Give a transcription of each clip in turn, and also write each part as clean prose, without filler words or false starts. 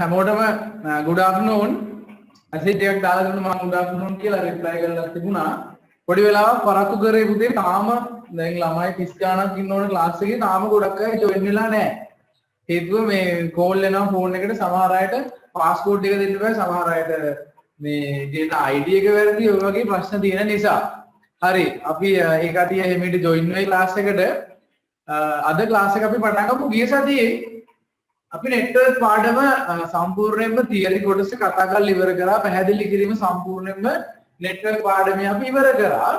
හැමෝටම good afternoon. Acid එකක් දාලා දුන්න මම good afternoon කියලා reply කරලා තිබුණා. පොඩි වෙලාවක් පරක්කු කරේ පුතේ තාම දැන් ළමයි 30 ගාණක් ඉන්න ඕනේ ක්ලාස් එකේ තාම ගොඩක් අය join වෙලා නැහැ. හේතුව මේ call එනවා phone එකට සමහර අයට passport එක දෙන්න බෑ සමහර අයට මේ data ID එක වැරදි ඔය වගේ ප්‍රශ්න තියෙන නිසා. හරි අපි ඒ කටිය හැමීට join වෙයි ක්ලාස් එකට. අද ක්ලාස් එක අපි පටන් ගමු. ගිය සතියේ අපි network පාඩම සම්පූර්ණයෙන්ම theory කොටස කතා කරලා ඉවර කරා. පැහැදිලි කිරීම සම්පූර්ණයෙන්ම network පාඩමේ අපි ඉවර කරා.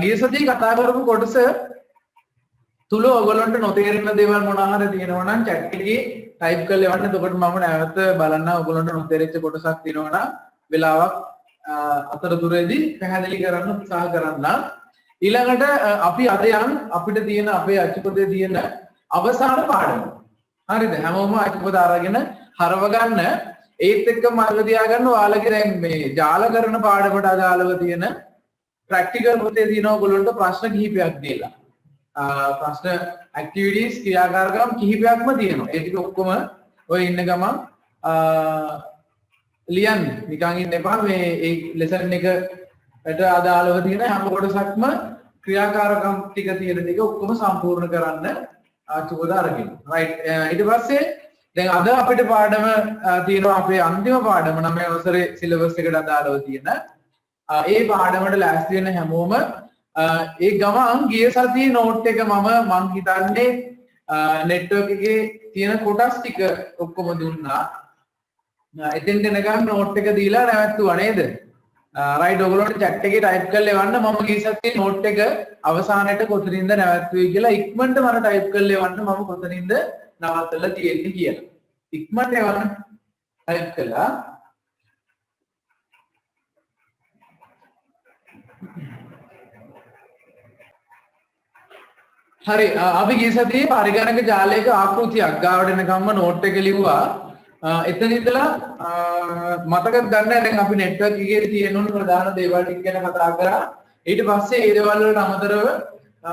ගිය සතියේ කතා කරපු කොටස තුල ඔයගොල්ලන්ට නොතේරෙන දේවල් මොනවා හරි තියෙනවා නම් chat එකේ type කරලා එවන්න. එතකොට මම නැවත බලන්න ඔයගොල්ලන්ට නොතේරෙච්ච කොටසක් තියෙනවා නම් වෙලාවක් අතරතුරේදී පැහැදිලි කරන්න උත්සාහ කරන්න. ඊළඟට අපි අද යන් අපිට තියෙන අපේ අච්චුපතේ තියෙන අවසාන පාඩම. හරිද? හැමෝම අච්චුපත අරගෙන හරව ගන්න. ඒත් එක්කම මතක තියාගන්න ඔයාලගේ දැන් මේ ජාලකරණ පාඩමට අදාළව තියෙන ප්‍රැක්ටිකල් පොතේ තියෙන ඔයගොල්ලන්ට ප්‍රශ්න කිහිපයක් දීලා. ප්‍රශ්න ඇක්ටිවිටීස් ක්‍රියාකාරකම් කිහිපයක්ම තියෙනවා. ඒ ටික ඔක්කොම ඔය ඉන්න ගමන් ලියන්න. නිකන් ඉන්න එපා. මේ ඒ ලෙසන් එකට අදාළව තියෙන හැම කොටසක්ම ක්‍රියාකාරකම් ටික තියෙන ටික ඔක්කොම සම්පූර්ණ කරන්න ආචුපත අරගෙන. රයිට්. ඊට පස්සේ දැන් අද අපිට පාඩම තියෙනවා අපේ අන්තිම පාඩම 9 වසරේ සිලබස් එකට අදාළව තියෙන. ඒ පාඩමට ලෑස්ති වෙන හැමෝම ඒ ගමන් ගිය සතියේ නෝට් එක මම හිතන්නේ network එකේ තියෙන කොටස් ටික ඔක්කොම දුන්නා. එතෙන්ට එනකම් නෝට් එක දීලා නැවතුවා නේද? රයිට්. ඔයගොල්ලෝට chat එකේ type කරලා එවන්න මම ගිය සතියේ නෝට් එක අවසානයේට කොතනින්ද නැවතුවේ කියලා ඉක්මනට මම type කරලා එවන්න මම කොතනින්ද නවත්තලා තියෙන්නේ කියලා. ඉක්මනට එවන්න type කළා. හරි. අපි ගිය සතියේ පරිගණක ජාලයක ආකෘතියක් ගාවට එනකම්ම නෝට් එක ලිව්වා. එතන ඉඳලා මතක ගන්න දැන් අපි network එකේ තියෙන උණු ප්‍රධාන දේවල් ටික ගැන කතා කරා. ඊට පස්සේ ඒ දේවල් වලට අමතරව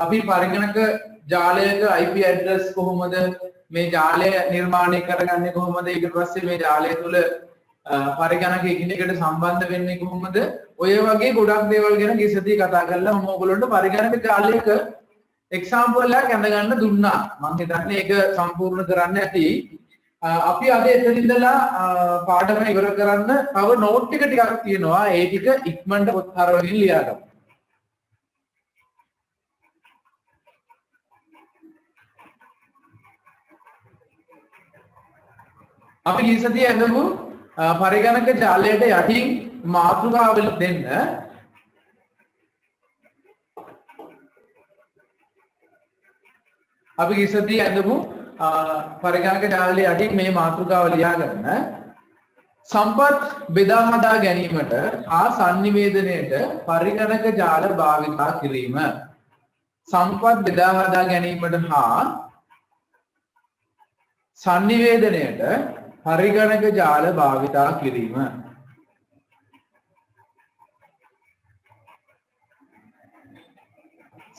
අපි පරිගණක ජාලයක IP address කොහොමද මේ ජාලය නිර්මාණය කරගන්නේ කොහොමද ඊට පස්සේ මේ ජාලය තුල පරිගණක එකිනෙකට සම්බන්ධ වෙන්නේ කොහොමද ඔය වගේ ගොඩක් දේවල් ගැන ගිය සතියේ කතා කරලා මම ඔයගොල්ලන්ට පරිගණක ජාලයක එක්සැම්පල් එකක් අඳගන්න දුන්නා. මම හිතන්නේ ඒක සම්පූර්ණ කරන්න ඇති. අපි අද එතන ඉඳලා පාඩම ඉවර කරන්න තව නෝට් ටික ටිකක් තියෙනවා. ඒ ටික ඉක්මනට පොත් හරවගෙන ලියා ගමු. අපි ගිය සතියේ අඳපු පරිගණක ජාලයට යටින් මාතෘකාවල දෙන්න අපි ගිය සතියේ අඳපු පරිගණක ජාලයේ යටින් මේ මාතෘකාව ලියා ගන්න. සම්පත් බෙදා හදා ගැනීමට හා sannivedanayට පරිගණක ජාල භාවිතා කිරීම. සම්පත් බෙදා හදා ගැනීමට හා sannivedanayට පරිගණක ජාල භාවිතා කිරීම.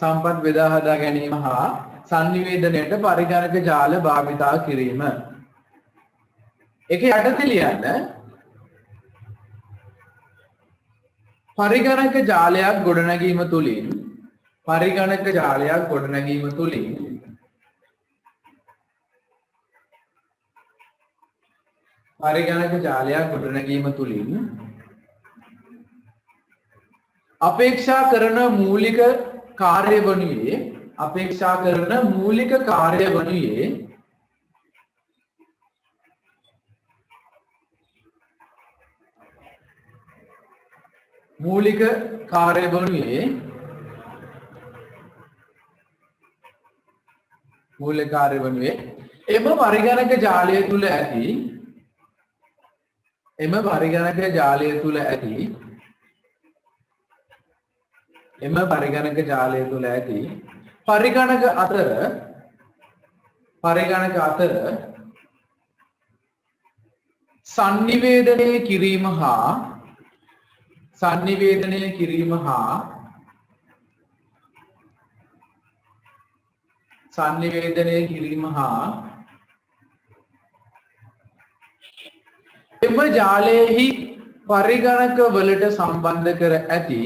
සම්පත් බෙදා හදා ගැනීම හා sannivedanayට පරිගණක ජාල භාවිතා කිරීම. ඒක යටතේ ලියන්න පරිගණක ජාලයක් ගොඩනැගීම තුලින් පරිගණක ජාලයක් ගොඩනැගීම තුලින් පරිගණක ජාලයක් ගොඩනැගීම තුලින් අපේක්ෂා කරන මූලික කාර්ය වනුයේ අපේක්ෂා කරන මූලික කාර්ය වනුයේ මූලික කාර්ය වනුයේ එම පරිගණක ජාලය තුල ඇති පරිගණක අතර sannivedanaya කිරීම හා එම ජාලයේහි පරිගණක වලට සම්බන්ධ කර ඇති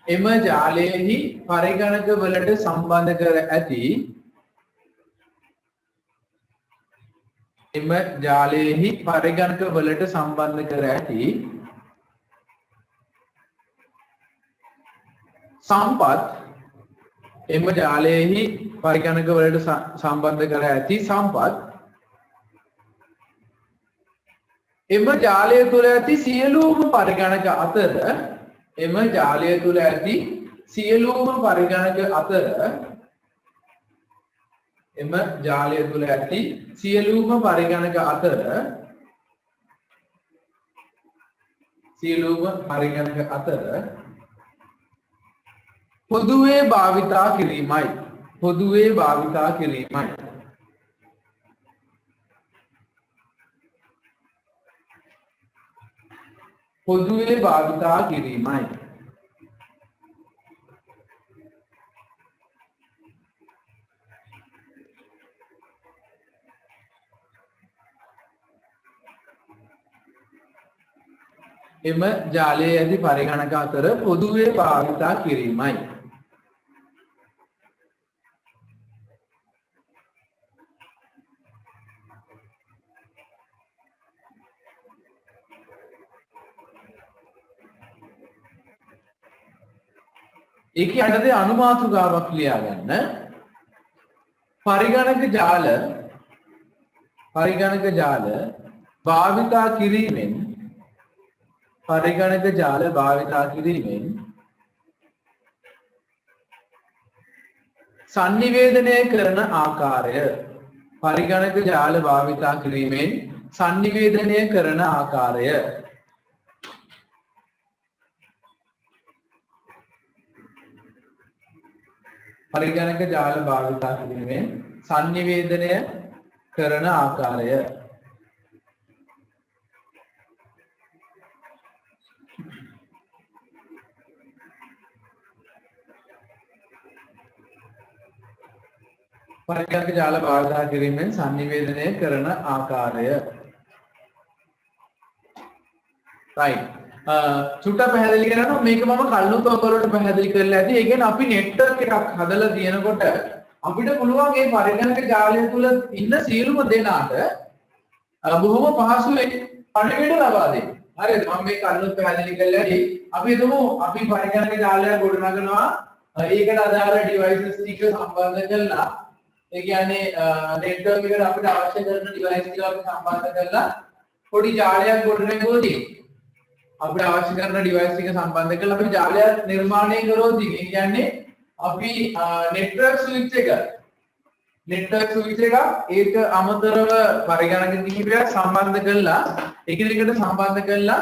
එම ජාලයේහි පරිගණක වලට සම්බන්ධ කර ඇති එම ජාලයේහි පරිගණක වලට සම්බන්ධ කර ඇති සම්පත් එම ජාලයේහි පරිගණක වලට සම්බන්ධ කර ඇති සම්පත් එම ජාලය තුළ ඇති සියලුම පරිගණක අතර එම ජාලය තුළ ඇති සියලුම පරිගණක අතර එම ජාලය තුළ ඇති සියලුම පරිගණක අතර පොදුවේ භාවිතා කිරීමයි පොදුවේ භාවිතා කිරීමයි පොදුවේ භාවිතා කිරීමයි එම ජාලයේ ඇති පරිගණක අතර පොදුවේ භාවිතා කිරීමයි ඒකේ යටතේ අනුමාතෘකාවක් ලියා ගන්න පරිගණක ජාල භාවිතා කිරීමෙන් පරිගණක ජාල භාවිතා කිරීමෙන් sannivedanaya කරන ආකාරය පරිගණක ජාල භාවිතා කිරීමෙන් sannivedanaya කරන ආකාරය පරිගණක ජාල භාවිතා කිරීමෙන් sannivedanaya කරන ආකාරය පරිගණක ජාල භාවිතා කිරීමෙන් sannivedanaya කරන ආකාරය right චුට්ටක් පැහැදිලි කරනවා මේක මම කල්නුත් ඔයගොල්ලන්ට පැහැදිලි කරලා ඇති. ඒ කියන්නේ අපි නෙට්වර්ක් එකක් හදලා තියෙනකොට අපිට පුළුවන් මේ පරිගණක ජාලය තුල ඉන්න සියලුම දෙනාට බොහොම පහසුවෙන් පණිවිඩ ලබා දෙන්න. හරිද? මම මේ කල්නුත් පැහැදිලි කරලා ඇති. අපි හිතමු අපි පරිගණක ජාලය ගොඩනගනවා ඒකට අදාළ ඩිවයිසස් ටික සම්බන්ධ කරලා ඒ කියන්නේ නෙට්වර්ක් එකට අපිට අවශ්‍ය කරන ඩිවයිස් ටික අපි සම්බන්ධ කරලා පොඩි ජාලයක් ගොඩනගුවොත් අපිට අවශ්‍ය කරන ඩිවයිස් ටික සම්බන්ධ කරලා අපි ජාලයක් නිර්මාණය කරොත් ඒ කියන්නේ අපි නෙට්වර්ක් ස්විච් එක ඒක අමතරව පරිගණක කිහිපයක් සම්බන්ධ කරලා එකිනෙකට සම්බන්ධ කරලා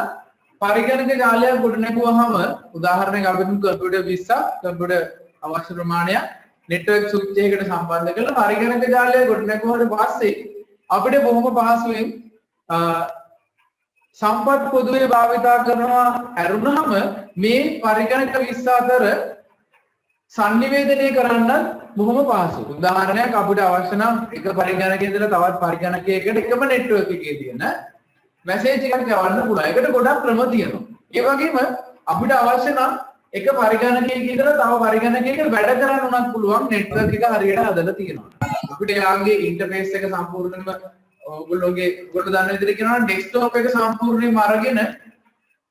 පරිගණක ජාලයක් ගොඩනගුවාම උදාහරණයක් අපි තුමු කම්පියුටර් 20ක් කම්පියුටර් අවශ්‍ය ප්‍රමාණයක් නෙට්වර්ක් ස්විච් එකකට සම්බන්ධ කරලා පරිගණක ජාලය ගොඩනගුවාට පස්සේ අපිට බොහොම පහසුවෙන් සම්පත් පොදුවේ භාවිතා කරනවා ඇරුණාම මේ පරිගණක 20 අතර sannivedanaya කරන්න බොහොම පහසුයි. උදාහරණයක් අපිට අවශ්‍ය නම් එක පරිගණකයක ඉඳලා තවත් පරිගණකයකට එකම නෙට්වර්ක් එකේ තියෙන මැසේජ් එකක් යවන්න පුළුවන්. ඒකට ගොඩක් ක්‍රම තියෙනවා. ඒ වගේම අපිට අවශ්‍ය නම් එක පරිගණකයක ඉඳලා තව පරිගණකයක වැඩ කරන්න උනත් පුළුවන් නෙට්වර්ක් එක හරියට හදලා තියෙනවා. අපිට යාගේ ඉන්ටර්ෆේස් එක සම්පූර්ණයෙන්ම ඔයගොල්ලෝ දන්න විදිහට කියනවා ඩෙස්ක්ටොප් එක සම්පූර්ණයෙන්ම අරගෙන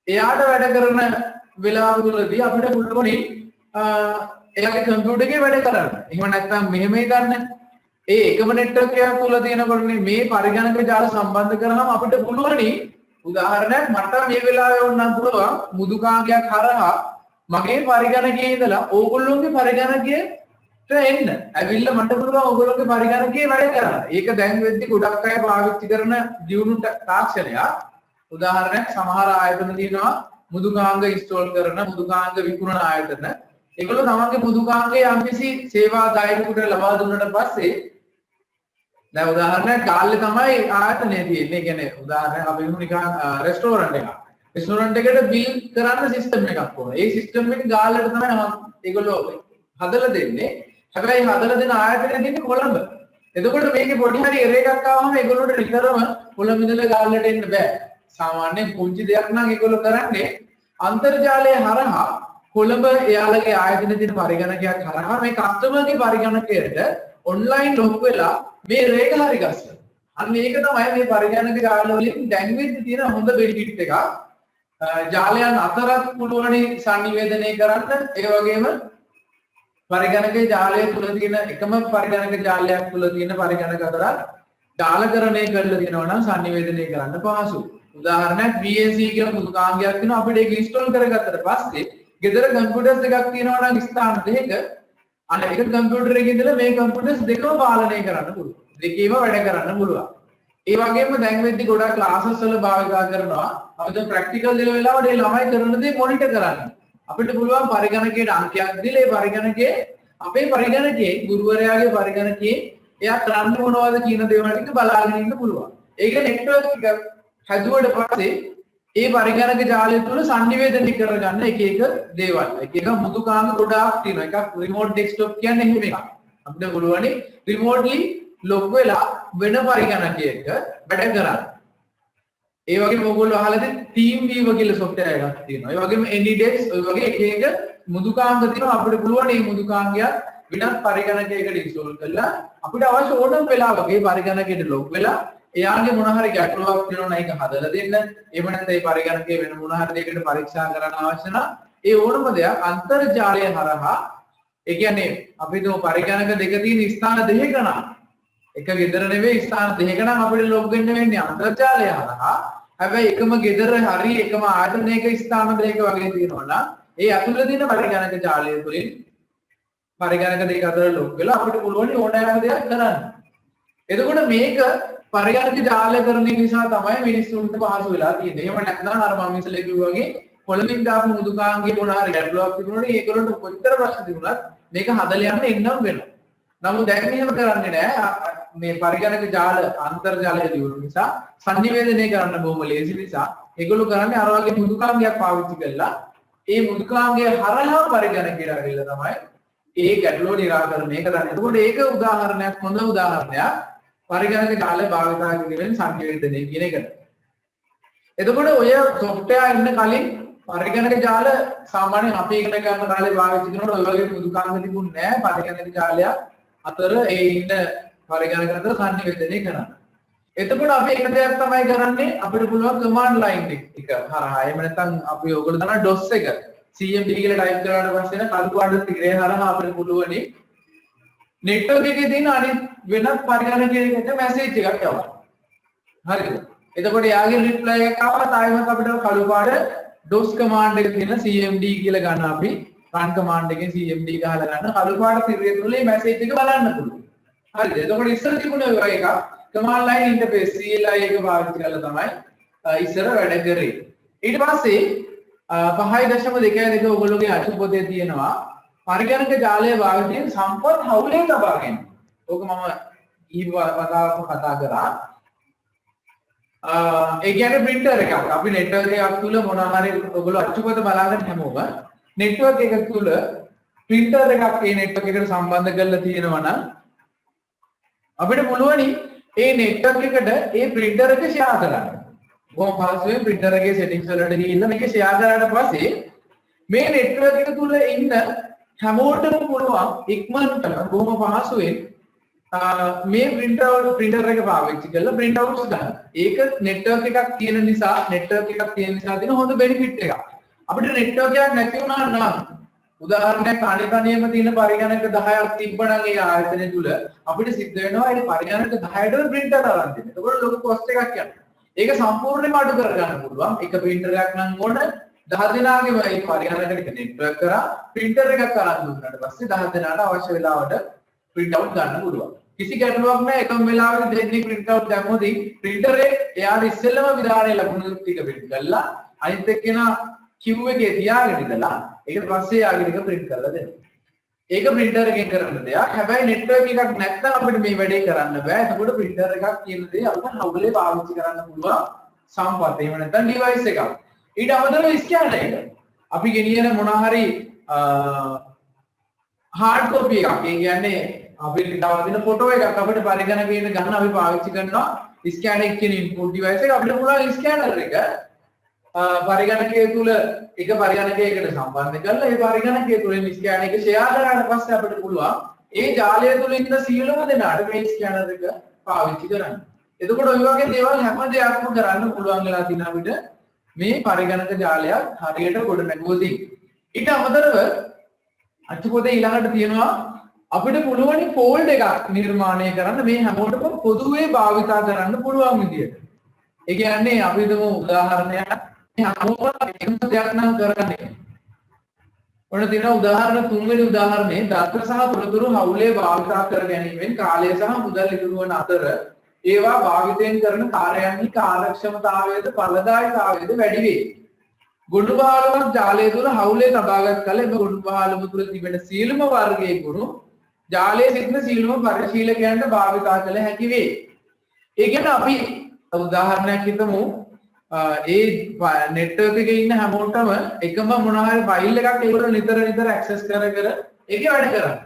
එයාට වැඩ කරන වෙලාවවලදී අපිට පුළුවන් එයාගේ කම්පියුටර් එකේ වැඩ කරන්න. එහෙම නැත්නම් මෙහෙම ගන්න. ඒ එකම නෙට්වර්ක් එකක් තුල තියෙනකොට මේ පරිගණක ජාල සම්බන්ධ කරාම අපිට පුළුවන් උදාහරණයක් මට මේ වෙලාවේ වුණා පුළුවන් මුදුකාංගයක් හරහා මගේ පරිගණකයේ ඉඳලා ඕගොල්ලෝගේ පරිගණකයට එන්න. ඇවිල්ලා මට පුළුවන් ඕගොල්ලෝගේ පරිගණකයේ වැඩ කරන්න. ඒක දැන් වෙද්දි ගොඩක් අය පාවිච්චි කරන දියුණු තාක්ෂණයක්. උදාහරණයක් සමහර ආයතන තියෙනවා මුදුකාංග ඉන්ස්ටෝල් කරන මුදුකාංග විකුණන ආයතන. ඒගොල්ලෝ තමන්ගේ මුදුකාංගයේ යම්කිසි සේවා දායකයෙකුට ලබා දුන්නාට පස්සේ දැන් උදාහරණයක් ගාල්ලේ තමයි ආයතනය තියෙන්නේ. ඒ කියන්නේ උදාහරණයක් අපි හිතමු නිකන් රෙස්ටෝරන්ට් එකක්. රෙස්ටෝරන්ට් එකට බිල් කරන්න සිස්ටම් එකක් ඕන. ඒ සිස්ටම් එක ගාල්ලට තමයි ඒගොල්ලෝ හදලා දෙන්නේ. හැබැයි හදලා දෙන ආයතනය තියෙන්නේ කොළඹ. එතකොට මේකේ පොඩි හරි එරර් එකක් ආවම ඒගොල්ලෝට නිතරම කොළඹ ඉඳලා ගාල්ලට එන්න බෑ. සාමාන්‍ය පුංචි දෙයක් නම් ඒගොල්ලෝ කරන්නේ අන්තර්ජාලය හරහා කොළඹ එයාලගේ ආයතන තියෙන පරිගණකයක් හරහා මේ කස්ටමර්ගේ පරිගණකයට ඔන්ලයින් ලොග් වෙලා මේ රේඛ හරි ගස්සන. අන්න ඒක තමයි මේ පරිගණක ජාල වලින් දැන් වෙද්දි තියෙන හොඳ බෙනිෆිට් එකක්. ජාලයන් අතරත් පුළුවන් සංනිවේදනය කරන්න. ඒ වගේම පරිගණකයේ ජාලය තුල තියෙන එකම පරිගණක ජාලයක් තුල තියෙන පරිගණක අතර ජාලකරණය කරලා තියෙනවා නම් සංනිවේදනය කරන්න පහසුයි. උදාහරණයක් VAC කියලා මුදුකාංගයක් තියෙනවා අපිට ඒක ඉන්ස්ටෝල් කරගත්තට පස්සේ ගෙදර කම්පියුටර්ස් දෙකක් තියෙනවා නම් ස්ථාන දෙකක අන්න එක කම්පියුටර් එකේ ඉඳලා මේ කම්පියුටර්ස් දෙකම පාලනය කරන්න පුළුවන්. දෙකේම වැඩ කරන්න පුළුවන්. ඒ වගේම දැන් වෙද්දි ගොඩක් ක්ලාසස් වල භාවිතා කරනවා අපිට ප්‍රැක්ටිකල් දෙන වෙලාවට ඒ ළමයි කරන දේ මොනිටර් කරන්න. අපිට පුළුවන් පරිගණකයට අංකයක් දීලා ඒ පරිගණකයේ අපේ පරිගණකයේ ගුරුවරයාගේ පරිගණකයේ එයා කරන්න මොනවද කියන දේවල් ටික බලාගෙන ඉන්න පුළුවන්. ඒක නෙට්වර්ක් එක හැදුවට පස්සේ ඒ පරිගණක ජාලය තුල සංනිවේදනය කරගන්න එක එක දේවල්. එක එක මුදුකාංග ගොඩාක් තියෙනවා. එකක් රිමෝට් ඩෙස්ක්ටොප් කියන්නේ එහෙම එකක්. අපිට පුළුවන් රිමෝට්ලි ලොග් වෙලා වෙන පරිගණකයක වැඩ කරන්න. ඒ වගේම ඔයගොල්ලෝ අහලා තියෙන TeamViewer කියලා software එකක් තියෙනවා. ඒ වගේම AnyDesk ඔය වගේ එක එක මුදුකාංග තියෙනවා. අපිට පුළුවන් මේ මුදුකාංගය වෙනත් පරිගණකයකට ඉන්ස්ටෝල් කරලා අපිට අවශ්‍ය ඕනම වෙලාවක මේ පරිගණකයට ලොග් වෙලා එයාගේ මොන හරි ගැටලුවක් තියෙනවා නම් ඒක හදලා දෙන්න. එහෙම නැත්නම් මේ පරිගණකයේ වෙන මොන හරි දෙයකට පරීක්ෂා කරන්න අවශ්‍ය නම් ඒ ඕනම දෙයක් අන්තර්ජාලය හරහා ඒ කියන්නේ අපි දෝ පරිගණක දෙක තියෙන ස්ථාන දෙකක නම් එක ගෙදර නෙවෙයි ස්ථාන දෙකක නම් අපිට ලොග් වෙන්න වෙන්නේ අන්තර්ජාලය හරහා. හැබැයි එකම ගෙදර හරි එකම ආයතනයක ස්ථාන දෙකක වගේ තියෙනවා නම් ඒ අතුල තියෙන පරිගණක ජාලය තුලින් පරිගණක දෙක අතර ලොග් වෙලා අපිට පුළුවන් ඕනෑම දෙයක් කරන්න. එතකොට මේක පරිගණක ජාලකරණය නිසා තමයි මිනිස්සුන්ට පහසු වෙලා තියෙන්නේ. එහෙම නැත්නම් අර මම ඉස්සෙල්ලා කිව්වා වගේ කොළඹින් දාපු මුදුකාංගයේ මොන හරි ගැටලුවක් තිබුණොත් ඒගොල්ලන්ට කොච්චර ප්‍රශ්න තිබුණත් මේක හදලා යන්න එන්නම් වෙනවා. නමුත් දැන් එහෙම කරන්නේ නැහැ. මේ පරිගණක ජාල අන්තර්ජාලය දියුණු නිසා සංනිවේදනය කරන්න බොහොම ලේසි නිසා ඒගොල්ලෝ කරන්නේ අර වගේ මුදුකාංගයක් පාවිච්චි කරලා ඒ මුදුකාංගය හරහා පරිගණකයට ඇවිල්ලා තමයි ඒ ගැටලුව निराකරණය කරන්නේ. එතකොට ඒක උදාහරණයක් හොඳ උදාහරණයක් පරිගණක ජාල භාවිතා කිරීමෙන් සංනිවේදනය කියන එකට. එතකොට ඔය software ඉන්න කලින් පරිගණක ජාල සාමාන්‍යයෙන් අපි ඉගෙන ගන්න කාලේ පාවිච්චි කරනකොට ඔය වගේ මුදුකාංග තිබුණේ නැහැ. පරිගණක ජාලය අතර ඒ ඉන්න පරිගණක අතර සංනිවේදනය කරන්න. එතකොට අපි එක දෙයක් තමයි කරන්නේ අපිට පුළුවන් command line එක හරහා එහෙම නැත්නම් අපි ඔයගොල්ලෝ දන්නා DOS එක CMD කියලා ටයිප් කරාට පස්සේ කළු පාට තිරේ හරහා අපිට පුළුවන් නෙට්වර්ක් එකේ තියෙන අනිත් වෙනත් පරිගණකයකට මැසේජ් එකක් යවන්න. හරිද? එතකොට යාගේ රිප්ලයි එකක් ආවම ආයෙත් අපිට කළු පාට DOS command එක තියෙන CMD කියලා ගන්න අපි run command එකෙන් CMD ගහලා ගන්න කළු පාට තිරේ තුල මේ මැසේජ් එක බලන්න පුළුවන්. හරිද? එතකොට ඉස්සර තිබුණේ ඔය එකක් command line interface CLI එක පාවිච්චි කරලා තමයි ඉස්සර වැඩ කරේ. ඊට පස්සේ 5.2 ඔයගොල්ලෝගේ අසුපතේ තියෙනවා පරිගණක ජාලය භාවිතයෙන් සම්පත් හවුලේ තබා ගැනීම. ඕක මම ඊවතාවක කතා කරා. ඒ කියන්නේ printer එකක්. අපි network එකක් තුල මොන හරි ඔයගොල්ලෝ අසුපත බලාගෙන හැමෝම network එකක් තුල printer එකක් ඒ network එකට සම්බන්ධ කරලා තියෙනවා නම් අපිට පුළුවනි ඒ network එකට ඒ printer එක share කරන්න. බොහොම පහසුවෙන් printer එකේ settings වලට ගිහිල්ලා මේක share කරාට පස්සේ මේ network එක තුල ඉන්න හැමෝටම පුළුවන් ඉක්මනට බොහොම පහසුවෙන් මේ printer එක පාවිච්චි කරලා print outs ගන්න. ඒක network එකක් තියෙන නිසා තියෙන හොඳ benefit එකක්. අපිට network එකක් නැති වුණා නම් උදාහරණයක් අනිවාර්යයෙන්ම තියෙන පරිගණක 10ක් තිබ්බනම් ඒ ආයතනය තුල අපිට සිද්ධ වෙනවා ඒ පරිගණක 10ට printer අරන් දෙන්න. ඒකවල ලොකු cost එකක් යනවා. ඒක සම්පූර්ණයෙන්ම අඩු කර ගන්න පුළුවන්. එක printer එකක් නම් ඕන 10 දෙනාගේ මේ පරිගණකයක network කරා printer එකක් අරන් දුන්නාට පස්සේ 10 දෙනාට අවශ්‍ය වෙලාවට print out ගන්න පුළුවන්. කිසි ගැටලුවක් නැහැ. එකම වෙලාවෙ දෙන්නේ print out දැම්මොදී printer එක එයාට ඉස්සෙල්ලම විධානයේ ලකුණු ටික print කරලා අනිත් එක්කෙනා queue එකේ තියාගෙන ඉඳලා ඊට පස්සේ ආයෙත් එක print කරලා දෙනවා. ඒක printer එකෙන් කරන්න දෙයක්. හැබැයි network එකක් නැත්නම් අපිට මේ වැඩේ කරන්න බෑ. එතකොට printer එකක් කියන දේ අපිට හවුලේ පාවිච්චි කරන්න පුළුවන් සම්පත්. එහෙම නැත්නම් device එකක්. ඊට අමතරව scanner එක. අපි ගෙනියන මොන හරි hard copy එකක්. ඒ කියන්නේ අපිට තව දින ෆොටෝ එකක් අපිට පරිගණකයෙන් ගන්න අපි පාවිච්චි කරනවා ස්කෑනර් එක කියන ඉන්පුට් ඩිවයිස් එක අපිට පුළුවන් ස්කෑනර් එක පරිගණකය තුල එක පරිගණකයකට සම්බන්ධ කරලා ඒ පරිගණකය තුලින් ස්කෑනර් එක ෂෙයා කරාට පස්සේ අපිට පුළුවන් ඒ ජාලය තුල ඉන්න සියලුම දෙනාට මේ ස්කෑනර් එක පාවිච්චි කරන්න. එතකොට ඔය වගේ දේවල් හැම දෙයක්ම කරන්න පුළුවන් වෙලා තියෙන අපිට මේ පරිගණක ජාලයක් හරියට ගොඩ නැගුවොතින්. ඊට අමතරව අච්චුපොතේ ඊළඟට තියෙනවා අපිට පුළුවන් ෆෝල්ඩ් එකක් නිර්මාණය කරන්න මේ හැමෝටම පොදුවේ භාවිතා කරන්න පුළුවන් විදියට. ඒ කියන්නේ අපි හිතමු උදාහරණයක් හැමෝම එකම දෙයක් නම් කරන්නේ. ඔන්න තියෙන උදාහරණ තුන්වෙනි උදාහරණේ දත්ත සහ තොරතුරු හවුලේ භාවිතා කර ගැනීමෙන් කාලය සහ මුදල් ඉතුරු වන අතර ඒවා භාවිතයෙන් කරන කාර්යයන්හි කාර්යක්ෂමතාවයද ඵලදායීතාවයද වැඩි වේ. ගොනු බහලමක් ජාලය තුළ හවුලේ තබාගත් කල එම ගොනු බහලම තුළ තිබෙන සියලුම වර්ගයේ ගුණ ජාලයේ සිටින සියලුම පරිශීලකයන්ට භාවිතා කළ හැකි වේ. ඒ කියන්නේ අපි උදාහරණයක් හිතමු ඒ නෙට්වර්ක් එකේ ඉන්න හැමෝටම එකම මොනවා හරි ෆයිල් එකක් ඒකට නිතර ඇක්සස් කර ඒකේ වැඩ කරන්න.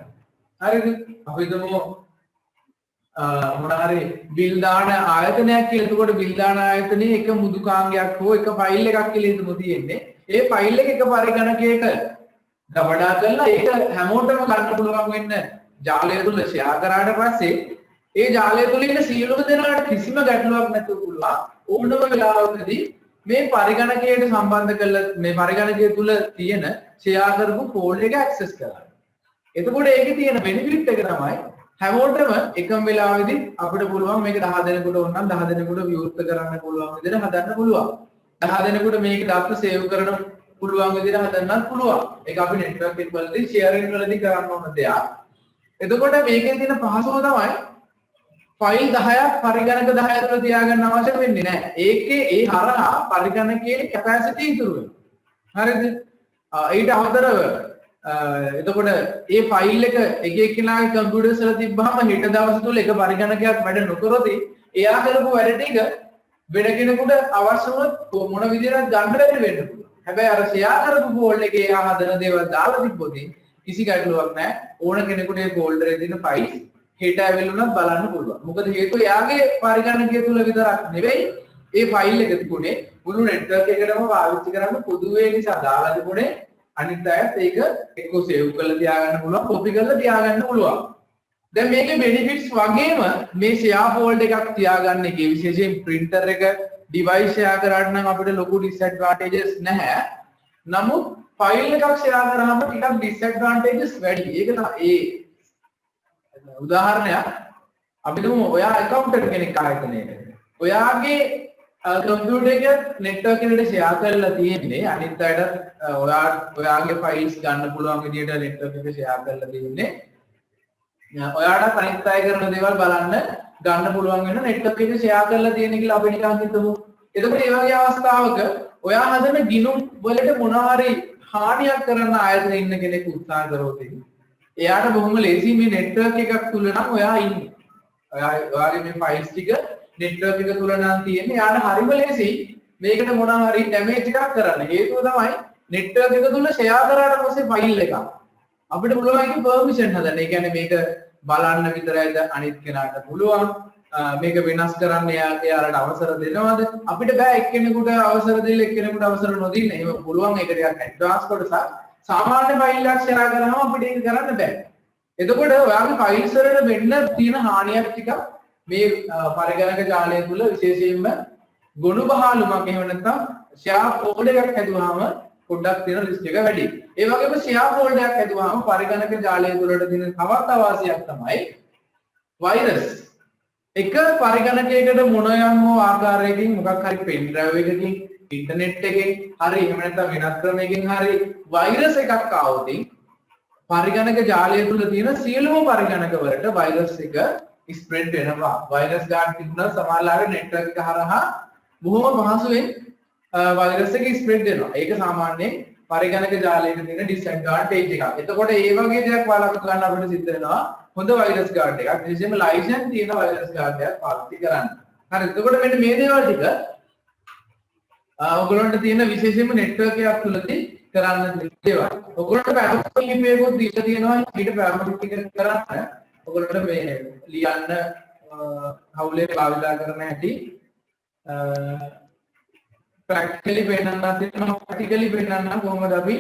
හරිද? අපි හිතමු මොනවා හරි බිල් දාන ආයතනයක් කියලා. එතකොට බිල් දාන ආයතනයේ එක මුදුකාංගයක් හෝ එක ෆයිල් එකක් කියලා හිතමු තියෙන්නේ. ඒ ෆයිල් එක පරිගණකයක වඩා කරලා ඒක හැමෝටම ගන්න පුළුවන් වෙන්න ජාලය තුල ෂෙයා කරාට පස්සේ ඒ ජාලය තුල ඉන්න සියලුම දෙනාට කිසිම ගැටලුවක් නැතුව පුළුවන් ඕනම වෙලාවකදී මේ පරිගණකයට සම්බන්ධ කරලා මේ පරිගණකය තුල තියෙන ෂෙයා කරපු ෆෝල්ඩර් එක ඇක්සස් කරගන්න. එතකොට ඒකේ තියෙන බෙනිෆිට් එක තමයි හැමෝටම එකම වෙලාවෙදී අපිට පුළුවන් මේක 10 දෙනෙකුට ඕන නම් 10 දෙනෙකුට විවෘත කරන්න පුළුවන් විදිහට හදන්න පුළුවන්. 10 දෙනෙකුට මේක දාපු සේව් කරන පුළුවන් විදිහට හදන්නත් පුළුවන්. ඒක අපි නෙට්වර්ක් එක වලදී ෂෙයාරින් වලදී කරන්න ඕන දෙයක්. එතකොට මේකේ තියෙන පහසුව තමයි ෆයිල් 10ක් පරිගණක 10 තුළ තියාගන්න අවශ්‍ය වෙන්නේ නැහැ. ඒකේ ඒ හරහා පරිගණකයේ කැපැසිටි ඉතුරු වෙනවා. හරිද? ඊට අමතරව එතකොට මේ ෆයිල් එක එක එක්කෙනාගේ කම්පියුටර්ස් වල තිබ්බහම හෙට දවස් තුල එක පරිගණකයක් වැඩ නොකරොත් එයා කරපු වැඩ ටික වෙන කෙනෙකුට අවශ්‍ය වුණොත් මොන විදිහකට ගන්න බැරි වෙන්න පුළුවන්. හැබැයි අර ෂෙයා කරපු ෆෝල්ඩර් එකේ එයා හදන දේවල් දාලා තිබ්බොත් කිසි ගැටලුවක් නැහැ. ඕන කෙනෙකුට මේ ෆෝල්ඩර් එකේ තියෙන ෆයිල් හෙට ඇවිල්ුණත් බලන්න පුළුවන්. මොකද හේතුව එයාගේ පරිගණකය තුල විතරක් නෙවෙයි ඒ ෆයිල් එක තිබුණේ මුළු නෙට්වර්ක් එකකටම පාවිච්චි කරන්න පොදුවේ නිසා දාලා තිබුණේ. අනිත් අයත් ඒක එක්ක සේව් කරලා තියාගන්න පුළුවන්, කොපි කරලා තියාගන්න පුළුවන්. දැන් මේකේ බෙනිෆිට්ස් වගේම මේ ෂෙයා ෆෝල්ඩර් එකක් තියාගන්න එකේ විශේෂයෙන් printer එක device ෂෙයා කරාට නම් අපිට ලොකු disadvantages නැහැ. නමුත් ෆයිල් එකක් ෂෙයා කරාම ටිකක් disadvantages වැඩි. ඒක තමයි උදාහරණයක් අපි තුමු ඔයා accountant කෙනෙක් ආයතනයක. ඔයාගේ කම්පියුටර් එක නෙට්වර්ක් එකට ෂෙයා කරලා තියෙන්නේ අනිත් අයට ඔයාගේ ෆයිල්ස් ගන්න පුළුවන් විදිහට නෙට්වර්ක් එක ෂෙයා කරලා තියෙන්නේ. ඔයාට අනිත් අය කරන දේවල් බලන්න ගන්න පුළුවන් වෙන නෙට්වර්ක් එක ෂෙයා කරලා තියෙන කියලා අපි නිකන් හිතමු. එතකොට මේ වගේ අවස්ථාවක ඔයා හදන ගිණුම් වලට මොනවා හරි හානියක් කරන්න ආයතනයේ ඉන්න කෙනෙක් උත්සාහ කරොත් එයාට බොහොම ලේසි මේ නෙට්වර්ක් එකක් තුල නම් ඔයා ඉන්නේ. ඔයාගේ මේ ෆයිල්ස් ටික නෙට්වර්ක් එක තුල නම් තියෙන්නේ. එයාට හරිම ලේසි මේකට මොනවා හරි ඩැමේජ් එකක් කරන්න. හේතුව තමයි නෙට්වර්ක් එක තුල ෂෙයා කරාට පස්සේ ෆයිල් එකක් අපිට පුළුවන් ඒක පර්මිෂන් හදන්න. ඒ කියන්නේ මේක බලන්න විතරයිද අනිත් කෙනාට පුළුවන්. මේක වෙනස් කරන්න එයාලට අවසර දෙනවද? අපිට බෑ එක්කෙනෙකුට අවසර දෙන්න එක්කෙනෙකුට අවසර නොදෙන්න. එහෙම පුළුවන් ඒක ටිකක් ඇඩ්වාන්ස් කොටසක්. සාමාන්‍ය ෆයිල් එකක් ෂෙයා කරාම අපිට ඒක කරන්න බෑ. එතකොට ඔයාගේ ෆයිල්ස් වලට වෙන්න තියෙන හානියක් ටික මේ පරිගණක ජාලය තුල විශේෂයෙන්ම ගොනු බහලුමක් එහෙම නැත්නම් ෂෙයා ෆෝල්ඩර් එකක් හැදුවාම පොඩ්ඩක් තියෙන රිස්ක් එක වැඩි. ඒ වගේම ෂෙයා ෆෝල්ඩර් එකක් හැදුවාම පරිගණක ජාලය තුලට තියෙන තවත් අවාසියක් තමයි වෛරස්. එක පරිගණකයකට මොන යම් ආකාරයකින් මොකක් හරි පෙන් ඩ්‍රයිව් එකකින් ඉන්ටර්නෙට් එකෙන් හරි එහෙම නැත්නම් වෙනත් ක්‍රමයකින් හරි වෛරස් එකක් ආවොත් පරිගණක ජාලය තුල තියෙන සියලුම පරිගණක වලට වෛරස් එක ස්ප්‍රෙඩ් වෙනවා. වෛරස් ගාඩ් තිබුණා සමහරවිට නෙට්වර්ක් එක හරහා බොහොම පහසුවෙන් වෛරස් එක ස්ප්‍රෙඩ් වෙනවා. ඒක සාමාන්‍යයෙන් පරිගණක ජාලයට තියෙන ඩිස්ඇඩ්වාන්ටේජ් එකක්. එතකොට මේ වගේ දේවල් වළක්වා ගන්න අපිට සිද්ධ වෙනවා හොඳ වෛරස් ගාඩ් එකක්. විශේෂයෙන්ම ලයිසන්ස් තියෙන වෛරස් ගාඩ් එකක් පාවිච්චි කරන්න. හරි. එතකොට මෙන්න මේ දේවල් ටික ඔයගොල්ලන්ට තියෙන විශේෂයෙන්ම නෙට්වර්ක් එකක් තුලදී කරන්න දේවල්. ඔයගොල්ලන්ට පැරමිටර් කීපයකට දීලා තියෙනවා ඊට පැරමිටර් ටික කරන්න. ඔයගොල්ලන්ට මේ ලියන්න හවුලේ භාවිතා කරන හැටි ප්‍රැක්ටිකලි පෙන්නන්න තියෙනවා ප්‍රැක්ටිකලි පෙන්නන්න කොහොමද අපි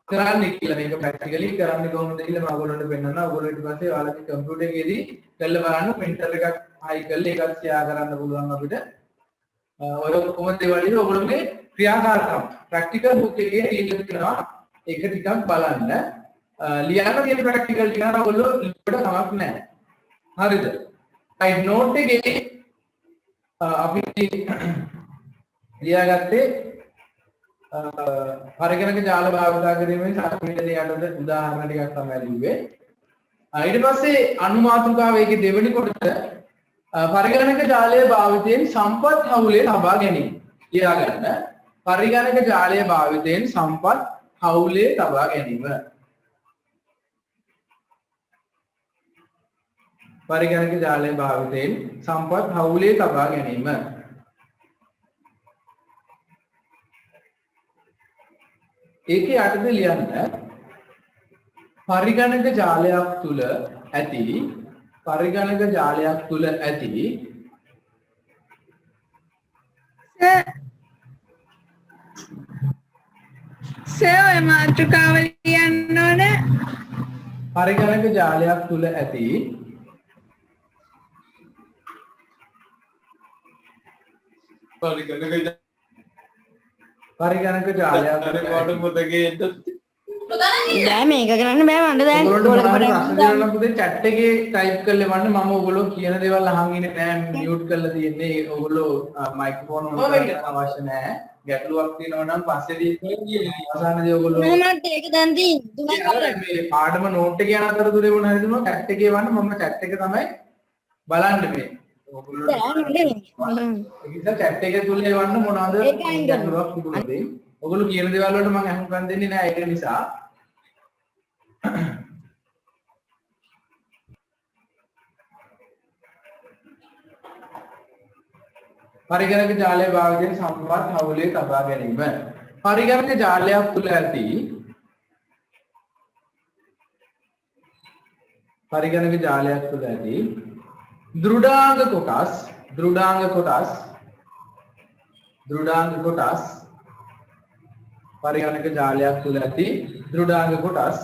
කරන්නේ කියලා මේක ප්‍රැක්ටිකලි කරන්නේ කොහොමද කියලා මම ඔයගොල්ලන්ට පෙන්නනවා. ඔයගොල්ලෝ ඊට පස්සේ ඔයාලගේ කම්පියුටර් එකේදී කරලා බලන්න printer එකක් හයි කරලා ඒකත් ෂෙයා කරන්න පුළුවන් අපිට. ඔය කොහොමද ඒ වගේ ඔයගොල්ලෝගේ ක්‍රියාකාරකම් ප්‍රැක්ටිකල් බුක් එකේ දීලා තියෙනවා. ඒක ටිකක් බලන්න. ලියන්න තියෙන ප්‍රැක්ටිකල් ටික නේද ඔයගොල්ලෝ ලියන්න කමක් නැහැ. හරිද? right note එකේ අපි ලියාගත්තේ පරිගණක ජාල භාවිතා කිරීමෙන් සාකච්ඡාවට උදාහරණ ටිකක් තමයි ලිව්වේ. ඊට පස්සේ අනුමාතෘකාව ඒකේ දෙවෙනි කොටස පරිගණක ජාලයේ භාවිතයෙන් සම්පත් හවුලේ ලබා ගැනීම. ලියා ගන්න. පරිගණක ජාලයේ භාවිතයෙන් සම්පත් හවුලේ ලබා ගැනීම. පරිගණක ජාලයේ භාවිතයෙන් සම්පත් හවුලේ ලබා ගැනීම. ඒකේ යටද ලියන්න පරිගණක ජාලයක් තුල ඇති ඔය මාතෘකාව ලියන්න ඕන. පරිගණක ජාලයක් තුල ඇති පරිගණක ජාලයක් කොට පොතගේ දැන් මේක කරන්න බෑ මන්ද දැන් ඔයගොල්ලෝ ප්‍රශ්න දෙනවා පුතේ chat එකේ type කරලා වන්න මම ඔයගොල්ලෝ කියන දේවල් අහන් ඉන්නේ නෑ mute කරලා තියෙන්නේ ඔයගොල්ලෝ මයික්‍රොෆෝන් on කරන්න අවශ්‍ය නෑ ගැටලුවක් තියෙනවා නම් පස්සේදී අවසානයේදී ඔයගොල්ලෝ මමත් ඒක දැන් තියෙන්නේ මේ පාඩම note එක යන අතරතුරේ මොන හරි දුන්නා chat එකේ වන්න මම chat එක තමයි බලන්න මේ ඔයගොල්ලෝ ඒක chat එකේ තුලේ වන්න මොනවද ගැටලුවක් තිබුණාද ඔයගොල්ලෝ කියන දේවල් වලට මම අහුම්කම් දෙන්නේ නෑ ඒක නිසා පරිගණක ජාලය භාවිතයෙන් සම්පත් හවුලේ තබා ගැනීම. පරිගණක ජාලයක් තුල ඇති දෘඩාංග කොටස් පරිගණක ජාලයක් තුල ඇති දෘඩාංග කොටස්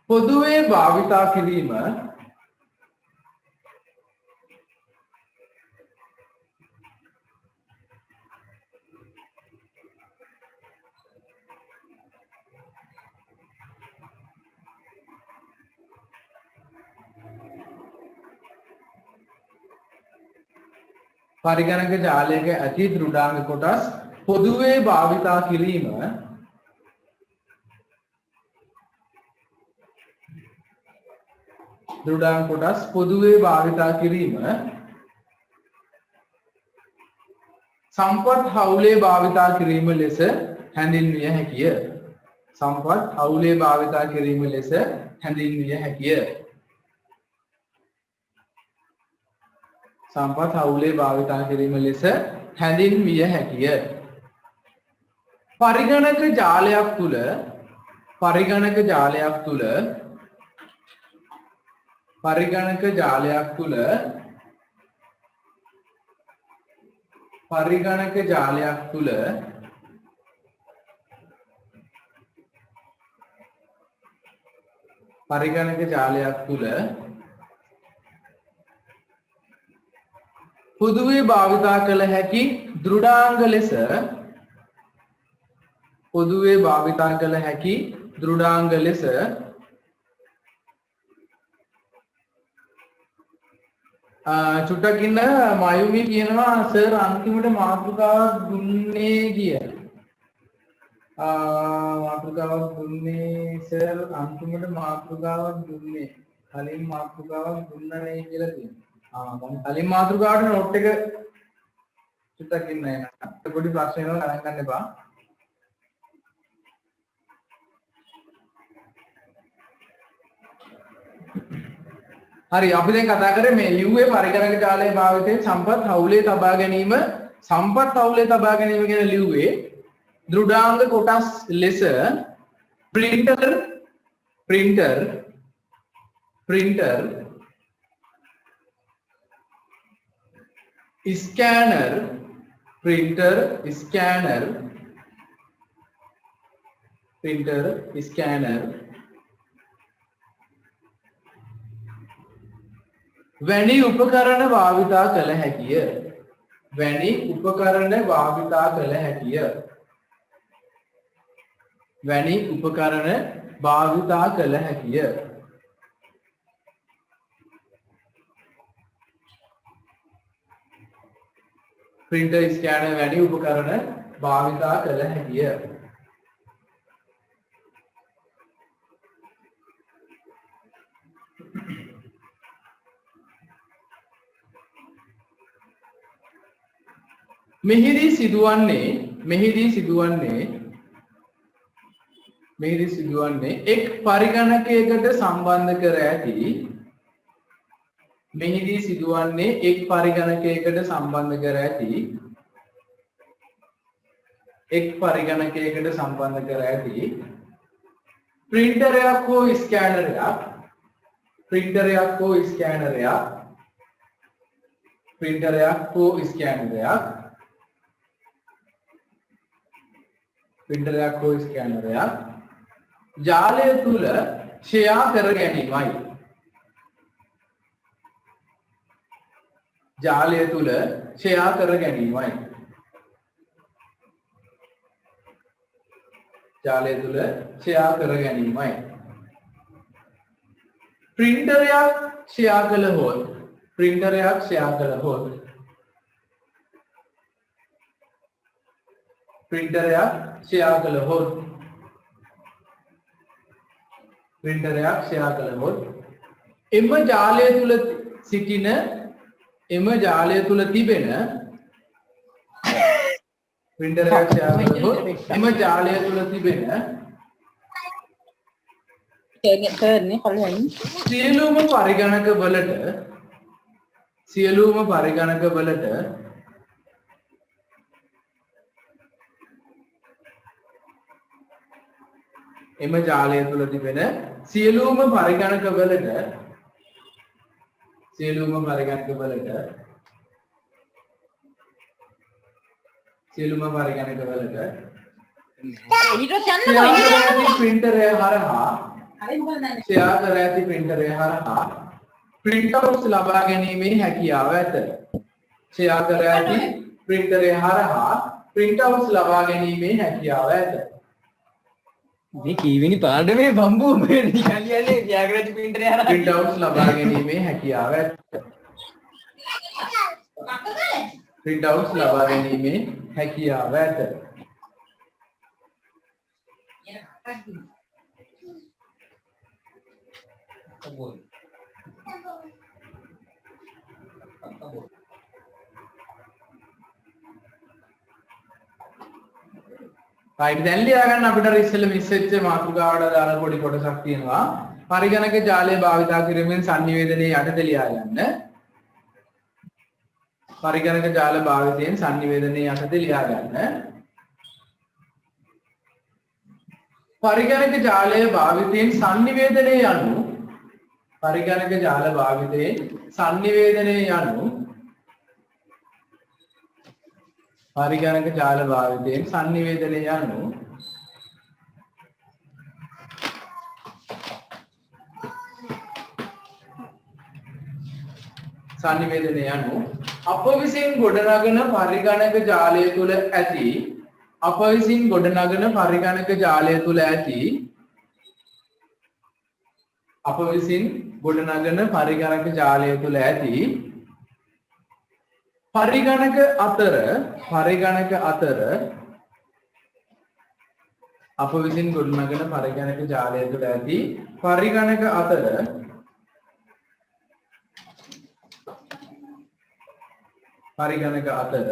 පොදුවේ භාවිතා කිරීම පරිගණක ජාලයක ඇති දෘඩාංග කොටස් පොදුවේ භාවිතා කිරීම සම්පත් හවුලේ භාවිතා කිරීම ලෙස හැඳින්විය හැකිය. සම්පත් හවුලේ භාවිතා කිරීම ලෙස හැඳින්විය හැකිය. සම්පත් හවුලේ භාවිතා කිරීම ලෙස හැඳින්විය හැකිය. පරිගණක ජාලයක් තුල පොදුවේ භාවිතා කළ හැකි දෘඩාංග ලෙස චුට්ටක් ඉන්න මයුමි කියනවා සර් අන්තිමට මාතෘකාවක් දුන්නේ කියලා. මාතෘකාවක් දුන්නේ සර් අන්තිමට මාතෘකාවක් දුන්නේ. කලින් මාතෘකාවක් දුන්න නේ කියලා කියනවා. මම කලින් මාතෘකාවට නෝට් එක චුට්ටක් ඉන්න නෑ. පොඩි ප්‍රශ්න වෙනවා ගණන් ගන්න එපා. හරි අපි දැන් කතා කරේ මේ ලිව්වේ පරිගණක ජාලයේ භාවිතයෙන් සම්පත් හවුලේ තබා ගැනීම කියන ලිව්වේ දෘඩාංග කොටස් ලෙස printer printer scanner printer scanner printer scanner වැනි උපකරණ භාවිතා කළ හැකිය වැනි උපකරණ භාවිතා කළ හැකිය වැනි උපකරණ භාවිතා කළ හැකිය printer scanner වැනි උපකරණ භාවිතා කළ හැකිය මෙහිදී සිදුවන්නේ එක් පරිගණකයකට සම්බන්ධ කර ඇති මෙහිදී සිදුවන්නේ එක් පරිගණකයකට සම්බන්ධ කර ඇති එක් පරිගණකයකට සම්බන්ධ කර ඇති printerයක් හෝ ස්කෑනරයක් printerයක් හෝ ස්කෑනරයක් printerයක් හෝ ස්කෑනරයක් printerයක් හෝ ස්කෑනරයක් ජාලය තුල ෂෙයා කර ගැනීමයි ජාලය තුල ෂෙයා කර ගැනීමයි ජාලය තුල ෂෙයා කර ගැනීමයි printerයක් ෂෙයා කළහොත් printerයක් ෂෙයා කළහොත් printerයක් ෂෙයා කළහොත් printerයක් ෂෙයා කළහොත් එම ජාලය තුල සිටින එම ජාලය තුල තිබෙන printerයක් ෂෙයා කළහොත් එම ජාලය තුල තිබෙන සියලුම පරිගණක වලට එම ජාලය තුල තිබෙන සියලුම පරිගණක වලට ෂෙයා කර ඇති printerය හරහා print outs ලබා ගැනීමේ හැකියාව ඇත ෂෙයා කර ඇති printerය හරහා print outs ලබා ගැනීමේ හැකියාව ඇත මේ කීවෙනි පාඩමේ බම්බු මේ නිකලියනේ ව්‍යාකරණ printer යන print outs ලබා ගැනීමේ හැකියාව ඇත print outs ලබා ගැනීමේ හැකියාව ඇත right දැන් ලියා ගන්න අපිට ඉස්සෙල්ල මිස් වෙච්ච මාතෘකාවට දාලා පොඩි කොටසක් තියෙනවා පරිගණක ජාලය භාවිතා කිරීමෙන් sannivedanaya යටතේ ලියා ගන්න පරිගණක ජාල භාවිතයෙන් sannivedanaya යටතේ ලියා ගන්න පරිගණක ජාලය භාවිතයෙන් sannivedanaya යනු පරිගණක ජාල භාවිතයෙන් sannivedanaya යනු පරිගණක ජාල භාවිතයෙන් sannivedanaya යනු sannivedanaya යනු අප විසින් ගොඩනගන පරිගණක ජාලය තුළ ඇති අප විසින් ගොඩනගන පරිගණක ජාලය තුළ ඇති අප විසින් ගොඩනගන පරිගණක ජාලය තුළ ඇති පරිගණක අතර අප විසින් ගොඩනගන පරිගණක ජාලය තුළ ඇති පරිගණක අතර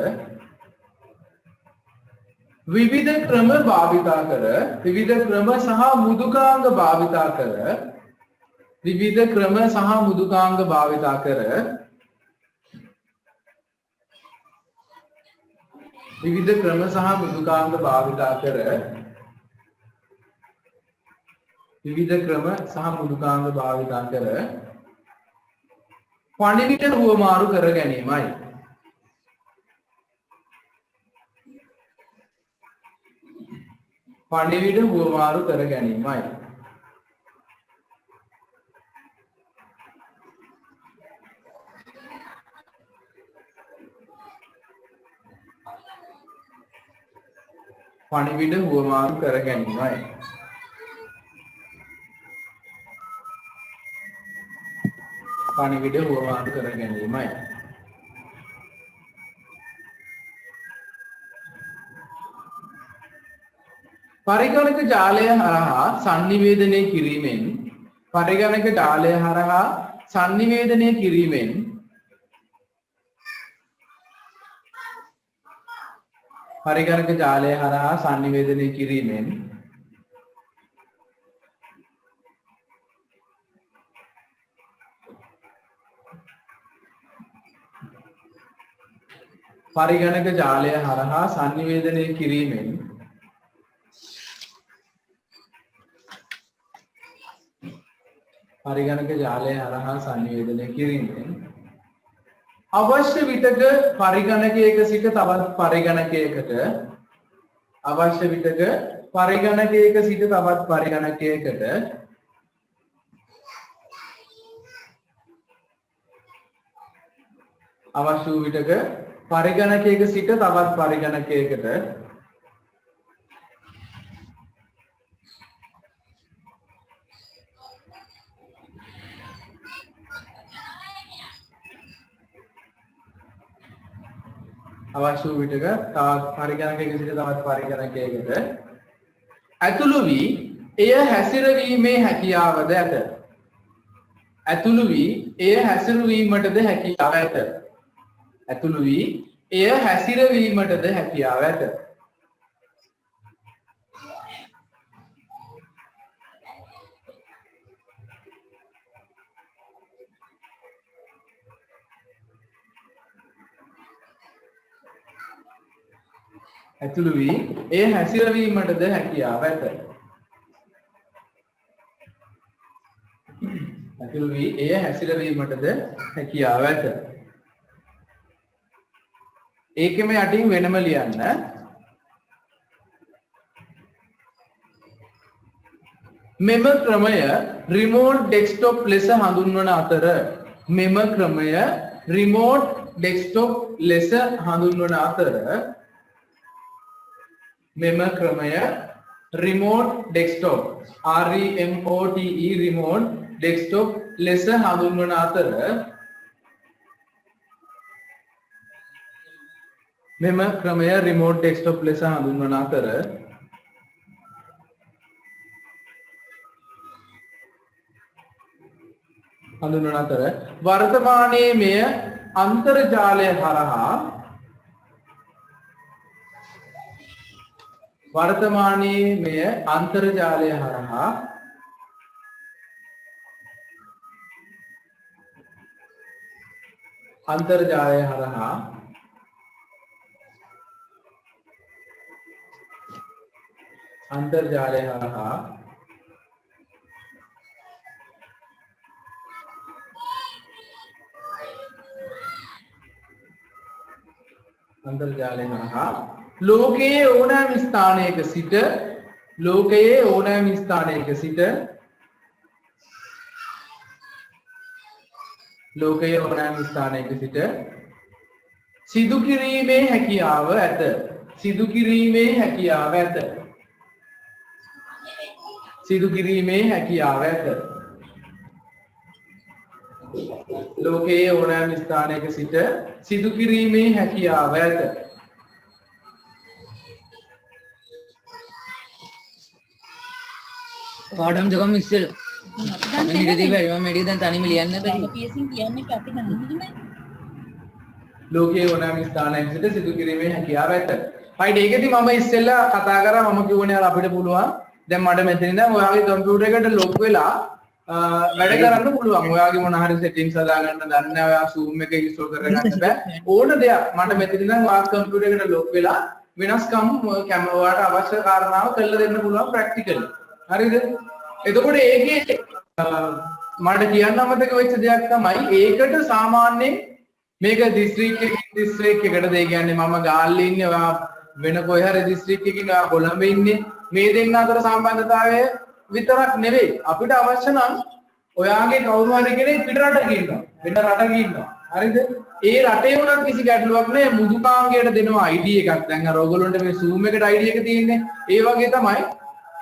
විවිධ ක්‍රම භාවිතා කර විවිධ ක්‍රම සහ මුදුකාංග භාවිතා කර විවිධ ක්‍රම සහ මුදුකාංග භාවිතා කර විවිධ ක්‍රම සහ මුදුකාංග භාවිතා කර විවිධ ක්‍රම සහ මෘදුකාංග භාවිතා කර පණිවිඩ හුවමාරු කර ගැනීමයි. පණිවිඩ හුවමාරු කර ගැනීමයි. පණිවිඩ හුවමාරු කර ගැනීමයි. පණිවිඩ හුවමාරු කර ගැනීමයි. පරිගණක ජාලය හරහා sannivedanaya කිරීමෙන් පරිගණක ජාලය හරහා sannivedanaya කිරීමෙන් පරිගණක ජාලය හරහා sannivedanaya කිරීමෙන් පරිගණක ජාලය හරහා sannivedanaya කිරීමෙන් පරිගණක ජාලය හරහා sannivedanaya කිරීමෙන් අවශ්‍ය විටක පරිගණකයක සිට තවත් පරිගණකයකට අවශ්‍ය විටක පරිගණකයක සිට තවත් පරිගණකයකට අවශ්‍ය වූ විටක පරිගණකයක සිට තවත් පරිගණකයකට අවශ්‍ය වූ විටක තවත් පරිගණකයක සිට තවත් පරිගණකයකට ඇතුළු වී එය හැසිරවීමේ හැකියාවද ඇත. ඇතුළු වී එය හැසිරවීමටද හැකියාව ඇත. ඇතුළු වී එය හැසිරවීමටද හැකියාව ඇත. ඇතුළු වී එය හැසිරවීමටද හැකියාව ඇත. ඇතුළු වී එය හැසිරවීමටද හැකියාව ඇත. ඒකෙම යටින් වෙනම ලියන්න. මෙම ක්‍රමය රිමෝට් ඩෙස්ක්ටොප් ලෙස හඳුන්වන අතර මෙම ක්‍රමය රිමෝට් ඩෙස්ක්ටොප් ලෙස හඳුන්වන අතර මෙම ක්‍රමය remote desktop REMOTE remote desktop ලෙස හඳුන්වන අතර මෙම ක්‍රමය රිමෝට් ඩෙස්ක්ටොප් ලෙස හඳුන්වන අතර වර්තමානයේ මෙය අන්තර්ජාලය හරහා ලෝකයේ ඕනෑම ස්ථානයක සිට සිදු කිරීමේ හැකියාව ඇත. ලෝකයේ ඕනෑම ස්ථානයක සිට සිදු කිරීමේ හැකියාව ඇත. පාඩම් දෙකම ඉස්සෙල්ලා මම හිතේ බැරි මම මෙඩිය දැන් තනියම ලියන්න බැරි. පියසින් කියන්නේ අපි දන්නේ නැහැ. ලෝකයේ ඕනෑම ස්ථානයක සිට සිදු කිරීමේ හැකියාව ඇත. හයිඩ් ඒකෙදි මම ඉස්සෙල්ලා කතා කරා මම කිව්වනේ අපිට පුළුවන් දැන් මට මෙතන ඉඳන් ඔයාගේ කම්පියුටර් එකට ලොග් වෙලා වැඩ කරන්න පුළුවන්. ඔයාගේ මොන හරි සෙටින්ග්ස් හදාගන්න දන්නේ නැහැ. ඔයා Zoom එක ඉන්ස්ටෝල් කරගන්න බෑ. ඕන දෙයක් මට මෙතන ඉඳන් ඔයාගේ කම්පියුටර් එකට ලොග් වෙලා වෙනස්කම් ඔයාට අවශ්‍ය කාරණාව කරලා දෙන්න පුළුවන් ප්‍රැක්ටිකලි. හරිද? එතකොට ඒකේ මට කියන්න අමතක වෙච්ච දෙයක් තමයි ඒකට සාමාන්‍යයෙන් මේක දිස්ත්‍රික් එකකට දෙය කියන්නේ මම ගාල්ලේ ඉන්නේ ඔයා වෙන කොයි හරි දිස්ත්‍රික් එකකින් ඔයා කොළඹ ඉන්නේ මේ දෙන්න අතර සම්බන්ධතාවය විතරක් නෙවෙයි අපිට අවශ්‍ය නම් ඔයාගේ කවුරු හරි කෙනෙක් පිට රටක ඉන්නවා වෙන රටක ඉන්නවා හරිද ඒ රටේ වුණත් කිසි ගැටලුවක් නැහැ මුදුකාංගයට දෙනවා ID එකක් දැන් අර ඔයගොල්ලන්ට මේ Zoom එකට ID එක තියෙන්නේ ඒ වගේ තමයි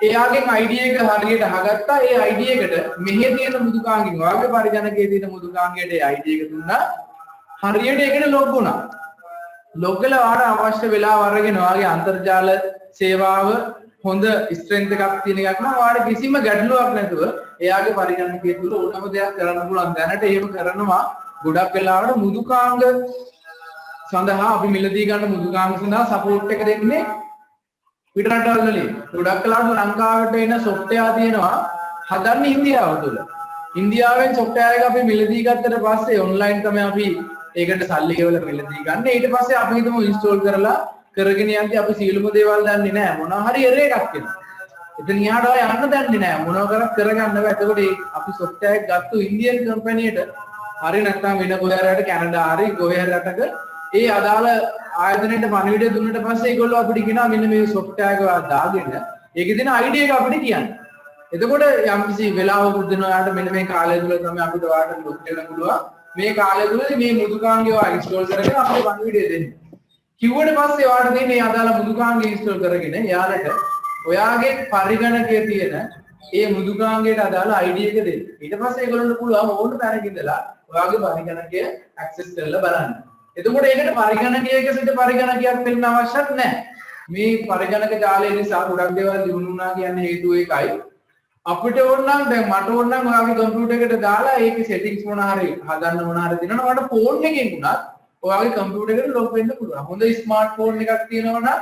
එයාගෙන් ID එක හරියට අහගත්තා ඒ ID එකට මෙහෙ තියෙන මුදුකාංගෙන් ඔයාගේ පරිගණකයේ තියෙන මුදුකාංගයට ඒ ID එක දුන්නා හරියට ඒකට ලොග් වුණා ලොග් වෙලා ඔයාට අවශ්‍ය වෙලාව අරගෙන ඔයාගේ අන්තර්ජාල සේවාව හොඳ ස්ට්‍රෙන්ත් එකක් තියෙන එකක් නම් ඔයාට කිසිම ගැටලුවක් නැතුව එයාගේ පරිගණකයේ තුල ඕනම දෙයක් කරන්න පුළුවන් දැනට එහෙම කරනවා ගොඩක් වෙලාවට මුදුකාංග සඳහා අපි මිලදී ගන්න මුදුකාංග සඳහා සපෝට් එක දෙන්නේ පිට රටවල් වලින් ගොඩක් වෙලාවට ලංකාවට එන සොෆ්ට්වෙයාර් තියෙනවා හදන්නේ ඉන්දියාව තුල ඉන්දියාවෙන් සොෆ්ට්වෙයාර් එක අපි මිලදී ගත්තට පස්සේ ඔන්ලයින් තමයි අපි ඒකට සල්ලි ගෙවලා මිලදී ගන්න ඊට පස්සේ අපි හිතමු ඉන්ස්ටෝල් කරලා කරගෙන යද්දී අපි සියලුම දේවල් දන්නේ නැහැ මොනවා හරි එරර් එකක් එනවා එතන යාට ඔය යන්න දන්නේ නැහැ මොනවා කරත් කරගන්න බෑ එතකොට අපි සොෆ්ට්වෙයාර් එක ගත්තු ඉන්දියන් කම්පැනියට හරි නැත්නම් වෙන කොහේ හරි කැනඩා හරි කොහේ හරි රටක ඒ අදාළ ආයතනයට පණිවිඩය දුන්නට පස්සේ ඒගොල්ලෝ අපිට කියනවා මෙන්න මේ සොෆ්ට්වෙයාර් එක දාගෙන ඒකේ තියෙන ID එක අපිට කියන්න. එතකොට යම්කිසි වෙලාවකුත් දෙනවා යාට මෙන්න මේ කාලය තුල තමයි අපිට ඔයාලට ලොක් වෙන්න පුළුවන්. මේ කාලය තුලදී මේ මුදුකාංගය ඔයා ඉන්ස්ටෝල් කරගෙන අපිට පණිවිඩය දෙන්න. කිව්වට පස්සේ ඔයාලට තියෙන මේ අදාළ මුදුකාංගය ඉන්ස්ටෝල් කරගෙන යාලට ඔයාගේ පරිගණකයේ තියෙන ඒ මුදුකාංගයට අදාළ ID එක දෙන්න. ඊට පස්සේ ඒගොල්ලන්ට පුළුවන් ඕන තැනක ඉඳලා ඔයාගේ පරිගණකය ඇක්සස් කරලා බලන්න. එතකොට ඒකට පරිගණකයක සිට පරිගණකයක් වෙන්න අවශ්‍යත් නැහැ. මේ පරිගණක ජාලය නිසා ගොඩක් දේවල් දිනු වුණා කියන්නේ හේතුව ඒකයි. අපිට ඕන නම් දැන් මට ඕන නම් ඔයාගේ කම්පියුටර් එකට දාලා ඒකේ සෙටින්ග්ස් මොන හරි හදන්න මොන හරි දිනනවා මට ෆෝන් එකකින් උනත් ඔයාගේ කම්පියුටර් එකට ලොග් වෙන්න පුළුවන්. හොඳ ස්මාර්ට් ෆෝන් එකක් තියෙනවා නම්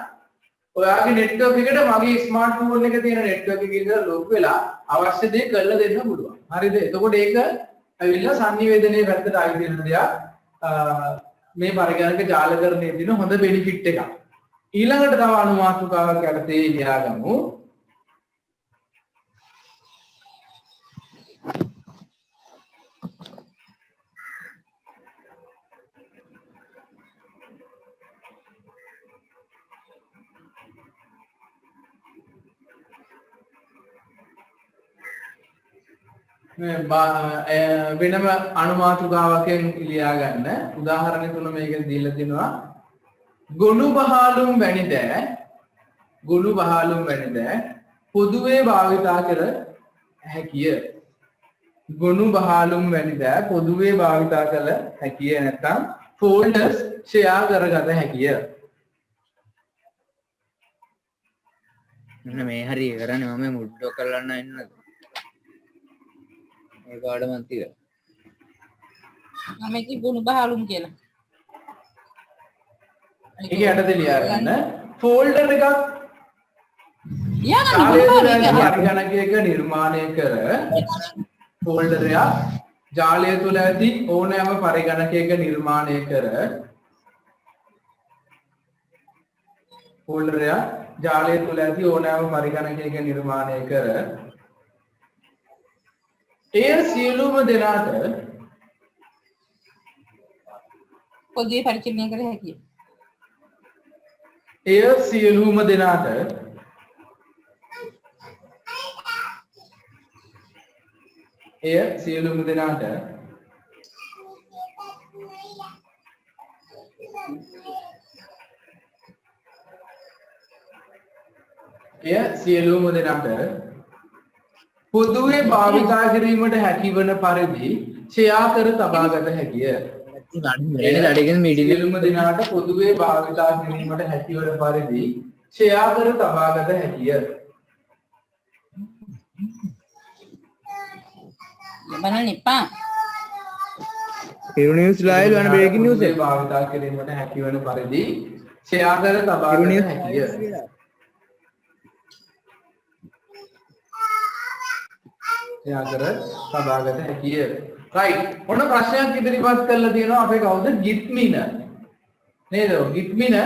ඔයාගේ නෙට්වර්ක් එකට මගේ ස්මාර්ට් ෆෝන් එකේ තියෙන නෙට්වර්ක් එකේ ඉඳලා ලොග් වෙලා අවශ්‍ය දේ කරලා දෙන්න පුළුවන්. හරිද? එතකොට ඒක ඇවිල්ලා sannivedanaya පැත්තට ආයි දෙන දෙයක්. මේ පරිගණක ජාලකරණයේ තියෙන හොඳ බෙනිෆිට් එකක්. ඊළඟට තව අනුමාතුකාවක් යටතේ ලියාගමු. වෙනම අනුමාතුකාවකින් ලියා ගන්න උදාහරණ තුන මේක දීලා තිනවා ගොනු බහලුම් වැනි දෑ පොදුවේ භාවිතා කර හැකිය ගොනු බහලුම් වැනි දෑ පොදුවේ භාවිතා කළ හැකිය නැත්නම් ෆෝල්ඩර්ස් ෂෙයා කරගත හැකිය මෙන්න මේ හරිය කරන්නේ මම මුඩ්ඩෝ කරන්න ඉන්නද ඒකාඩ මන්තිර මම කි ගුණ බහලුම් කියලා ඒක යටතේ ලියා ගන්න ෆෝල්ඩර් එකක් පරිගණකයක නිර්මාණය කර ෆෝල්ඩර් එක ජාලය තුල ඇති ඕනෑම පරිගණකයක නිර්මාණය කර ෆෝල්ඩර් එක ජාලය තුල ඇති ඕනෑම පරිගණකයක නිර්මාණය කර එය සියලුම දෙනාට පොදුවේ පරිචලනය කර හැකිය. එය සියලුම දෙනාට පොදුවේ භාවිතා කිරීමට හැකිවන පරිදි ෂෙයා කර තබාගත හැකිය. සියලුම දෙනාට පොදුවේ භාවිතා කිරීමට හැකිවන පරිදි ෂෙයා කර තබාගත හැකිය. බලන්න එපා. හිරු නිවුස් ලයිව් යන බ්‍රේකින් නිවුස් එක භාවිතා කිරීමට හැකිවන පරිදි ෂෙයා කර තබාගත හැකිය. යාකර සබාගත හැකිය. රයිට්. ඔන්න ප්‍රශ්නයක් ඉදිරිපත් කරලා තියෙනවා අපේ කවුද? ගිට්මින. නේද? ගිට්මින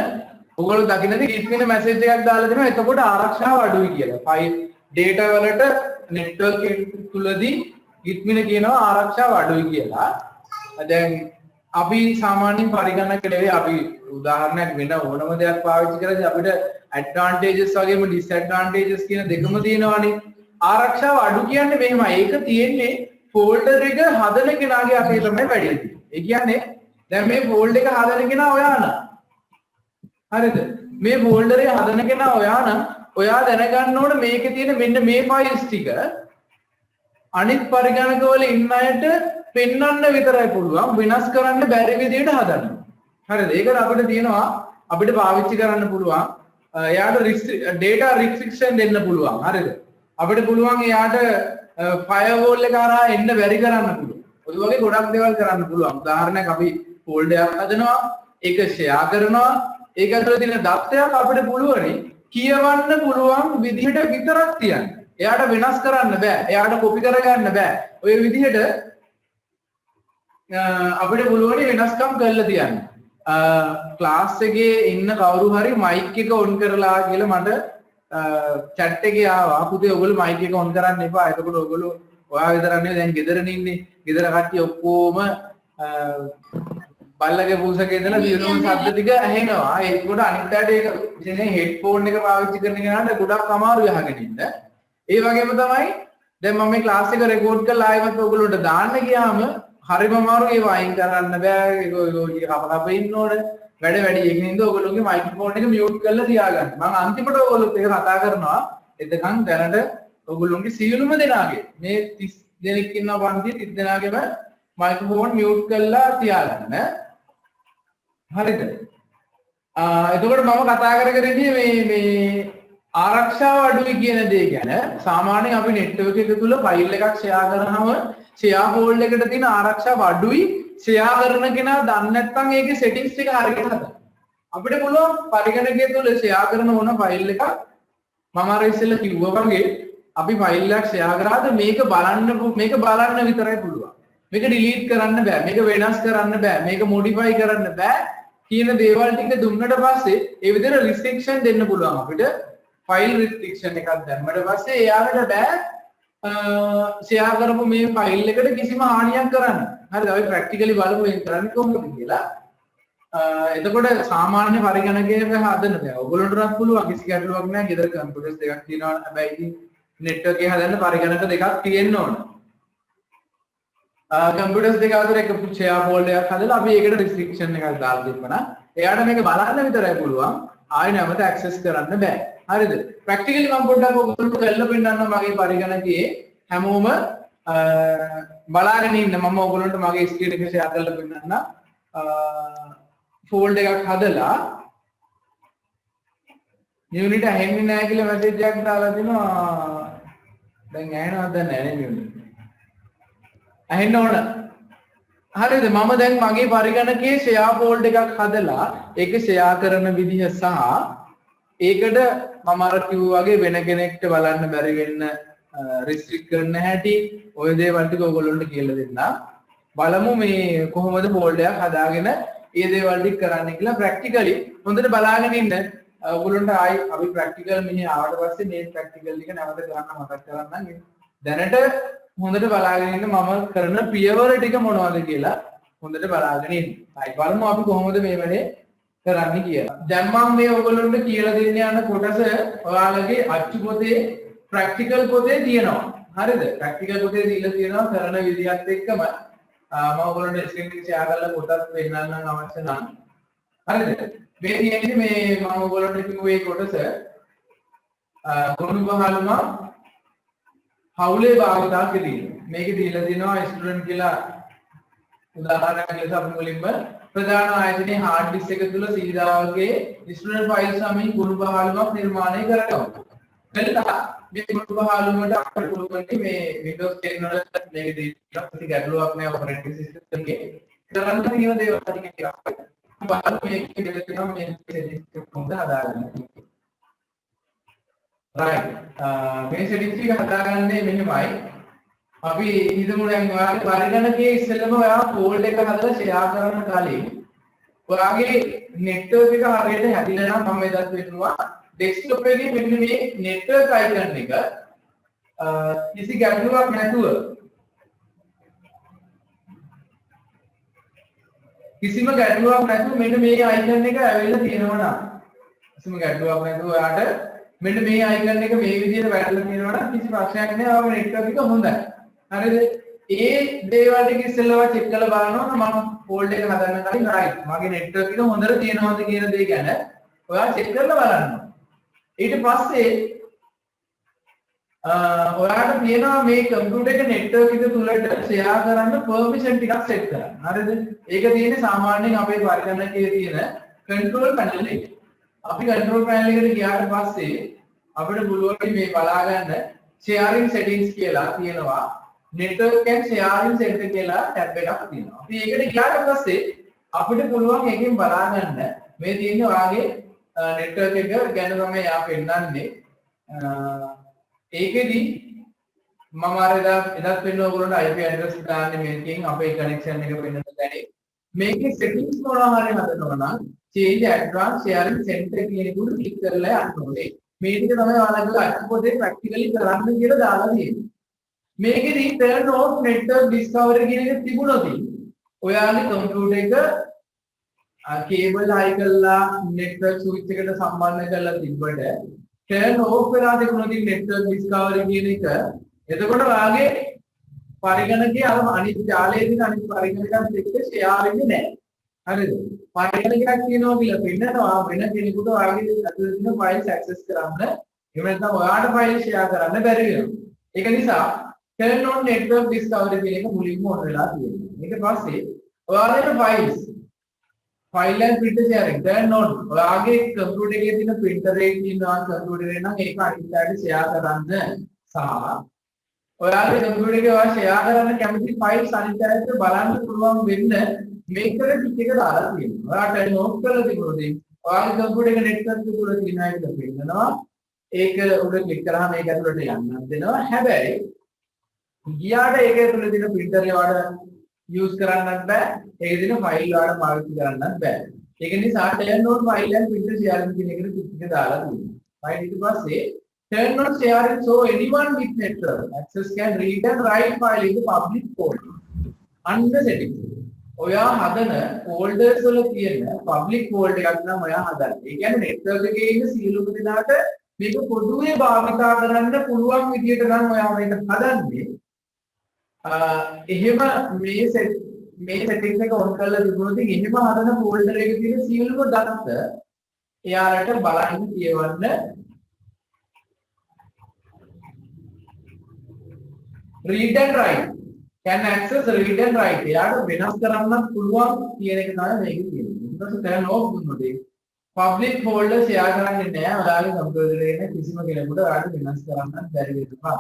ඔයගොල්ලෝ දකින්නද ගිට්මින මැසේජ් එකක් දාලා දෙනවා එතකොට ආරක්ෂාව අඩුයි කියලා. ෆයිල් data වලට network එක තුලදී ඉක්මන කියනවා ආරක්ෂාව අඩුයි කියලා. දැන් අපි සාමාන්‍යයෙන් පරිගණක දෙවේ අපි උදාහරණයක් වෙන ඕනම දෙයක් පාවිච්චි කරද්දී අපිට advantages වගේම disadvantages කියන දෙකම තියෙනවානේ. ආරක්ෂාව අඩු කියන්නේ මෙහෙමයි. ඒක තියෙන්නේ ෆෝල්ඩර් එක හදන කෙනාගේ අතේ තමයි වැඩි තියෙන්නේ. ඒ කියන්නේ දැන් මේ ෆෝල්ඩර් එක හදන කෙනා ඔයා නම්. හරිද? මේ ෆෝල්ඩර් එක හදන කෙනා ඔයා නම් ඔයා දැනගන්න ඕන මේකේ තියෙන මෙන්න මේ ෆයිල්ස් ටික අනිත් පරිගණක වල ඉන්න අයට පෙන්වන්න විතරයි පුළුවන්, වෙනස් කරන්න බැරි විදිහට හදන්න. හරිද? ඒකට අපිට තියෙනවා අපිට පාවිච්චි කරන්න පුළුවන් එයාට data restriction දෙන්න පුළුවන්. හරිද? අපිට පුළුවන් එයාට firewall එක හරහා එන්න බැරි කරන්න පුළුවන්. ඔය වගේ ගොඩක් දේවල් කරන්න පුළුවන්. උදාහරණයක් අපි folder එකක් හදනවා, ඒක share කරනවා, ඒක ඇතුලේ තියෙන දත්තයක් අපිට පුළුවනි කියවන්න පුළුවන් විදිහට විතරක් තියන්න. එයාට වෙනස් කරන්න බෑ. එයාට copy කරගන්න බෑ. ඔය විදිහට අපිට පුළුවනි වෙනස්කම් කරලා තියන්න. ක්ලාස් එකේ ඉන්න කවුරු හරි mic එක on කරලා කියලා මට chat එකේ ආවා. පුතේ ඔයගොල්ලෝ mic එක on කරන්න එපා. එතකොට ඔයගොල්ලෝ ඔයා විතරක් නෙවෙයි දැන් ගෙදරනේ ඉන්නේ. ගෙදර කට්ටිය ඔක්කොම බල්ලගේ පූසකේ ඉඳලා දිනුම් ශබ්ද ටික ඇහෙනවා. ඒකට අනිත් පැයට ඒක ඉතින් හෙඩ්ෆෝන් එක පාවිච්චි කරන කෙනාට ගොඩක් අමාරුයි අහගෙන ඉන්න. ඒ වගේම තමයි දැන් මම මේ ක්ලාස් එක රෙකෝඩ් කරලා ආයෙත් ඔයගොල්ලන්ට දාන්න ගියාම හරිම අමාරුයි ඒක වයින් කරන්න බෑ. ඒක ඔයගොල්ලෝ කප ඉන්න ඕනේ. වැඩි ඒකින්ද ඔයගොල්ලෝගේ මයික්‍රොෆෝන් එක මියුට් කරලා තියාගන්න. මම අන්තිමට ඔයගොල්ලොත් ඒක කතා කරනවා. එතකන් දැනට ඔයගොල්ලෝගේ සියලුම දෙනාගේ මේ 30 දෙනෙක් ඉන්නවා පන්තියේ 30 දෙනාගේම මයික්‍රොෆෝන් මියුට් කරලා තියාගන්න. හරිද? එතකොට මම කතා කරගෙන මේ ආරක්ෂාව අඩුයි කියන දේ ගැන සාමාන්‍යයෙන් අපි නෙට්වර්ක් එක තුල ෆයිල් එකක් ෂෙයා කරනම ෂෙයා ෆෝල්ඩර් එකට තියෙන ආරක්ෂාව අඩුයි. ෂෙයා කරන කෙනා දන්නේ නැත්නම් ඒකේ සෙටින්ග්ස් ටික හරියට හදන්න. අපිට පුළුවන් පරිගණකය තුල ෂෙයා කරන ඕන ෆයිල් එකක් මම අර ඉස්සෙල්ලා කිව්වා වගේ අපි ෆයිල් එකක් ෂෙයා කරාද මේක බලන්න විතරයි පුළුවන්. මේක ඩිලීට් කරන්න බෑ. මේක වෙනස් කරන්න බෑ. මේක මොඩිෆයි කරන්න බෑ. කියන දේවල් ටික දුන්නට පස්සේ ඒ විදිහට රිස්ට්‍රික්ෂන් දෙන්න පුළුවන් අපිට. ෆයිල් රිස්ට්‍රික්ෂන් එකක් දැම්මට පස්සේ එයාලට බෑ ෂෙයා කරපු මේ ෆයිල් එකට කිසිම හානියක් කරන්න. හරිද? අපි ප්‍රැක්ටිකලි බලමු ඒක කරන්නේ කොහොමද කියලා. එතකොට සාමාන්‍ය පරිගණකයක හදන්න බෑ. ඔයගොල්ලන්ටත් පුළුවන් කිසි ගැටලුවක් නැහැ. ගෙදර කම්පියුටර්ස් දෙකක් තියෙනවා. හැබැයි ඉතින් නෙට්වර්ක් එකේ හදන්න පරිගණක දෙකක් තියෙන්න ඕන. කම්පියුටර්ස් දෙක අතර එක ෂෙයා ෆෝල්ඩර් එකක් හදලා අපි ඒකට රිස්ට්‍රික්ෂන් එකක් දාලා දෙන්නා. එයාට මේක බලන්න විතරයි පුළුවන්. ආයෙ නැවත ඇක්සස් කරන්න බෑ. හරිද? ප්‍රැක්ටිකලි මම පොඩ්ඩක් ඔයගොල්ලන්ට කරලා පෙන්නන්න මගේ පරිගණකයේ හැමෝම බලාගෙන ඉන්න මම ඔයගොල්ලන්ට මගේ ස්ක්‍රීන් එක ෂෙයා කරලා පෙන්නන්න. ෆෝල්ඩර් එකක් හදලා යුනිට් ඇහෙන්නේ නැහැ කියලා මැසේජ් එකක් දාලා දිනවා. දැන් ඇහෙනවද නැහැ යුනිට්. ඇහෙන්න ඕන. හරිද? මම දැන් මගේ පරිගණකයේ ෂෙයා ෆෝල්ඩර් එකක් හදලා ඒක ෂෙයා කරන විදිහ සහ ඒකට මම අර කිව්වා වගේ වෙන කෙනෙක්ට බලන්න බැරි වෙන්න රිස්ට්‍රික්ට් කරන්න හැටි ඔය දේවල් ටික ඔයගොල්ලන්ට කියලා දෙන්න. බලමු මේ කොහොමද ෆෝල්ඩර් එකක් හදාගෙන ඒ දේවල් ටික කරන්න කියලා ප්‍රැක්ටිකලි හොඳට බලාගෙන ඉන්න. ඔයගොල්ලන්ට ආයි අපි ප්‍රැක්ටිකල් මෙහි ආවට පස්සේ මේ ප්‍රැක්ටිකල් ටික නැවත කරන්න මතක් කරන්නම්. දැනට හොඳට බලාගෙන ඉන්න මම කරන පියවර ටික මොනවද කියලා හොඳට බලාගෙන ඉන්න. ආයි බලමු අපි කොහොමද මේ වැඩේ කරන්නේ කියලා. දැන් මම මේ ඔයගොල්ලන්ට කියලා දෙන්න යන කොටස ඔයාලගේ අච්චු පොතේ ප්‍රැක්ටිකල් පොතේ තියෙනවා. හරිද? ප්‍රැක්ටිකල් පොතේ දීලා තියෙනවා කරන විදිහත් එක්කම මම ඔයගොල්ලන්ට ස්ක්‍රීන් එක ෂෙයා කරලා පොතක් පෙන්නන්න අවශ්‍ය නම්. හරිද? මේ කියන්නේ මේ මම ඔයගොල්ලන්ට කිව්වේ කොටස ගොනු බහලම හවුලේ භාවිතා කිරීම. මේකේ දීලා තියෙනවා ස්ටුඩන්ට් කියලා උදාහරණයක් ලෙස අපි මුලින්ම ප්‍රධාන ආයතනයේ හાર્ඩ් ඩිස්ක් එක තුල සීදාවගේ ස්ටුඩන්ට් ෆයිල් සමගින් ගොනු බහලමක් නිර්මාණය කරනවා. එතකොට මේ ගොනු බහලමට අපිට පුළුවන් මේ Windows 10 වල මේක දීලා ගැටලුවක් නෑ ඔපරේටින් සිස්ටම් එකේ. කරන්න තියෙන දේවල් ටික බලමු මේකේ දෙයක් තියෙනවා මේ සෙටින්ග්ස් කොහොමද හදාගන්නේ. right මේ සෙටින්ග්ස් ටික හදාගන්නේ මෙහෙමයි. අපි හිතමු දැන් ඔයාගේ පරිගණකයේ ඉස්සෙල්ලම ඔයා ෆෝල්ඩර් එක හදලා ෂෙයා කරන කලින් ඔයාගේ නෙට්වර්ක් එක හරියට හැදිලා නම් මම එදත් වෙනවා ඩෙස්ක්ටොප් එකේ මෙන්න මේ නෙට්වර්ක් අයිකන් එක කිසි ගැටලුවක් නැතුව කිසිම ගැටලුවක් නැතුව මෙන්න මේ අයිකන් එක ඇවිල්ලා තියෙනවා නම් කිසිම ගැටලුවක් නැතුව ඔයාට මෙන්න මේ අයිකන් එක මේ විදිහට වැටලා තියෙනවා නම් කිසි ප්‍රශ්නයක් නැහැ. ඔයාගේ නෙට්වර්ක් එක හොඳයි. හරිද? ඒ දේවල් ටික ඉස්සෙල්ලා චෙක් කරලා බලනවා මම ෆෝල්ඩ් එක හදන්න කලින් රයිට් මගේ නෙට්වර්ක් එක හොඳට තියෙනවද කියන දේ ගැන ඔයා චෙක් කරලා බලන්න. ඊට පස්සේ ඔයාට තියෙනවා මේ කම්පියුටර් එක නෙට්වර්ක් එක තුලට ෂෙයා කරන්න පර්මිෂන් ටිකක් සෙට් කරන්න. හරිද? ඒක තියෙන්නේ සාමාන්‍යයෙන් අපේ පරිගණකයේ තියෙන කන්ට්‍රෝල් පැනල් එකේ. අපි කන්ට්‍රෝල් පැනල් එකට ගියාට පස්සේ අපිට පුළුවන් මේ බලා ගන්න sharing settings කියලා තියෙනවා. network and sharing center කියලා ටැබ් එකක් තියෙනවා. අපි ඒකට ගියාට පස්සේ අපිට පුළුවන් එකෙන් බලා ගන්න මේ තියෙන ඔයාගේ network එක ගැන තමයි යා පෙන්නන්නේ. ඒකෙදි මම අර එදත් වෙන්න ඕගොල්ලන්ට IP address දාන්නේ මේකෙන් අපේ connection එක වෙන්න දැනේ. මේකේ settings මොනවා හරි හදනවා නම් change advanced sharing center කියන එක උඩ ක්ලික් කරලා යන්න ඕනේ. මේ ටික තමයි ඔයාලගේ අත්පොතේ practically කරන්න කියලා දාලා තියෙන්නේ. මේකෙදි turn off network discovery කියන එක තිබුණොත් ඔයාගේ කම්පියුටර් එක කේබල් හයි කරලා network switch එකට සම්බන්ධ කරලා තිබ්බට turn off වෙලා තිබුණොත් network discovery කියන එක එතකොට ඔයාගේ පරිගණකයේ අර අනිත් ජාලයේ තියෙන අනිත් පරිගණකයන් එක්ක share වෙන්නේ නැහැ. හරිද? පරිගණකයක් තියෙනවා කියලා පෙන්නනවා වෙන කෙනෙකුට ඔයාගේ ඇතුළේ තියෙන files access කරන්න එහෙම නැත්නම් ඔයාට file share කරන්න බැරි වෙනවා. ඒක නිසා turn on network discovery කියන එක මුලින්ම on වෙලා තියෙනවා. ඊට පස්සේ ඔයාලගේ files file and printer sharing turn on ඔයාගේ කම්පියුටර් එකේ තියෙන printer එකේ තියෙනවා කම්පියුටර් එක නම් ඒක අනිත් අයට share කරන්න සහ ඔයාගේ කම්පියුටර් එකේ ඔයා share කරන්න කැමති files අනිත් අයට බලන්න පුළුවන් වෙන්න මේකට ටික එක දාලා තියෙනවා. ඔයාට note කරලා තිබුණොත් ඔයාගේ කම්පියුටර් එක network එක තුල තියෙන එක පෙන්නනවා. ඒක උඩ ක්ලික් කරාම ඒක ඇතුළට යන්නත් දෙනවා. හැබැයි ගියාට ඒක ඇතුළේ තියෙන printer එක ඔයාලට use කරන්නත් බෑ. ඒකේ තියෙන file ඔයාලට පාවිච්චි කරන්නත් බෑ. ඒක නිසා turn on file and printer sharing කියන එකට ටික එක දාලා තියෙනවා. right ඊට පස්සේ turn on sharing so anyone with network access can read and write file in the public folder under settings. ඔයා හදන folders වල තියෙන public folder එකක් නම් ඔයා හදන්න. ඒ කියන්නේ network එකේ ඉන්න සියලුම දෙනාට මේක පොදුවේ භාවිතා කරන්න පුළුවන් විදියට නම් ඔයා මේක හදන්නේ. එහෙම මේ settings එක on කරලා තිබුණොත් එහෙම හදන folder එකේ තියෙන සියලුම data එයාලට බලන්න කියවන්න read and write can access read and write එයාට වෙනස් කරන්නත් පුළුවන් කියන එක තමයි මේකේ තියෙන්නේ. ඊට පස්සේ turn off දුන්නොත් public folder share කරන්නේ නැහැ. ඔයාගේ කම්පියුටර් එකේ කිසිම කෙනෙකුට ඔයාලට වෙනස් කරන්නත් බැරි වෙනවා.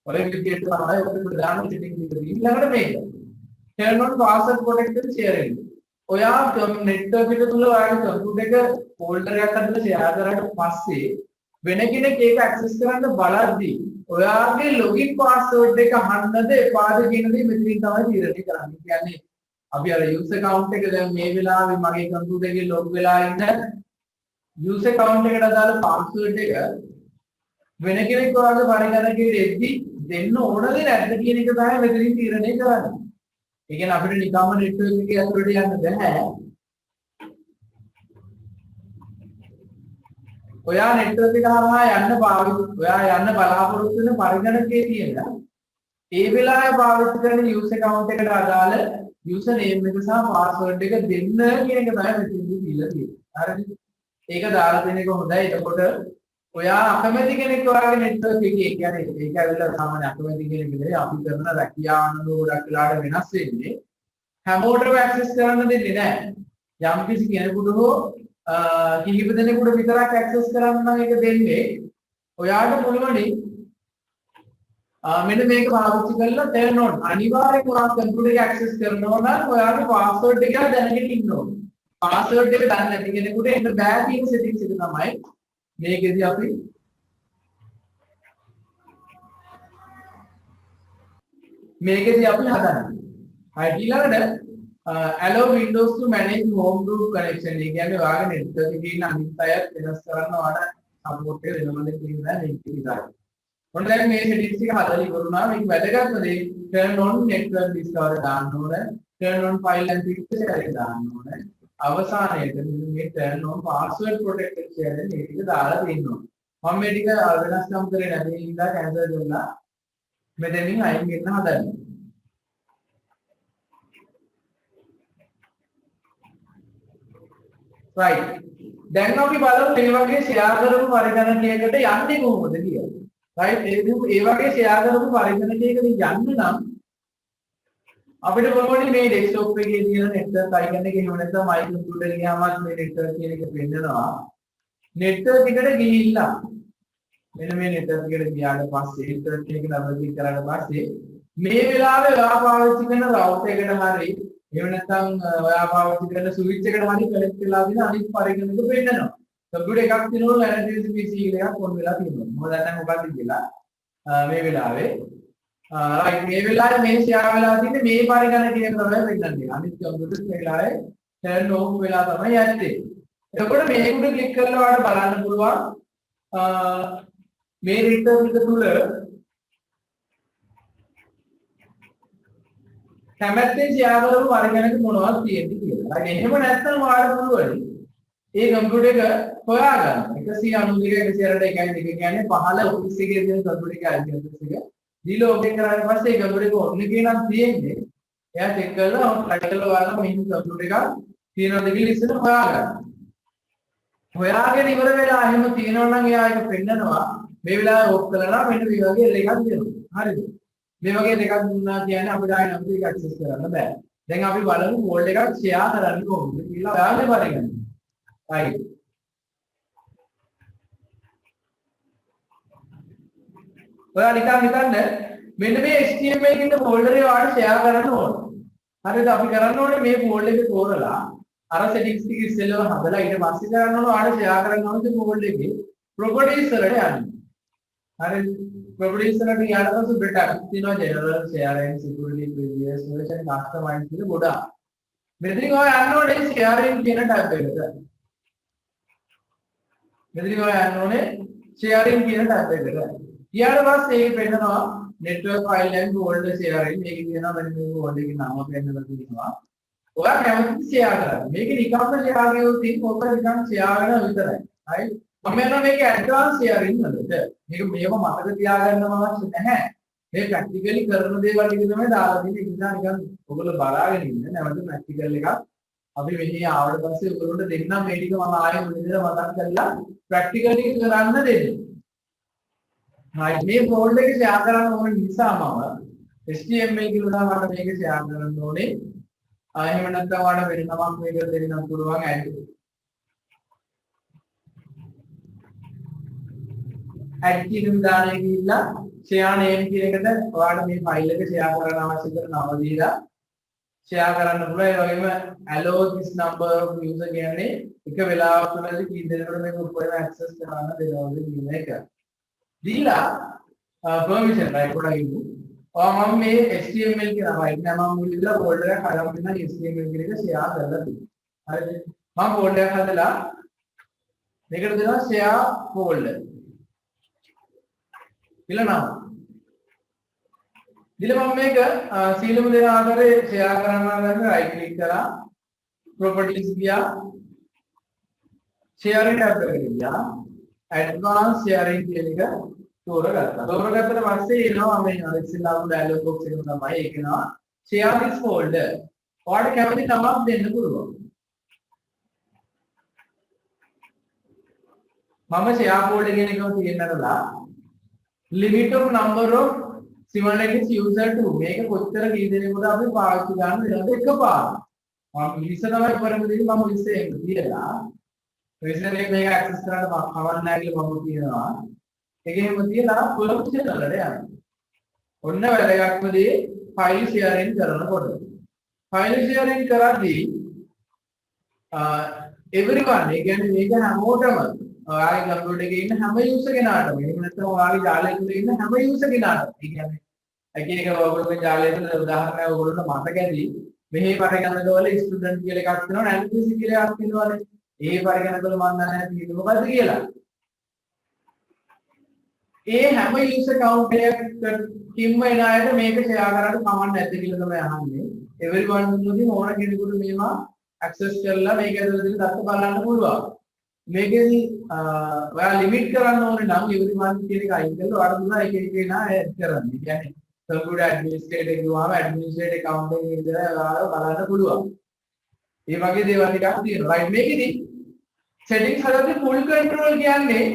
ඔය විදිහට තමයි ඔකට ප්‍රධාන setting එක තියෙන්නේ. ඊළඟට මේක turn on password protected sharing. ඔයා network එක තුල ඔයාගේ කම්පියුටර් එක folder එකක් අතර share කරාට පස්සේ වෙන කෙනෙක් ඒක access කරන්න බලද්දී ඔයාගේ login password එක අහන්නද එපාද කියන දේ මෙතනින් තමයි තීරණය කරන්නේ. කියන්නේ අපි අර user account එක දැන් මේ වෙලාවේ මගේ කම්පියුටර් එකේ log වෙලා ඉන්න user account එකට දාලා password එක වෙන කෙනෙක් ඔයාගේ පරිගණකයේ දෙද්දි දෙන්න ඕනද නැද්ද කියන එක තමයි මෙතනින් තීරණය කරන්නේ. ඒ කියන්නේ අපිට නිකම්ම network එකේ ඇතුළට යන්න බෑ. ඔයා network එක හරහා ඔයා යන්න බලාපොරොත්තු වෙන පරිගණකයේ තියෙන ඒ වෙලාවේ පාවිච්චි කරන user account එකට අදාළ user name එක සහ password එක දෙන්න කියන එක තමයි මෙතනදී දීලා තියෙන්නේ. හරිද? ඒක දාලා දෙන එක හොඳයි. එතකොට ඔයා අකමැති කෙනෙක් ඔයාගේ network එකේ කියන්නේ ඒක ඇවිල්ලා සාමාන්‍ය අකමැති කෙනෙක් නෙවෙයි අපි කරන රැකියාවන ගොඩක් වෙලාට වෙනස් වෙන්නේ. හැමෝටම access කරන්න දෙන්නේ නැහැ. යම් කිසි කෙනෙකුට හෝ කිහිප දෙනෙකුට විතරක් access කරන්න නම් ඒක දෙන්නේ. ඔයාට පුළුවනි මෙන්න මේක පාවිච්චි කරලා turn on අනිවාර්යයෙන්ම ඔයා කම්පියුටර් එක access කරනවා නම් ඔයාගේ password එක දැනගෙන ඉන්න ඕනේ. password එක දන්නේ නැති කෙනෙකුට එන්න බෑ කියන settings එක තමයි මේකෙදි අපි හදන්නේ. හරි ඊළඟට allow windows to manage home group connection. ඒ කියන්නේ ඔයාගේ network එකේ ඉන්න අනිත් අය වෙනස් කරන්න ඔයාලට support එක දෙනවද කියන එක විතරයි. ඔන්න දැන් මේ settings එක හදලා ඉවරුණා. මේක වැදගත්ම දේ turn on network discover දාන්න ඕනේ. turn on file and picture share එක දාන්න ඕනේ. අවසානයේද මේ turn on password protected share එක මේ ටික දාලා දෙන්න ඕනේ. මම මේ ටික වෙනස්කම් කරේ නැති නිසා cancel කරලා මෙතනින් අයින් වෙන්න හදන්නේ. right. දැන් අපි බලමු මේ වගේ share කරපු පරිගණකයකට යන්නේ කොහොමද කියලා. right. ඒ වගේ share කරපු පරිගණකයකට යන්න නම් අපිට කොහොමද මේ desktop එකේ තියෙන network icon එක එහෙම නැත්නම් my computer ගියාමත් මේ network කියන එක පෙන්නනවා. network එකට ගිහිල්ලා මෙන්න මේ network එකට ගියාට පස්සේ network එක double click කරාට පස්සේ මේ වෙලාවේ ඔයා පාවිච්චි කරන router එකට හරි එහෙම නැත්නම් ඔයා පාවිච්චි කරන switch එකට හරි connect වෙලා තියෙන අනිත් පරිගණක පෙන්නනවා. computer එකක් තියෙනවා Linux PC එකක් on වෙලා තියෙනවා. මොකද දැන් මොකක්ද කියලා මේ වෙලාවේ right මේ වෙලාවේ මේ share වෙලා තියෙන්නේ මේ පරිගණකයක තමයි වෙන්නන්නේ. අනිත් computer මේ වෙලාවේ turn off වෙලා තමයි යන්නේ. එතකොට මේකට ක්ලික් කරලා ඔයාලට බලන්න පුළුවන් මේ network එක තුල කැමැත්තෙන් share කරපු පරිගණක මොනවද තියෙන්නේ කියලා. හරි එහෙම නැත්නම් ඔයාලට පුළුවන් ඒ කම්පියුටර් එක හොයාගන්න. 192 168 කියන්නේ 15 ඔෆිස් එකේ තියෙන කම්පියුටර් එක අයිති ඔෆිස් එක. දීලා ඕකේ කරාට පස්සේ ඒ කම්පියුටර් එක ඔන්න කියනක් තියෙන්නේ. එයා චෙක් කරලා ටයිටල් වල මෙන්න කම්පියුටර් එකක් තියෙනවද කියලා ඉස්සෙල්ලා හොයාගන්න. හොයාගෙන ඉවර වෙලා එහෙම තියෙනවා නම් එයා ඒක පෙන්නනවා. මේ වෙලාවේ ඕෆ් කරලා මෙන්න මේ වගේ එකක් දෙනවා. හරිද? මේ වගේ දෙකක් දුන්නා කියන්නේ අපිට ආයෙ නම් ඒක ඇක්සස් කරන්න බෑ. දැන් අපි බලමු ෆෝල්ඩර් එකක් ෂෙයා කරන්න කොහොමද කියලා ඔයාලේ බලන්න. right. ඔයා නිකන් හිතන්න මෙන්න මේ HTML කියන ෆෝල්ඩර් එක ඔයාලට ෂෙයා කරන්න ඕන. හරිද? අපි කරන්න ඕනේ මේ ෆෝල්ඩර් එක තෝරලා අර settings ටික ඉස්සෙල්ලා හදලා ඊට පස්සේ කරන්න ඕන ඔයාලට ෂෙයා කරන්න ඕන මේ ෆෝල්ඩර් එකේ properties වලට යන්න. හරිද? properties වලට ගියාට පස්සේ better තියෙනවා general share and security previous version customize කියලා ගොඩාක්. මෙතනින් ඔය යන්න ඕනේ sharing කියන tab එකට. මෙතනින් ඔය යන්න ඕනේ sharing කියන tab එකට. ඊට පස්සේ ඒක පෙන්නනවා network file and folder sharing. මේක කියනවා මෙන්න මේ folder එකේ නම පෙන්නලා තියෙනවා. ඔයා කැමති share කරන්න. මේක නිකම්ම share කරලා තියෙන පොත නිකන් share කරන විතරයි. හරි? මම කියනවා මේක ඇඩ්වාන්ස් sharing නේද? මේක මේව මතක තියාගන්නම අවශ්‍ය නැහැ. මේ ප්‍රැක්ටිකලි කරන දේවල් ටික තමයි දාලා තියෙන්නේ. ඒ නිසා නිකන් ඔයගොල්ලෝ බලාගෙන ඉන්න. නැවත ප්‍රැක්ටිකල් එකක් අපි මෙහි ආවට පස්සේ ඔයගොල්ලන්ට දෙන්නම් මේ ටික මම ආයෙ මුලින්දම මතක් කරලා ප්‍රැක්ටිකලි කරන්න දෙන්න. හරි මේ ෆෝල්ඩර් එක share කරන්න ඕන නිසා මම HTML කියලා මට මේක share කරන්න ඕනේ. එහෙම නැත්නම් ඔයාලා වෙන නමක් මේකට දෙන්න පුළුවන් ඇඩ් කියන දාණය ගිහිල්ලා share name කියන එකට ඔයාලා මේ ෆයිල් එක share කරන්න අවශ්‍ය කරන නම දීලා share කරන්න පුළුවන්. ඒ වගේම allow this number of user කියන්නේ එක වෙලාවක වලදී කී දෙනෙකුට මේක උඩට access කරන්න දෙනවද කියන එක. දීලා permission right කොට ඉන්න. මම මේ HTML කියන right නම මම මුලින්ම folder එකක් හදලා තියෙනවා HTML කියන එක share කරලා තියෙනවා. හරිද? මම folder එකක් හදලා මේකට දෙනවා share folder. කියලා නම. ඊළඟ මම මේක සීලම දෙන ආකාරයේ share කරන්න ගන්න right click කරලා properties ගියා. sharing tab එකට ගියා. advanced sharing කියන එක තෝරගත්තා. තෝරගත්තට පස්සේ එනවා මේ ඉස්සෙල්ලාම dialog box එක තමයි ඒක එනවා share this folder. ඔයාලට කැමති නමක් දෙන්න පුළුවන්. මම share folder කියන එකම තියෙන්නදලා limit of number of simultaneous user to මේක කොච්චර කී දෙනෙකුට අපි පාවිච්චි ගන්න වෙනවද එකපාර. මම 20 තමයි කරමු දෙන්නේ මම 20 එක තියලා 20 එක මේක ඇක්සස් කරන්න කවන්න නැහැ කියලා මම කියනවා. ඒකෙම තියලා ප්‍රොෆෙෂනල් වලට යනවා. ඔන්න වැදගත්ම දේ ෆයිල් ෂෙයාරින් කරනකොට. ෆයිල් ෂෙයාරින් කරද්දී everyone ඒ කියන්නේ මේක හැමෝටම ඔයාගේ කම්පියුටර් එකේ ඉන්න හැම යූසර් කෙනාටම එහෙම නැත්නම් ඔයාගේ ජාලය තුල ඉන්න හැම යූසර් කෙනාටම ඒ කියන්නේ එක එක ඔයගොල්ලෝගේ ජාලය තුල උදාහරණයක් ඔයගොල්ලන්ට මතක ඇති මෙහි පරිගණකවල ස්ටුඩන්ට් කියලා එකක් තියෙනවා ඇනලිසිස් කියලා එකක් තියෙනවානේ ඒ පරිගණකවල මම දන්නේ නැහැ තියෙන්නේ මොකද්ද කියලා ඒ හැම user account එකකින්ම එන අයට මේක share කරන්න කමක් නැද්ද කියලා තමයි අහන්නේ. everyone වලින් ඕන කෙනෙකුට මේවා access කරලා මේක ඇතුළේ තියෙන දත්ත බලන්න පුළුවන්. මේකෙදි ඔයා limit කරන්න ඕනේ නම් everyone කියන එක අයින් කරලා ඔයාලට දුන්නා එක එක කෙනා add කරන්න. ඒ කියන්නේ computer administrator ගිහුවාම administrator account එකේ ඉඳලා ඔයාලා බලන්න පුළුවන්. මේ වගේ දේවල් ටිකක් තියෙනවා. right මේකෙදි settings හදද්දී full control කියන්නේ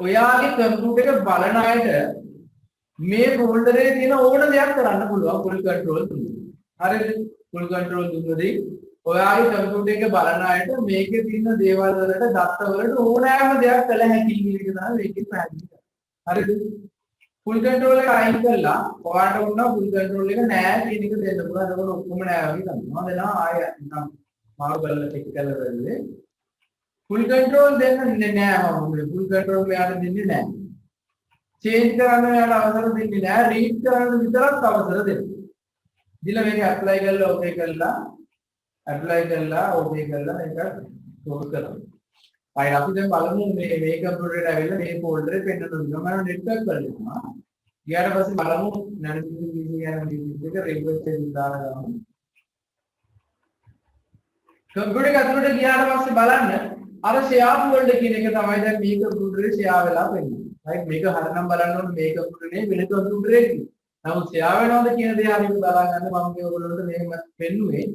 ඔයාගේ කම්පියුටර් එක බලන අයට මේ ෆෝල්ඩර් එකේ තියෙන ඕන දෙයක් කරන්න පුළුවන් full control දුන්නොත්. හරිද? full control දුන්නොත් ඔයාගේ කම්පියුටර් එක බලන අයට මේකේ තියෙන දේවල් වලට දත්ත වලට ඕනෑම දෙයක් කළ හැකි කියන එක තමයි මේකේ පැහැදිලි කරන්නේ. හරිද? full control එක අයින් කළා ඔයාලට වුණා full control එක නෑ කියන එක දෙන්න පුළුවන්. එතකොට ඔක්කොම නෑ වගේ තමයි. මම දෙනවා ආය නිකන් මාරු කරලා චෙක් කරලා බලන්නේ. full control දෙන්නේ නෑ මම. full control මෙයාට දෙන්නේ නෑ. change කරන්න මෙයාට අවසර දෙන්නේ නෑ. read කරන්න විතරක් අවසර දෙනවා. දිලා මේක apply කරලා okay කරලා apply කරලා okay කරලා මේක close කරනවා. අය අපි දැන් බලමු මේ කම්පියුටර් එකට ඇවිල්ලා මේ ෆෝල්ඩර් එක පෙන්නනවා. මම network කරලා ඊට පස්සේ බලමු නැතිනම් PC එක request එක දාලා ගමු. කම්පියුටර් එක ඇතුළට ගියාට පස්සේ බලන්න අර share folder කියන එක තමයි දැන් මේ කම්පියුටරේ share වෙලා වෙන්නේ. right මේක හරිනම් බලන්න ඕනේ මේ කම්පියුටරේ වෙන කම්පියුටරේ කියලා. නමුත් share වෙනවද කියන දේ හරියට බලා ගන්න මම මේ ඔයගොල්ලන්ට මෙහෙම පෙන්නුවේ.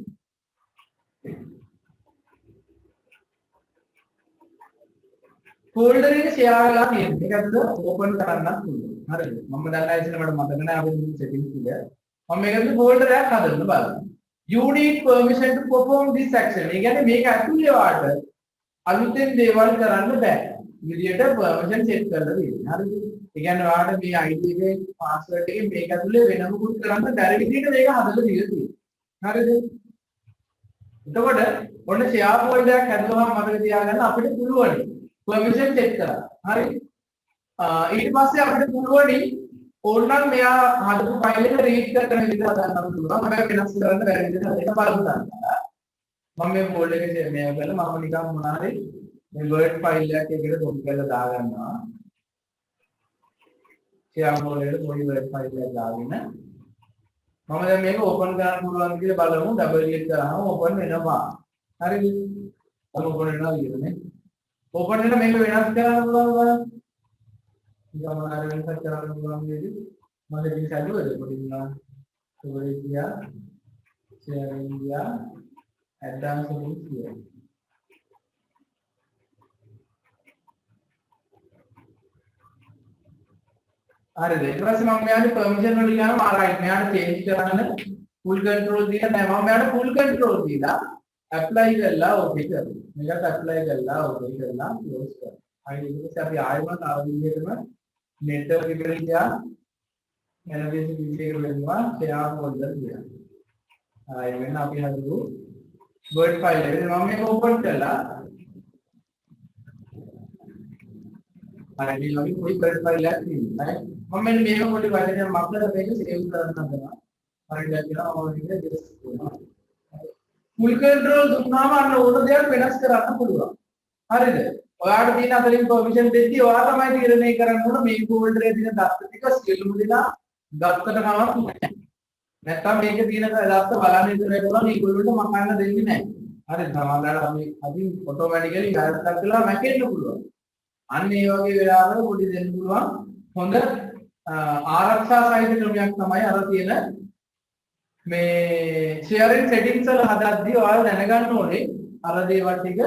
folder එක share වෙලා තියෙනවා. ඒක ඇතුළත open කරන්නත් පුළුවන්. හරිද? මම දැන් ඉතින් මට මතක නැහැ අපි මේ settings එක. මම මේක ඇතුළේ folder එකක් හදන්න බලන්න. You need permission to perform this action. ඒ කියන්නේ මේක ඇතුළේ වාට අලුතෙන් දේවල් කරන්න බෑ. විදියට permission set කරලා තියෙනවා. හරිද? ඒ කියන්නේ ඔයාලට මේ ID එකේ password එකේ මේක ඇතුලේ වෙනම කුත් කරන්න බැරි විදිහට මේක හදලා දීලා තියෙනවා. හරිද? එතකොට ඔන්න share folder එකක් හැදුවම මතක තියාගන්න අපිට පුළුවන් permission set කරන්න. හරි? ඊට පස්සේ අපිට පුළුවන් ඕනනම් මෙයා හදපු ෆයිල් එක රීඩ් කරන විදිහ හදන්න පුළුවන්. හැබැයි වෙනස් කරන්න බැරි විදිහට ඒක බලමු ගන්න. මම මේ folder එකේ මේව කරලා මම නිකන් මොනවා හරි මේ word file එකක් එකට copy කරලා දාගන්නවා. share folder එකට පොඩි word file එකක් දාගෙන මම දැන් මේක open කරන්න පුළුවන් කියලා බලමු. double click කරාම open වෙනවා. හරිද? open වෙනවා කියන්නේ. open වෙන මේක වෙනස් කරන්න පුළුවන් බලන්න. ඉතින් මම අර වෙනස් කරන්න පුළුවන් නේද? මම ඉතින් සැලුවද පොඩි නා ඔබේ ගියා share India advanced settings here. හරිද? ඊට පස්සේ මම මෙයාට permission වල ගියාම right මෙයාට change කරන්න full control දීලා නැහැ. මම මෙයාට full control දීලා apply කරලා okay කරනවා. මේකට apply කරලා okay කරලා close කරනවා. හරි ඊට පස්සේ අපි ආයෙම තව විදිහටම network එකට ගියා. එනවිස් PC එකට වෙනවා share folder කියලා. ආයෙ වෙන අපි හදමු word file එක. මම මේක open කළා. හරි ඊළඟ පොඩි word file එකක් තියෙනවා. මම මෙන්න මේක පොඩි වචනයක් මක්ලද මේක save කරන්න හදනවා. හරියට කියලා මම මේක just කරනවා. full control දුන්නාම අන්න ඕන දෙයක් වෙනස් කරන්න පුළුවන්. හරිද? ඔයාලට තියෙන අතරින් permission දෙද්දී ඔයා තමයි තීරණය කරන්න ඕන මේ folder එකේ තියෙන දත්ත ටික සියලුම දෙනා ගත්තට කමක් නැහැ. නැත්තම් මේකේ තියෙන දත්ත බලන්න ඉතල කරනවා මේගොල්ලන්ට මකන්න දෙන්නේ නැහැ. හරිද? සමහරවිට අපි අදින් automatically direct කරලා මැකෙන්න පුළුවන්. අන්න ඒ වගේ වෙලාවල පොඩි දෙන්න පුළුවන් හොඳ ආරක්ෂා සහිත ක්‍රමයක් තමයි අර තියෙන මේ sharing settings වල හදද්දී ඔයාලා දැනගන්න ඕනේ අර දේවල් ටික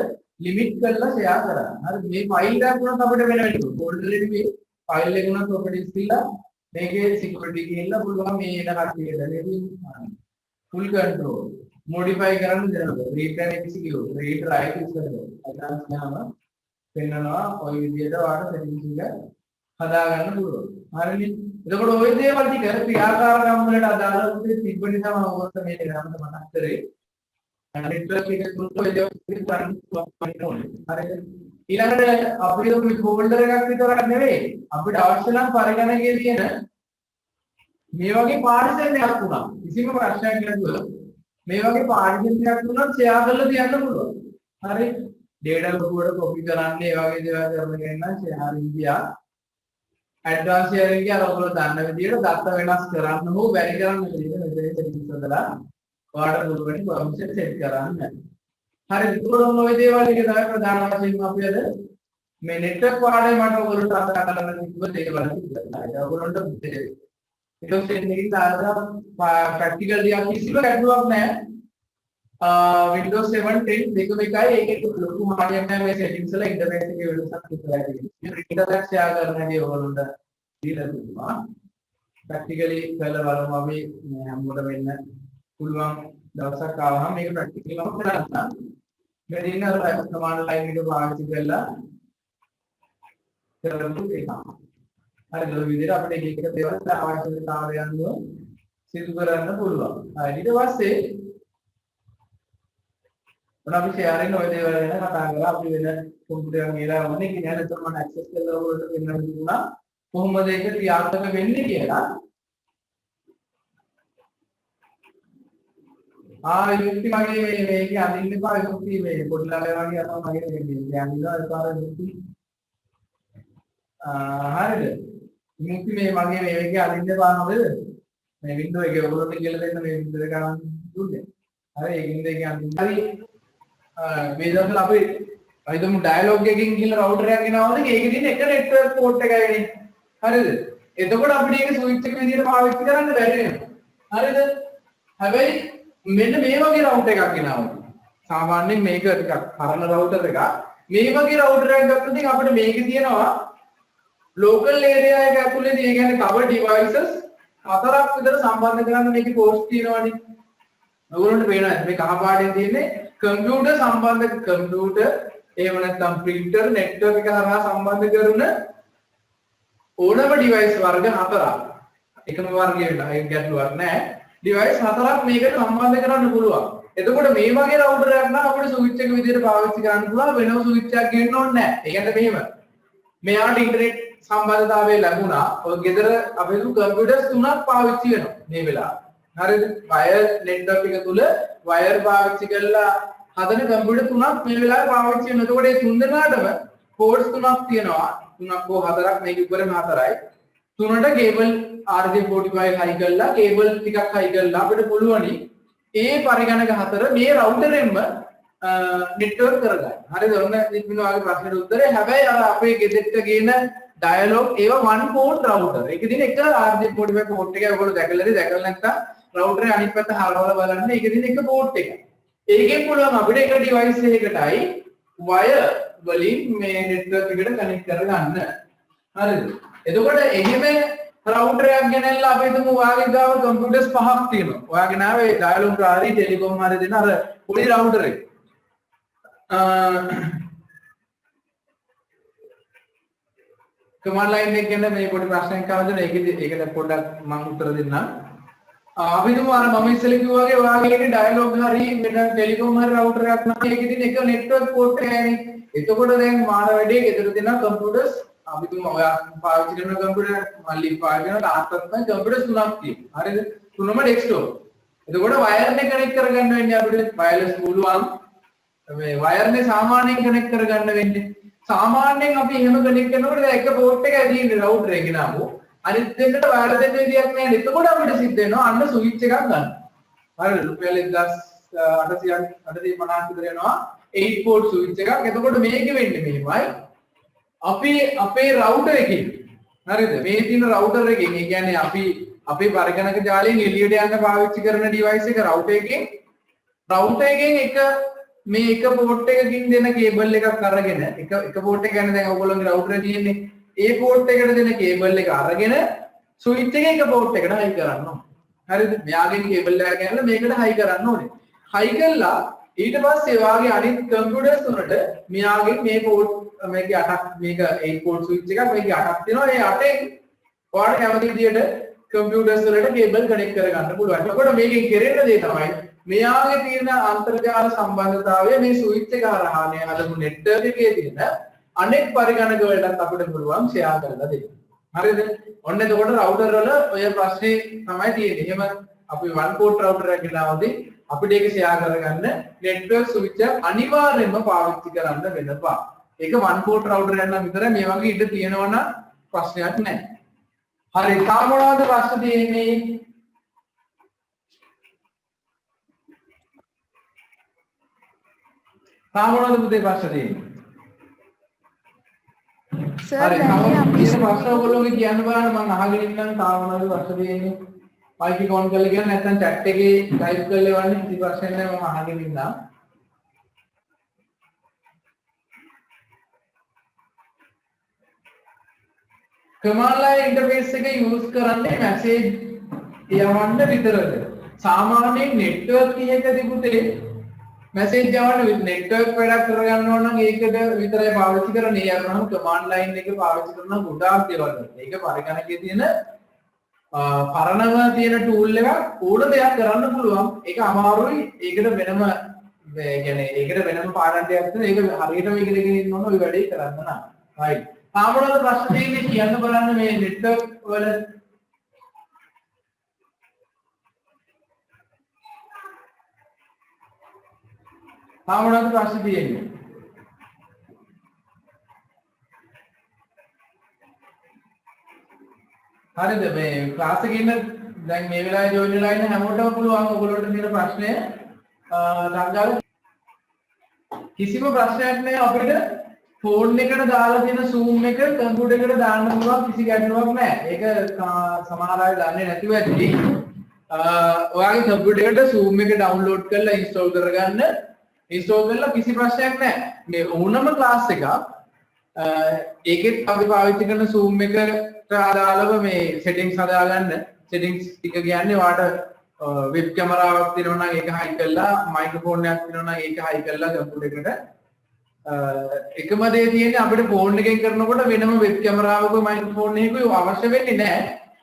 limit කරලා share කරන්න. හරි මේ file එකක් වුණත් අපිට වෙන වෙලෙක folder එකේ මේ file එක උනත් properties දීලා මේකේ security ගිහිල්ලා පුළුවන් මේ එන කට්ටියට නේද full control modify කරන්න දෙනවා. read and execute read write ඉස්සරහ අදහස් ගන්නවා පෙන්නනවා ඔය විදිහට ඔයාලට settings එක හදා ගන්න පුළුවන්. හරිනේ. එතකොට ওই දේවල් ටික ක්‍රියාකාරකම් වලට අදාළව තිබ්බ නිසා මම ඔයගොල්ලන්ට මේ දෙකම මතක් කරේ. network එක තුල ඔය දේවල් කරන්න පුළුවන්. හරිද? ඊළඟට අපිට මේ folder එකක් විතරක් නෙවෙයි අපිට අවශ්‍ය නම් පරිගණකයේ තියෙන මේ වගේ partition එකක් වුණා. කිසිම ප්‍රශ්නයක් නැතුව මේ වගේ partition එකක් වුණා share කරලා තියන්න පුළුවන්. හරි? data ලොකුවට copy කරන්න ඒ වගේ දේවල් කරන්න ගෙන්න share India ඇඩ්වාන්ස් ෂෙයාරින් එක අර ඔයගොල්ලෝ දන්න විදිහට දත්ත වෙනස් කරන්න හෝ බැරි කරන්න විදිහට මෙතන සෙටින්ග්ස් හදලා ඔයාලට පුළුවන් පර්මිෂන් සෙට් කරන්න. හරි ඒකෝම ඔය දේවල් එක තමයි ප්‍රධාන වශයෙන් අපි අද මේ නෙට්වර්ක් පාඩේ මට ඔයගොල්ලන්ට අත කරන්න තිබ්බ දේවල් තිබ්බා. ඒක ඔයගොල්ලන්ට ඊට පස්සේ මේක දාලා ප්‍රැක්ටිකල් දිහා කිසිම ගැටලුවක් නැහැ. Windows 7 10 දෙකම එකයි ඒකේ ලොකු මාර්ගයක් නැහැ මේ settings වල ඉන්ටර්ෆේස් එකේ වෙනසක් විතරයි තියෙන්නේ. ඉන්ටර්නෙට් ෂෙයා කරන හැටි ඔයගොල්ලන්ට දීලා තිබුණා. ප්‍රැක්ටිකලි කරලා බලමු අපි මේ හැමෝටම වෙන්න පුළුවන් දවසක් ආවම මේක ප්‍රැක්ටිකලිම කරන්න. මේ දින අර කමාන්ඩ් ලයින් එක පාවිච්චි කරලා කරමු ඒක. හරි ඒ විදිහට අපිට එක එක දේවල් අවශ්‍යතාවය අනුව සිදු කරන්න පුළුවන්. ඊට පස්සේ අපි ෂෙයාරින් ඔය දේවල් ගැන කතා කරලා අපි වෙන කම්පියුටර් එකක් ගිහලා වුණේ කියන්නේ නැත්නම් මම ඇක්සස් කරලා ඔයාලට වෙන්න දුන්නා කොහොමද ඒක ක්‍රියාත්මක වෙන්නේ කියලා. යුක්ති මගේ මේකේ අදින්න එපා යුක්ති මේ පොඩි ළමයා වගේ අතම මගේ කියන්නේ අනිවා ඒකාර යුක්ති හරිද යුක්ති මේ මගේ මේකේ අදින්න එපා නේද මේ වින්ඩෝ එකේ ඔයගොල්ලන්ට කියලා දෙන්න මේ වින්ඩෝ එක ගන්න දුන්නේ හරි ඒකින්ද ඒක අදින්න හරි මේ දවස්වල අපි හිතමු ඩයලොග් එකකින් කියලා රවුටර් එකක් ගෙනවද ඒකේ තියෙන එක නෙට්වර්ක් පෝට් එකයිනේ හරිද එතකොට අපිට ඒක ස්විච් එක විදිහට පාවිච්චි කරන්න බැරි වෙනවා හරිද හැබැයි මෙන්න මේ වගේ රවුටර් එකක් ගෙනවද සාමාන්‍යයෙන් මේක ටිකක් කරන රවුටර් එකක් මේ වගේ රවුටර් එකක් ගත්තොත් ඉතින් අපිට මේකේ තියෙනවා ලෝකල් ඒරියා එක ඇතුලේදී ඒ කියන්නේ කවර් ඩිවයිසස් හතරක් විතර සම්බන්ධ කරන්න මේකේ පෝස්ට් තියෙනවානේ ඔයගොල්ලන්ට පේනවා මේ කහ පාටෙන් තියෙන්නේ කම්පියුටර් සම්බන්ධ කම්පියුටර් එහෙම නැත්නම් printer network එක හරහා සම්බන්ධ කරන ඕනම device වර්ග හතරක් එකම වර්ගය වෙනවා ඒක ගැටලුවක් නැහැ device හතරක් මේකට සම්බන්ධ කරන්න පුළුවන් එතකොට මේ වගේ router එකක් නම් අපිට switch එක විදිහට පාවිච්චි කරන්න පුළුවන් වෙනම switch එකක් ගන්න ඕනේ නැහැ ඒ කියන්නේ මෙහෙම මෙයාට ඉන්ටර්නෙට් සම්බන්ධතාවය ලැබුණා ඔය ගෙදර අපේ කම්පියුටර්ස් තුනක් පාවිච්චි වෙනවා මේ වෙලාවේ හරිද වයර් නෙට්වර්ක් එක තුල වයර් පාවිච්චි කරලා හදන කම්පියුටර් තුනක් මේ වෙලාවේ පාවිච්චි වෙනවා. එතකොට මේ තුන් දෙනාටම පෝර්ට්ස් තුනක් තියෙනවා. තුනක් හෝ හතරක් මේක ඉවරම හතරයි. තුනට කේබල් RJ45 හයි කරලා කේබල් ටිකක් හයි කරලා අපිට පුළුවනි ඒ පරිගණක හතර මේ රවුටරෙන්ම නෙට්වර්ක් කරගන්න. හරිද? ඔන්න ඉතින් ඔයාගේ ප්‍රශ්නෙට උත්තරේ හැබැයි අර අපේ ගෙදෙට්ට ගේන ඩයලොග් ඒවා වන් පෝර්ට් රවුටර්. ඒකේ තියෙන එක RJ45 පෝර්ට් එක ඔයගොල්ලෝ දැකලා නැත්නම් රවුටරේ අනිත් පැත්ත හරවලා බලන්න ඒකේ තියෙන එක පෝර්ට් එක. ඒකෙන් පුළුවන් අපිට එක ඩිවයිස් එකකටයි වයර් වලින් මේ නෙට්වර්ක් එකට කනෙක්ට් කරගන්න. හරිද? එතකොට එහෙම රවුටර් එකක් ගෙනල්ලා අපි හිතමු ඔයාගේ ගාව කම්පියුටර්ස් පහක් තියෙනවා. ඔයාගේ නාවේ ඩයලොග් හරි ටෙලිකොම් හරි දෙන අර පොඩි රවුටර් එක. කමාන්ඩ් ලයින් එක ගැන මේ පොඩි ප්‍රශ්නයක් අහලා ඒකට පොඩ්ඩක් මම උත්තර දෙන්නම්. අපි තුමු අර මම ඉස්සෙල්ලා කිව්වා වගේ ඔයාගේ ඩයලොග් හරි මෙන්න ටෙලිකොම් හරි රවුටර් එකක් නම් ඒකේ තියෙන එක නෙට්වර්ක් පෝට් එකයිනේ. එතකොට දැන් මාන වැඩේ ගෙදර දෙන කම්පියුටර්ස් අපි තුමු ඔයා පාවිච්චි කරන කම්පියුටර් මල්ලි පාවිච්චි කරන තාත්තත් කම්පියුටර්ස් තුනක් තියෙනවා. හරිද? තුනම ඩෙස්ක්ටොප්. එතකොට වයර්නේ කනෙක්ට් කරගන්න වෙන්නේ අපිට වයර්ලස් පුළුවන්. මේ වයර්නේ සාමාන්‍යයෙන් කනෙක්ට් කරගන්න වෙන්නේ. සාමාන්‍යයෙන් අපි එහෙම කනෙක්ට් කරනකොට දැන් එක පෝට් එක ඇදින්නේ රවුටර් එකේ නාමු. අනිත් දෙන්නට වයර් දෙන්න විදියක් නැහැ. එතකොට අපිට සිද්ධ වෙනවා අන්න ස්විච් එකක් ගන්න. හරිද? රුපියල් 1850 විතර යනවා 8 port ස්විච් එකක්. එතකොට මේක වෙන්නේ මෙහෙමයි. අපි අපේ රවුටර් එකකින් හරිද? මේ තියෙන රවුටර් එකකින් ඒ කියන්නේ අපි අපේ පරිගණක ජාලයෙන් එළියට යන්න පාවිච්චි කරන device එක රවුටර් එකකින් එක මේ එක පෝට් එකකින් දෙන කේබල් එකක් අරගෙන එක පෝට් එක කියන්නේ දැන් ඔයගොල්ලෝගේ රවුටර් එකේ තියෙන්නේ ඒ පෝට් එකට දෙන කේබල් එක අරගෙන ස්විච් එක එක පෝට් එකට හයි කරන්න ඕනේ. හරිද? මෙයාගෙන් කේබල් එක ගන්නලා මේකට හයි කරන්න ඕනේ. හයි කළා ඊට පස්සේ වාගේ අනිත් කම්පියුටර්ස් උනට මෙයාගෙන් මේ පෝට් මේකේ 8ක් මේක 8 පෝට් ස්විච් එකක් මේකේ 8ක් තියෙනවා. ඒ 8න් ඔයාලට කැමති විදියට කම්පියුටර්ස් වලට කේබල් කනෙක්ට් කරගන්න පුළුවන්. එතකොට මේකෙන් කෙරෙන දේ තමයි මෙයාගේ තියෙන අන්තර්ජාල සම්බන්ධතාවය මේ ස්විච් එක හරහා නේ හදපු නෙට්වර්ක් එකේ තියෙන අනෙක් පරිගණක වලටත් අපිට පුළුවන් ෂෙයා කරලා දෙන්න. හරිද? ඔන්න එතකොට රවුටර් වල ඔය ප්‍රශ්නේ තමයි තියෙන්නේ. එහෙම අපි වන් පෝට් රවුටර් එකක් ගෙනාවදී අපිට ඒක ෂෙයා කරගන්න නෙට්වර්ක් ස්විච් එක අනිවාර්යයෙන්ම පාවිච්චි කරන්න වෙනවා. ඒක වන් පෝට් රවුටර් එකක් නම් විතරයි මේ වගේ ඉඳ තියෙනවා නම් ප්‍රශ්නයක් නැහැ. හරි තාම මොනවද ප්‍රශ්න තියෙන්නේ? තාම මොනවද පුතේ ප්‍රශ්න තියෙන්නේ? හරි තාම තියෙන ප්‍රශ්න ඔයගොල්ලෝගේ කියන්න බලන්න මම අහගෙන ඉන්නම් තාම මොනවද ප්‍රශ්න තියෙන්නේ? මයික් එක ඔන් කරලා කියන්න නැත්නම් chat එකේ type කරලා එවන්න කිසි ප්‍රශ්නයක් නැහැ මම අහගෙන ඉන්නම්. command line interface එක use කරන්නේ message යවන්න විතරද? සාමාන්‍යයෙන් network එකකදී පුතේ message යවන්න network වැඩක් කරගන්න ඕන නම් ඒකට විතරයි පාවිච්චි කරන්නේ. ඒ අරනම command line එක පාවිච්චි කරන ගොඩාක් දේවල්. ඒක පරිගණකයේ තියෙන පරණව තියෙන tool එකක් ඕන දෙයක් කරන්න පුළුවන්. ඒක අමාරුයි. ඒකට වෙනම කියන්නේ ඒකට වෙනම පාඩම් දෙයක් තියෙනවා. ඒක හරියටම ඉගෙනගෙන ඉන්න ඕන ඔය වැඩේ කරන්න නම්. right. තාමනද ප්‍රශ්න තියෙන්නේ කියන්න බලන්න මේ network වල තාමනද ප්‍රශ්න තියෙන්නේ හරිද මේ ක්ලාස් එකේ ඉන්න දැන් මේ වෙලාවේ ජොයින් වෙලා ඉන්න හැමෝටම පුළුවන් ඔයගොල්ලන්ට තියෙන ප්‍රශ්නය ළඟාව කිසිම ප්‍රශ්නයක් නැහැ අපිට ෆෝන් එකට දාලා තියෙන zoom එක කම්පියුටර් එකට දාන්න පුළුවන් කිසි ගැටලුවක් නැහැ. ඒක සමහර අය දන්නේ නැතිව ඇති. ඔයාගේ කම්පියුටර් එකට zoom එක ඩවුන්ලෝඩ් කරලා ඉන්ස්ටෝල් කරගන්න. ඉන්ස්ටෝල් කරලා කිසි ප්‍රශ්නයක් නැහැ. මේ ඕනම ක්ලාස් එකක් ඒකෙත් අපි පාවිච්චි කරන zoom එකට අදාළව මේ settings හදාගන්න. settings ටික කියන්නේ ඔයාට වෙබ් කැමරාවක් තියෙනවා නම් ඒක හයි කරලා මයික්‍රොෆෝන් එකක් තියෙනවා නම් ඒක හයි කරලා කම්පියුටර් එකට එකම දේ තියෙන්නේ අපිට ෆෝන් එකෙන් කරනකොට වෙනම වෙබ් කැමරාවක මයික්‍රොෆෝන් එකක අවශ්‍ය වෙන්නේ නැහැ.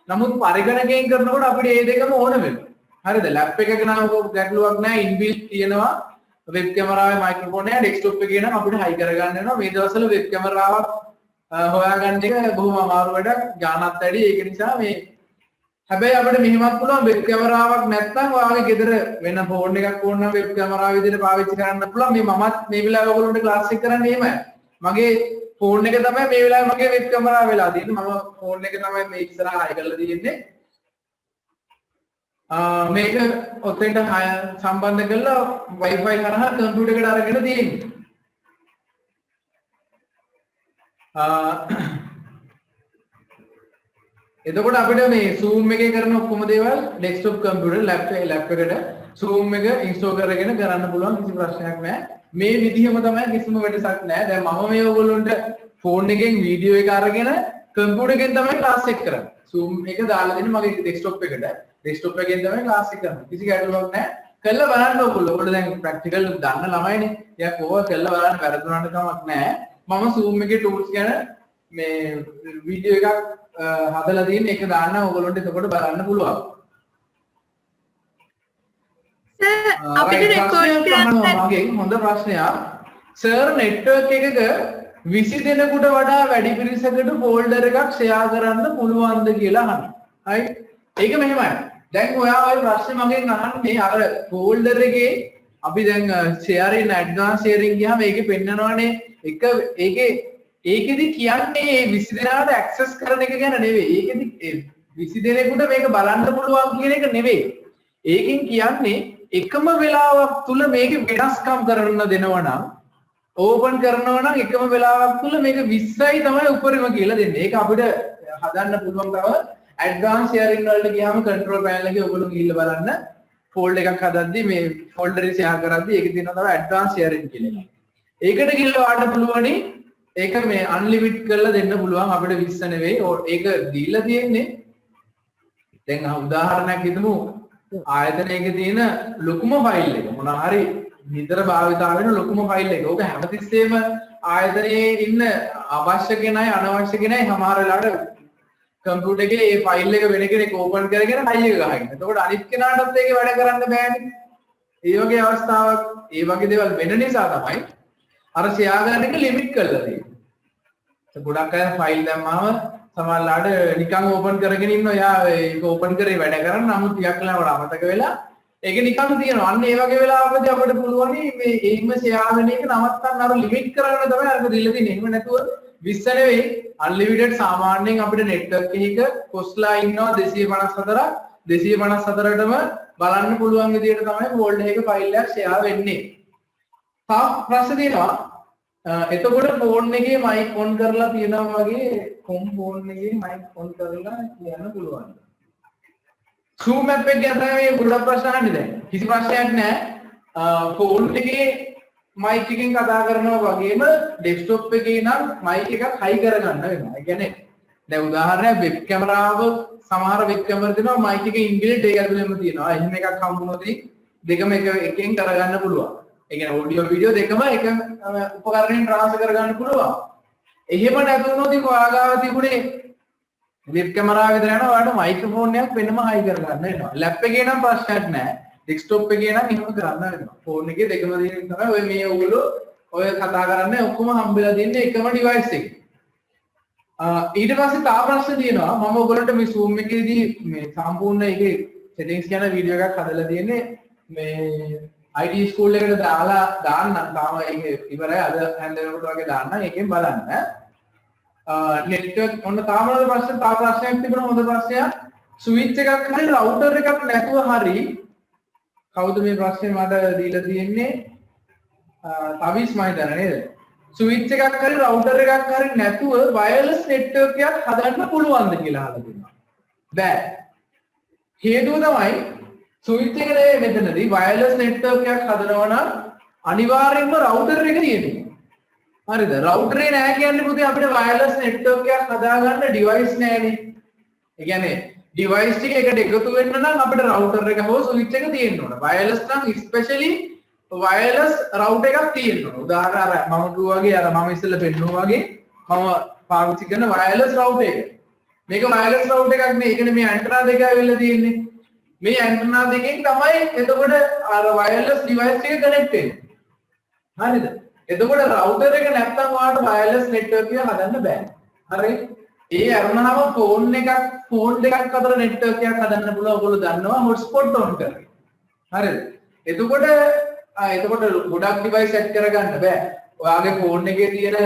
නමුත් පරිගණකයෙන් කරනකොට අපිට මේ දෙකම ඕන වෙනවා. හරිද? ලැප් එකක නම් ගැටලුවක් නැහැ. ඉන්බිල්ට් තියෙනවා වෙබ් කැමරාවේ මයික්‍රොෆෝන් එක ඩෙස්ක්ටොප් එකේ නම් අපිට හයි කරගන්න වෙනවා. මේ දවස්වල වෙබ් කැමරාවක් හොයාගන්න එක බොහොම අමාරු වැඩක්. ගානක් වැඩි. ඒක නිසා මේ හැබැයි අපිට මෙහෙමත් පුළුවන් වෙබ් කැමරාවක් නැත්නම් ඔයාගේ ගෙදර වෙන ෆෝන් එකක් ඕන නම් වෙබ් කැමරාව විදිහට පාවිච්චි කරන්න පුළුවන්. මේ මමත් මේ වෙලාවේ ඔයගොල්ලන්ට ක්ලාස් එක කරන්නේ එහෙමයි. මගේ ෆෝන් එක තමයි මේ වෙලාවේ මගේ වෙබ් කැමරාව වෙලා තියෙන්නේ. මම ෆෝන් එක තමයි මේ ඉස්සරහා හයි කරලා තියෙන්නේ. මේක ඔතෙන්ට සම්බන්ධ කරලා Wi-Fi කරහා කම්පියුටර් එකට අරගෙන තියෙන්නේ. එතකොට අපිට මේ zoom එකේ කරන ඔක්කොම දේවල් desktop computer lap එකට zoom එක install කරගෙන කරන්න පුළුවන් කිසි ප්‍රශ්නයක් නැහැ. මේ විදිහම තමයි කිසිම වෙනසක් නැහැ. දැන් මම මේ ඔයගොල්ලන්ට ෆෝන් එකෙන් වීඩියෝ එක අරගෙන කම්පියුටර් එකෙන් තමයි ක්ලාස් එක කරන්නේ. zoom එක දාලා දෙන්නේ මගේ desktop එකට. desktop එකෙන් තමයි ක්ලාස් එක කරන්නේ. කිසි ගැටලුවක් නැහැ. කළා බලන්න ඔයගොල්ලෝ. ඔයාලා දැන් ප්‍රැක්ටිකල් දන්න ළමයිනේ. ටිකක් ඕවා කළා බලන්න වැරදුනට කමක් නැහැ. මම zoom එකේ tools ගැන මේ වීඩියෝ එකක් හදලා තියෙන එක දාන්න ඕගොල්ලන්ට එතකොට බලන්න පුළුවන්. අපිට රෙකෝඩ් කරන්න මගේ හොඳ ප්‍රශ්නයක්. සර් නෙට්වර්ක් එකක 20 දෙනෙකුට වඩා වැඩි පිරිසකට ෆෝල්ඩර් එකක් ෂෙයා කරන්න පුළුවන්ද කියලා අහනවා. හරි. ඒක මෙහෙමයි. දැන් ඔයා ඔය ප්‍රශ්නේ මගෙන් අහන්නේ අර ෆෝල්ඩර් එකේ අපි දැන් ෂෙයාරින් ඇඩ්වාන්ස් ෂෙයාරින් ගියාම ඒකේ පෙන්නනවානේ එක ඒකෙදි කියන්නේ මේ 20 දෙනාට ඇක්සස් කරන එක ගැන නෙවෙයි. ඒකෙදි 20 දෙනෙකුට මේක බලන්න පුළුවන් කියන එක නෙවෙයි. ඒකෙන් කියන්නේ එකම වෙලාවක් තුල මේක වෙනස්කම් කරන්න දෙනවා නම් ඕපන් කරනවා නම් එකම වෙලාවක් තුල මේක 20යි තමයි උඩරිම කියලා දෙන්නේ. ඒක අපිට හදන්න පුළුවන් තව ඇඩ්වාන්ස් ෂෙයාරින් වලට ගියාම කන්ට්‍රෝල් පැනල් එකේ ඔයගොල්ලෝ ගිහිල්ලා බලන්න ෆෝල්ඩර් එකක් හදද්දී මේ ෆෝල්ඩර් එක ෂෙයා කරද්දී ඒකේ තියෙනවා තව ඇඩ්වාන්ස් ෂෙයාරින් කියලා එකක්. ඒකට ගිහිල්ලා ඔයාලට පුළුවනි ඒක මේ අන්ලිමිට් කරලා දෙන්න පුළුවන් අපිට 20 නෙවෙයි. ඒක දීලා තියෙන්නේ දැන් උදාහරණයක් හිතමු ආයතනයක තියෙන ලොකුම ෆයිල් එක මොනවා හරි නිතර භාවිතා වෙන ලොකුම ෆයිල් එක. ඕක හැමතිස්සෙම ආයතනයේ ඉන්න අවශ්‍ය කෙනයි අනවශ්‍ය කෙනයි සමහර වෙලාවට කම්පියුටර් එකේ මේ ෆයිල් එක වෙන කෙනෙක් ඕපන් කරගෙන ෆයිල් එක ගහගෙන. එතකොට අනිත් කෙනාටත් ඒක වැඩ කරන්න බෑනේ. ඒ වගේ අවස්ථාවක් ඒ වගේ දේවල් වෙන නිසා තමයි අර ෂෙයා කරන එක ලිමිට් කරලා තියෙන්නේ. ගොඩක් අය ෆයිල් දැම්මම සමහරලාට නිකන් ඕපන් කරගෙන ඉන්නවා. යා ඒක ඕපන් කරේ වැඩ කරන්න. නමුත් ටිකක් වෙලාවට අමතක වෙලා ඒක නිකන් තියෙනවා. අන්න ඒ වගේ වෙලාවකදී අපිට පුළුවන් මේ ඒම ෂෙයා වෙන එක නවත්තන්න අර ලිමිට් කරගෙන තමයි අරක දීලා තියෙන්නේ. එහෙම නැතුව 20 නෙවෙයි unlimited සාමාන්‍යයෙන් අපිට network එකක කොස්ලා ඉන්නවා 254ක් 254ටම බලන්න පුළුවන් විදිහට තමයි folder එකක file එකක් share වෙන්නේ. තා ප්‍රශ්න තියෙනවා එතකොට ෆෝන් එකේ mic on කරලා තියෙනවා වගේ ෆෝන් එකේ mic on කරලා කියන්න පුළුවන්. zoom app එක ගැන තමයි මේ ගොඩක් ප්‍රශ්න අහන්නේ දැන්. කිසි ප්‍රශ්නයක් නැහැ. ෆෝන් එකේ mic එකෙන් කතා කරනවා වගේම desktop එකේ නම් mic එකක් high කරගන්න වෙනවා. ඒ කියන්නේ දැන් උදාහරණයක් වෙබ් කැමරාව සමහර වෙබ් කැමරා දෙනවා mic එකේ ඉන්බිල්ට් ඒක ඇතුළේම තියෙනවා. එහෙම එකක් හම්බුනොත් දෙකම එකෙන් කරගන්න පුළුවන්. ඒ කියන්නේ ඔඩියෝ වීඩියෝ දෙකම එක උපකරණයෙන් ට්‍රාන්ස්ෆර් කරගන්න පුළුවන්. එහෙම නැතුනොත් ඔයාගාව තිබුණේ වෙබ් කැමරාව විතර යනවා ඔයාලට මයික්‍රොෆෝන් එකක් වෙනම හයි කරගන්න වෙනවා. ලැප් එකේ නම් ප්‍රශ්නයක් නැහැ. ඩෙස්ක්ටොප් එකේ නම් එහෙම කරන්න වෙනවා. ෆෝන් එකේ දෙකම දින තමයි ඔය මේ ඔයගොල්ලෝ ඔය කතා කරන්නේ ඔක්කොම හම්බෙලා තින්නේ එකම ඩිවයිස් එකේ. ඊට පස්සේ තා ප්‍රශ්න තියෙනවා මම ඔයගොල්ලන්ට මේ Zoom එකේදී මේ සම්පූර්ණ ඒකේ settings කියන වීඩියෝ එකක් හදලා තියෙන්නේ මේ IT ස්කූල් එකට දාලා දාන්න තාම ඒක ඉවරයි අද හැන්දෙනකොට වගේ දාන්න ඒකෙන් බලන්න network ඔන්න තාමනද ප්‍රශ්නයක් තිබුණා හොඳ ප්‍රශ්නයක් ස්විච් එකක් හරි රවුටර් එකක් නැතුව හරි කවුද මේ ප්‍රශ්නේ මට දීලා තියෙන්නේ තවිස් මම හිතන්නේ නේද ස්විච් එකක් හරි රවුටර් එකක් හරි නැතුව වයර්ලස් නෙට්වර්ක් එකක් හදන්න පුළුවන්ද කියලා අහලා තියෙනවා බෑ හේතුව තමයි ස්විච් එක නේ මෙතනදී වයර්ලස් නෙට්වර්ක් එකක් හදනවා නම් අනිවාර්යෙන්ම රවුටර් එක තියෙනවා හරිද රවුටර් එක නැහැ කියන්නේ පුතේ අපිට වයර්ලස් නෙට්වර්ක් එකක් හදාගන්න ඩිවයිස් නැහැනේ ඒ කියන්නේ ඩිවයිස් ටික එකට එකතු වෙන්න නම් අපිට රවුටර් එක හෝ ස්විච් එක තියෙන්න ඕන වයර්ලස් නම් ස්පෙෂලි වයර්ලස් රවුටර් එකක් තියෙන්න ඕන උදාහරණ අර මම කිව්වා වගේ අර මම ඉස්සෙල්ලා පෙන්නනවා වගේ මම පාවිච්චි කරන වයර්ලස් රවුටර් එක මේක වයර්ලස් රවුටර් එකක් නේ ඒකනේ මේ ඇන්ටනා දෙක ඇවිල්ලා තියෙන්නේ මේ ඇන්ටනා දෙකෙන් තමයි එතකොට අර වයර්ලස් ඩිවයිස් එක කනෙක්ට් වෙන්නේ. හරිද? එතකොට රවුටර් එක නැත්තම් ඔයාලට වයර්ලස් නෙට්වර්ක් එක හදන්න බෑ. හරි? ඒ අරනම ෆෝන් දෙකක් අතර නෙට්වර්ක් එකක් හදන්න පුළුවන් ඔයගොල්ලෝ දන්නවා හොට්ස්පොට් ඔන් කරලා. හරිද? එතකොට ගොඩක් ඩිවයිස් සෙට් කරගන්න බෑ. ඔයාගේ ෆෝන් එකේ තියෙන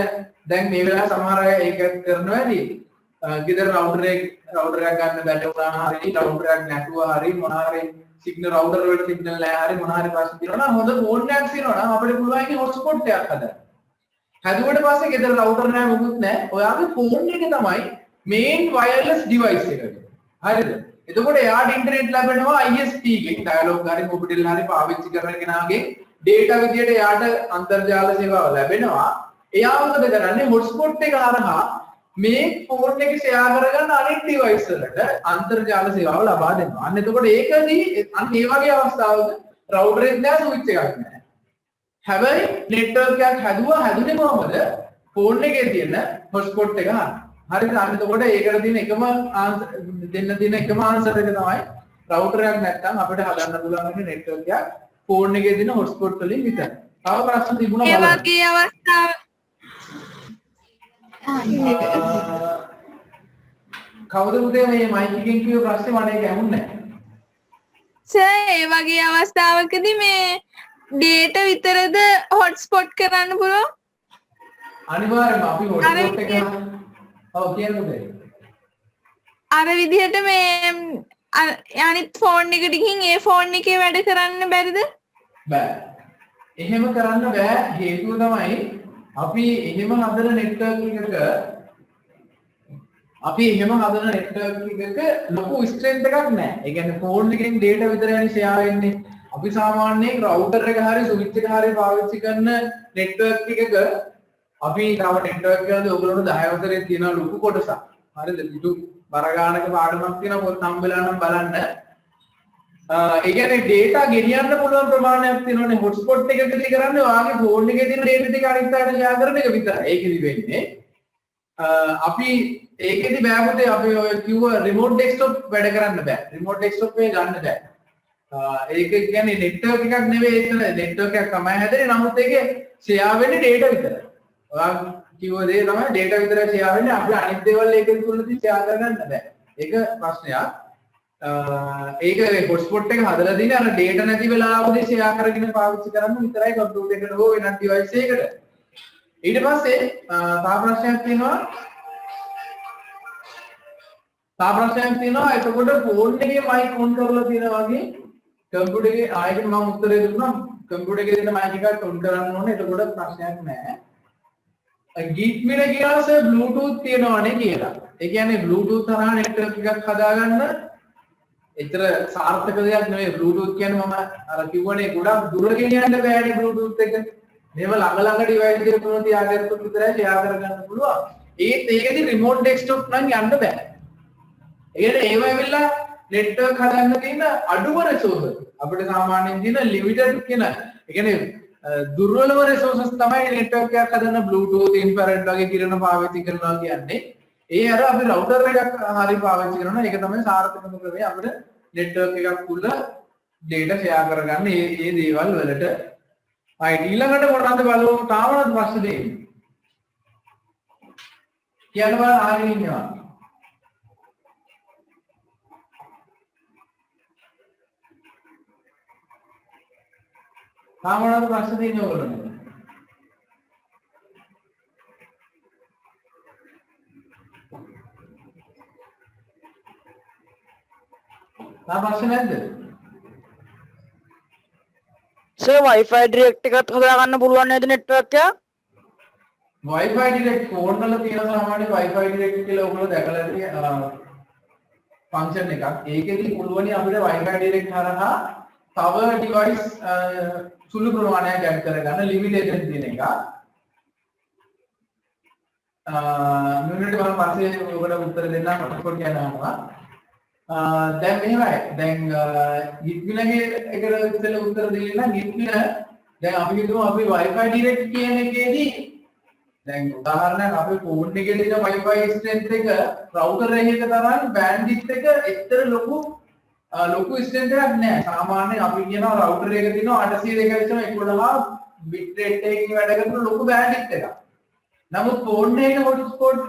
දැන් මේ වෙලාව සමහර අය ඒක කරනවා ඇති. ගෙදර රවුටර් එකක් ගන්න බැටුණා හරි රවුටර් එකක් නැතුව හරි මොන හරි සිග්නල් රවුටර් වල සිග්නල් නැහැ හරි මොන හරි ප්‍රශ්න තියෙනවා නම් හොඳ ෆෝන් එකක් තියෙනවා නම් අපිට පුළුවන් ඉන්නේ හොට්ස්පොට් එකක් හදන්න. හදුවට පස්සේ ගෙදර රවුටර් නැහැ මොකුත් නැහැ. ඔයාගේ ෆෝන් එක තමයි මේන් වයර්ලස් ඩිවයිස් එක. හරිද? එතකොට එයාට ඉන්ටර්නෙට් ලැබෙනවා ISP එකෙන් ඩයලොග් හරි මොබිටෙල් හරි පාවිච්චි කරන කෙනාගේ data විදියට එයාට අන්තර්ජාල සේවාව ලැබෙනවා. එයා මොකද කරන්නේ හොට්ස්පොට් එක හරහා මේ ෆෝන් එක ෂෙයා කරගන්න අනෙක් ඩිවයිස් වලට අන්තර්ජාල සේවාව ලබා දෙනවා. අන්න එතකොට ඒකදී අන්න ඒ වගේ අවස්ථාවක රවුටර් එක නෑ ස්විච් එකක් නෑ. හැබැයි නෙට්වර්ක් එකක් හැදුනේ කොහමද? ෆෝන් එකේ තියෙන හොට්ස්පොට් එක ගන්න. හරිද? අන්න එතකොට ඒකට තියෙන එකම දෙන්න තියෙන එකම ආන්සර් එක තමයි රවුටර් එකක් නැත්නම් අපිට හදන්න පුළුවන් නෙට්වර්ක් එකක් ෆෝන් එකේ තියෙන හොට්ස්පොට් වලින් විතරයි. තව ප්‍රශ්න තිබුණා බලන්න. ඒ වගේ අවස්ථාව කවුද පුතේ මේ මයික් එකෙන් කියව ප්‍රශ්නේ මට ඒක ඇහුන්නේ නැහැ. සර් ඒ වගේ අවස්ථාවකදී මේ data විතරද hotspot කරන්න පුළුවන්? අනිවාර්යයෙන්ම අපි hotspot එක ඔව් කියන්නේ අර විදිහට මේ අනිත් ෆෝන් එකට ගිහින් ඒ ෆෝන් එකේ වැඩ කරන්න බැරිද? බෑ. එහෙම කරන්න බෑ හේතුව තමයි අපි එහෙම හදන නෙට්වර්ක් එකක ලොකු ස්ට්‍රෙන්ත් එකක් නැහැ. ඒ කියන්නේ ෆෝන් එකෙන් data විතරයි ෂෙයා වෙන්නේ. අපි සාමාන්‍යයෙන් රවුටර් එක හරි ස්විච් එක හරි පාවිච්චි කරන නෙට්වර්ක් එකක අපි තව නෙට්වර්ක් එකවලදී ඔයගොල්ලෝට 10 වසරේ තියෙන ලොකු කොටසක්. හරිද? පිටු බර ගානක පාඩමක් තියෙන පොත් හම්බෙලා නම් බලන්න. ඒ කියන්නේ data ගෙනියන්න පුළුවන් ප්‍රමාණයක් තියෙනවානේ hotspot එකකදී කරන්නේ ඔයාගේ ෆෝන් එකේ තියෙන data ටික අනිත් අයට ෂෙයා කරන එක විතරයි. ඒකෙදි වෙන්නේ අපි ඒකෙදි බෑ පුතේ අපි ඔය කිව්ව remote desktop වැඩ කරන්න බෑ. remote desktop එක ගන්න බෑ. ඒක කියන්නේ network එකක් නෙවෙයි ඒක network එකක් තමයි හැදෙන්නේ. නමුත් ඒකේ ෂෙයා වෙන්නේ data විතරයි. ඔයා කිව්ව දේ තමයි data විතරයි ෂෙයා වෙන්නේ. අපි අනිත් දේවල් ඒකෙදි තුලදී ෂෙයා කරගන්න බෑ. ඒක ප්‍රශ්නයක්. ඒක හොට්ස්පොට් එක හදලා දින්නේ අර data නැති වෙලාවදී ෂෙයා කරගෙන පාවිච්චි කරන්න විතරයි කම්පියුටර් එකට හෝ වෙනත් ඩිවයිස් එකකට. ඊට පස්සේ තව ප්‍රශ්නයක් තියෙනවා. එතකොට ෆෝන් එකේ මයික් ඔන් කරලා තියෙනවා වගේ කම්පියුටර් එකේ ආයෙත් මම උත්තරේ දුන්නා. කම්පියුටර් එකේ තියෙන මයික් එකත් ඔන් කරන්න ඕනේ. එතකොට ප්‍රශ්නයක් නැහැ. ගීට් මිල කියලාස බ්ලූටූත් තියෙනවනේ කියලා. ඒ කියන්නේ බ්ලූටූත් හරහා නෙට්වර්ක් එකක් හදාගන්න ඒතර සාර්ථක දෙයක් නෙවෙයි. බ්ලූටූත් කියන්නේ මම අර කිව්වනේ ගොඩක් දුර ගෙනියන්න බෑනේ බ්ලූටූත් එක. මේව ළඟ ඩිවයිස් එකේ තුන තියාගත්තොත් විතරයි ෂෙයා කරගන්න පුළුවන්. ඒකෙදි රිමෝට් ඩෙස්ක්ටොප් නම් යන්න බෑ. ඒකට ඒව ඇවිල්ලා නෙට්වර්ක් හදන්න තියෙන අඩුම රිසෝර්ස්. අපිට සාමාන්‍යයෙන් තියෙන ලිමිටඩ් කියන ඒ කියන්නේ දුර්වලම රිසෝර්සස් තමයි නෙට්වර්ක් එකක් හදන්න බ්ලූටූත් ඉන්ෆ්‍රාරෙඩ් වගේ කිරණ පාවිච්චි කරනවා කියන්නේ. ඒ අර අපි රවුටර් එකක් හරි පාවිච්චි කරනවා. ඒක තමයි සාර්ථකම ක්‍රමය අපිට නෙට්වර්ක් එකක් තුල data share කරගන්න මේ දේවල් වලට. right ඊළඟට මොනවද බලමු. තාමත් ප්‍රශ්න දෙන්නේ. කියන්න බලන්න ආගෙන ඉන්නවා. මොනවද ප්‍රශ්න තියෙන්නේ ඔයගොල්ලෝ? ප්‍රශ්න නැද්ද? සර් Wi-Fi direct එකත් හදාගන්න පුළුවන් නේද නෙට්වර්ක් එක? Wi-Fi direct ෆෝන් වල තියෙන සාමාන්‍ය Wi-Fi direct කියලා ඔයගොල්ලෝ දැකලා ඇති ෆන්ක්ෂන් එකක්. ඒකෙදි පුළුවනි අපිට Wi-Fi direct හරහා තව ඩිවයිස් සුළු ප්‍රමාණයක් ඇඩ් කරගන්න ලිමිටේෂන් තියෙන එක. මිනිත්තු වල පස්සේ ඔයගොල්ලෝ උත්තර දෙන්න පොඩ්ඩක් කියනවා. දැන් මෙහෙමයි. දැන් ගිට්මිලගේ එකට ඉස්සෙල්ලා උත්තර දෙන්න නම් ගිට්මිල දැන් අපි හිතමු අපි Wi-Fi direct කියන එකේදී දැන් උදාහරණයක් අපේ ෆෝන් එකේ තියෙන Wi-Fi strength එක router එකක තරම් bandwidth එක එච්චර ලොකු ස්ට්‍රෙන්ත් එකක් නෑ. සාමාන්‍යයෙන් අපි කියනවා රවුටර් එකක තියෙනවා 802.11 bit rate එකකින් වැඩ කරන ලොකු bandwidth එකක්. නමුත් ෆෝන් එකේ hotspot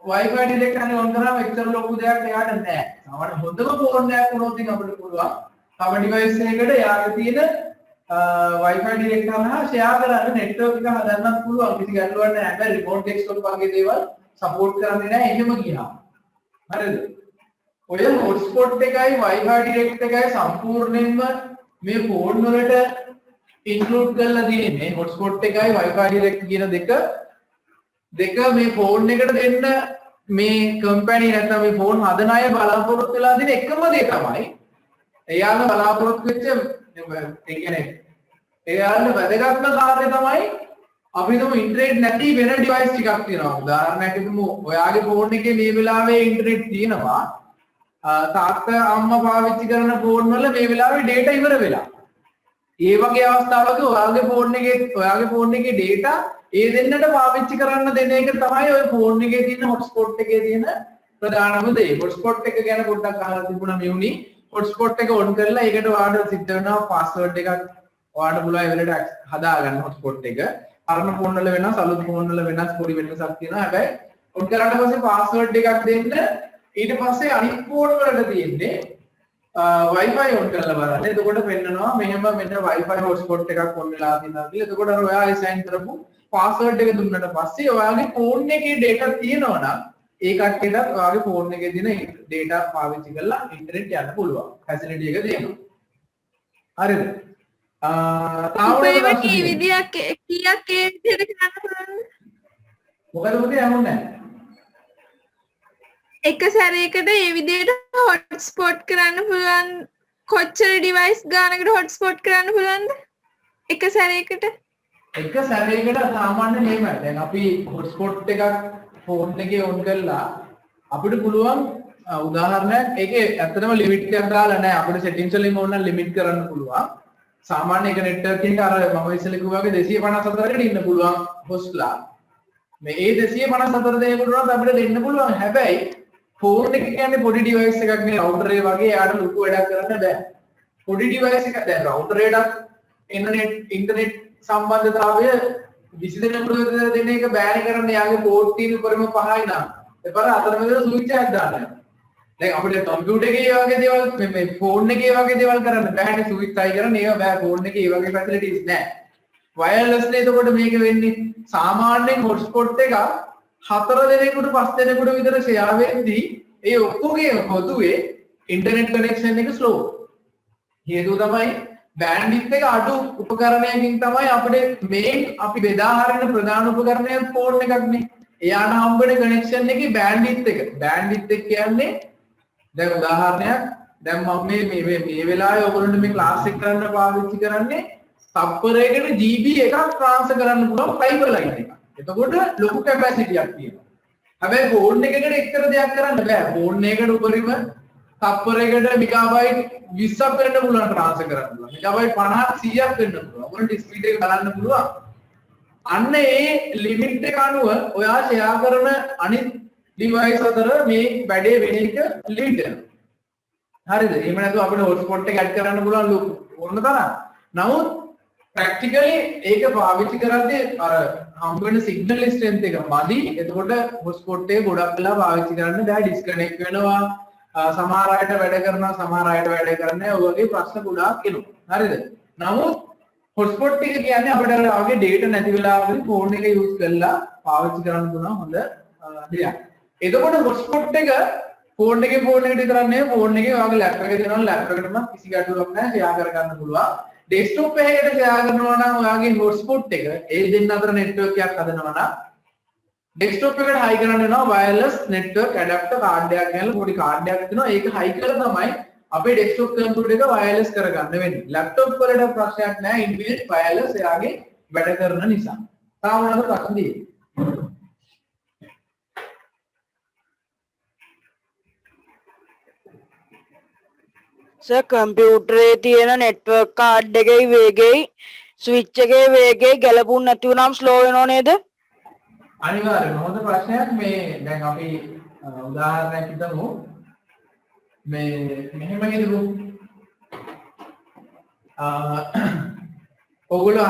Wi-Fi direct අනේ on කරාම එච්චර ලොකු දෙයක් එයාට නෑ. සාමාන්‍ය හොඳම ෆෝන් එකක් වුණොත් ඉතින් අපිට පුළුවන් තව ඩිවයිස් එකකට එයාගේ තියෙන Wi-Fi direct හරහා share කරන්න network එක හදන්නත් පුළුවන්. කිසි ගැටලුවක් නෑ. හැබැයි remote desktop වගේ දේවල් support කරන්නේ නෑ එහෙම ගියාම. හරිද? ඔය hotspot එකයි Wi-Fi direct එකයි සම්පූර්ණයෙන්ම මේ ෆෝන් වලට ඉන්ක්ලූඩ් කරලා තියෙන්නේ. hotspot එකයි Wi-Fi direct කියන දෙක මේ ෆෝන් එකට දෙන්න මේ කම්පැනි නැත්නම් මේ ෆෝන් හදන අය බලාපොරොත්තු වෙලා තියෙන එකම දේ තමයි එයාලා බලාපොරොත්තු වෙච්ච ඒ කියන්නේ එයාලා වැදගත්ම කාර්යය තමයි අපි හිතමු ඉන්ටර්නෙට් නැති වෙන ඩිවයිස් ටිකක් තියෙනවා. උදාහරණයක් හිතමු ඔයාගේ ෆෝන් එකේ මේ වෙලාවේ ඉන්ටර්නෙට් තියෙනවා. තාත්තා අම්මා පාවිච්චි කරන ෆෝන් වල මේ වෙලාවේ data ඉවර වෙලා. ඒ වගේ අවස්ථාවක ඔයාගේ ෆෝන් එකේ data ඒ දෙන්නට පාවිච්චි කරන්න දෙන එක තමයි ඔය ෆෝන් එකේ තියෙන hotspot එකේ තියෙන ප්‍රධානම දේ. hotspot එක ගැන පොඩ්ඩක් අහලා තිබුණා මෙවුනි. hotspot එක on කරලා ඒකට ඔයාලට සිද්ධ වෙනවා password එකක් ඔයාලට පුළුවන් ඒ වෙලට හදාගන්න hotspot එක. අරන ෆෝන් වල වෙනස් අලුත් ෆෝන් වල වෙනස් පොඩි වෙනසක් තියෙනවා. හැබැයි on කරාට පස්සේ password එකක් දෙන්න ඊට පස්සේ අනිත් ෆෝන් වලට තියෙන්නේ Wi-Fi on කරලා බලන්න. එතකොට පෙන්නනවා මෙහෙම මෙන්න Wi-Fi hotspot එකක් on වෙලා තියෙනවා කියලා. එතකොට අර ඔයා assign කරපු password එක දුන්නට පස්සේ ඔයාගේ ෆෝන් එකේ data තියෙනවා නම් ඒ කට්ටියටත් ඔයාගේ ෆෝන් එකේ තියෙන data පාවිච්චි කරලා ඉන්ටර්නෙට් යන්න පුළුවන්. facility එක දෙනවා. හරිද? තාම කී විදියක් කීයක් ඒ විදිහට කරන්න පුළුවන්ද? මොකද මොකද යන්නේ නැහැ. එක සැරයකට ඒ විදිහට hotspot කරන්න පුළුවන් කොච්චර device ගානකට hotspot කරන්න පුළුවන්ද? එක සැරයකට සාමාන්‍ය නේමයි. දැන් අපි hotspot එකක් ෆෝන් එකේ on කරලා අපිට පුළුවන් උදාහරණයක් ඒකේ ඇත්තටම limit එකක් දාලා නැහැ. අපිට settings වලින් ඕන නම් limit කරන්න පුළුවන්. සාමාන්‍ය එක network එකක අර මම ඉස්සෙල්ලා කිව්වා වගේ 254කට ඉන්න පුළුවන් hostලා. මේ 254 දෙනෙකුට අපිට දෙන්න පුළුවන්. හැබැයි ෆෝන් එක කියන්නේ පොඩි device එකක් නේ router එක වගේ යාට ලොකු වැඩක් කරන්න බෑ. පොඩි device එකක් දැන් router එකටත් internet සම්බන්ධතාවය 20 දෙනෙකුට දෙන එක බෑනේ කරන්න යාගේ port තියෙන උඩරම 5යි නම්. ඒපර අතරමැද switch එකක් දාන්න. දැන් අපිට computer එකේ වගේ දේවල් මේ phone එකේ වගේ දේවල් කරන්න බෑනේ switch අය කරන්න ඒවා බෑ phone එකේ ඒ වගේ facilities නෑ. වයර්ලස් නේ එතකොට මේක වෙන්නේ සාමාන්‍යයෙන් හොට්ස්පොට් එක 4 දෙනෙකුට 5 දෙනෙකුට විතර ෂෙයා වෙද්දී ඒ ඔක්කොගේ පොදුවේ ඉන්ටර්නෙට් කනෙක්ෂන් එක ස්ලෝ. හේතුව තමයි බෑන්ඩ්විඩ්ත් එක අඩු උපකරණයකින් තමයි අපිට මේන් අපි බෙදා හරින ප්‍රධාන උපකරණය ෆෝන් එකක් නේ. එයාට හම්බෙන කනෙක්ෂන් එකේ බෑන්ඩ්විඩ්ත් එක. බෑන්ඩ්විඩ්ත් එක කියන්නේ දැන් උදාහරණයක් දැන් මම මේ වෙලාවේ ඔයගොල්ලන්ට මේ ක්ලාස් එක කරන්න පාවිච්චි කරන්නේ තප්පරයකට GB එකක් ට්‍රාන්ස්ෆර් කරන්න පුළුවන් ෆයිබර් ලයින් එකක්. එතකොට ලොකු කැපැසිටියක් තියෙනවා. හැබැයි ෆෝන් එකකට එක්තර දෙයක් කරන්න බෑ. ෆෝන් එකකට උපරිම තප්පරයකට මෙගාබයිට් 20ක් වෙන්න පුළුවන් ට්‍රාන්ස්ෆර් කරන්න පුළුවන්. මෙගාබයිට් 50ක් 100ක් වෙන්න පුළුවන්. ඔයගොල්ලන්ට ස්පීඩ් එක බලන්න පුළුවන්. අන්න ඒ ලිමිට් එක අනුව ඔයා ෂෙයා කරන අනිත් ඩිවයිස් අතර මේ වැඩේ වෙන එක ලිමිට් වෙනවා. හරිද? එහෙම නැතුව අපිට හොට්ස්පොට් එක ඇඩ් කරන්න පුළුවන් ලොකු ඕන තරම්. නමුත් ප්‍රැක්ටිකලි ඒක පාවිච්චි කරද්දී අර හම්බ වෙන සිග්නල් ස්ට්‍රෙන්ත් එක මදි. එතකොට හොට්ස්පොට් එක ගොඩක් වෙලා පාවිච්චි කරන්න බෑ, ඩිස්කනෙක්ට් වෙනවා. සමහර අයට වැඩ කරනවා, සමහර අයට වැඩ කරන්නේ නැහැ. ඔය වගේ ප්‍රශ්න ගොඩාක් එනවා. හරිද? නමුත් හොට්ස්පොට් එක කියන්නේ අපිට අර ආගේ ඩේටා නැති වෙලාවකදී ෆෝන් එක යූස් කරලා පාවිච්චි කරන්න පුළුවන් හොඳ දෙයක්. එතකොට හොට්ස්පොට් එක ෆෝන් එකට විතරක් නෙවෙයි, ෆෝන් එකේ ඔයාගේ ලැප් එකේ තියෙනවා, ලැප් එකටම කිසි ගැටලුවක් නැහැ, ෂෙයා කර ගන්න පුළුවන්. ඩෙස්ක්ටොප් එකකට ෂෙයා කරනවා නම් ඔයාගේ හොට්ස්පොට් එක ඒ දෙන්න අතර නෙට්වර්ක් එකක් හදනවා නම් ඩෙස්ක්ටොප් එකට හයි කරන්න වෙනවා වයර්ලස් නෙට්වර්ක් ඇඩැප්ටර් කාඩ් එකක් ගන්නලා පොඩි කාඩ් එකක් දෙනවා. ඒක හයි කරලා තමයි අපේ ඩෙස්ක්ටොප් කම්පියුටර් එක වයර්ලස් කරගන්න වෙන්නේ. ලැප්ටොප් වලට ප්‍රශ්නයක් නැහැ, ඉන්බිල්ට් වයර්ලස් එයාගේ වැඩ කරන නිසා. තාම මොනවද ප්‍රශ්න තියෙන්නේ? සර් කම්පියුටරේ තියෙන නෙට්වර්ක් කාඩ් එකේ වේගෙයි ස්විච් එකේ වේගෙයි ගැලපුම් නැති වුනම ස්ලෝ වෙනව නේද? අනිවාර්යයෙන්ම හොඳ ප්‍රශ්නයක්. මේ දැන් අපි උදාහරණයක් හිතමු. මේ මෙහෙම හිතමු. ඔයගොල්ලෝ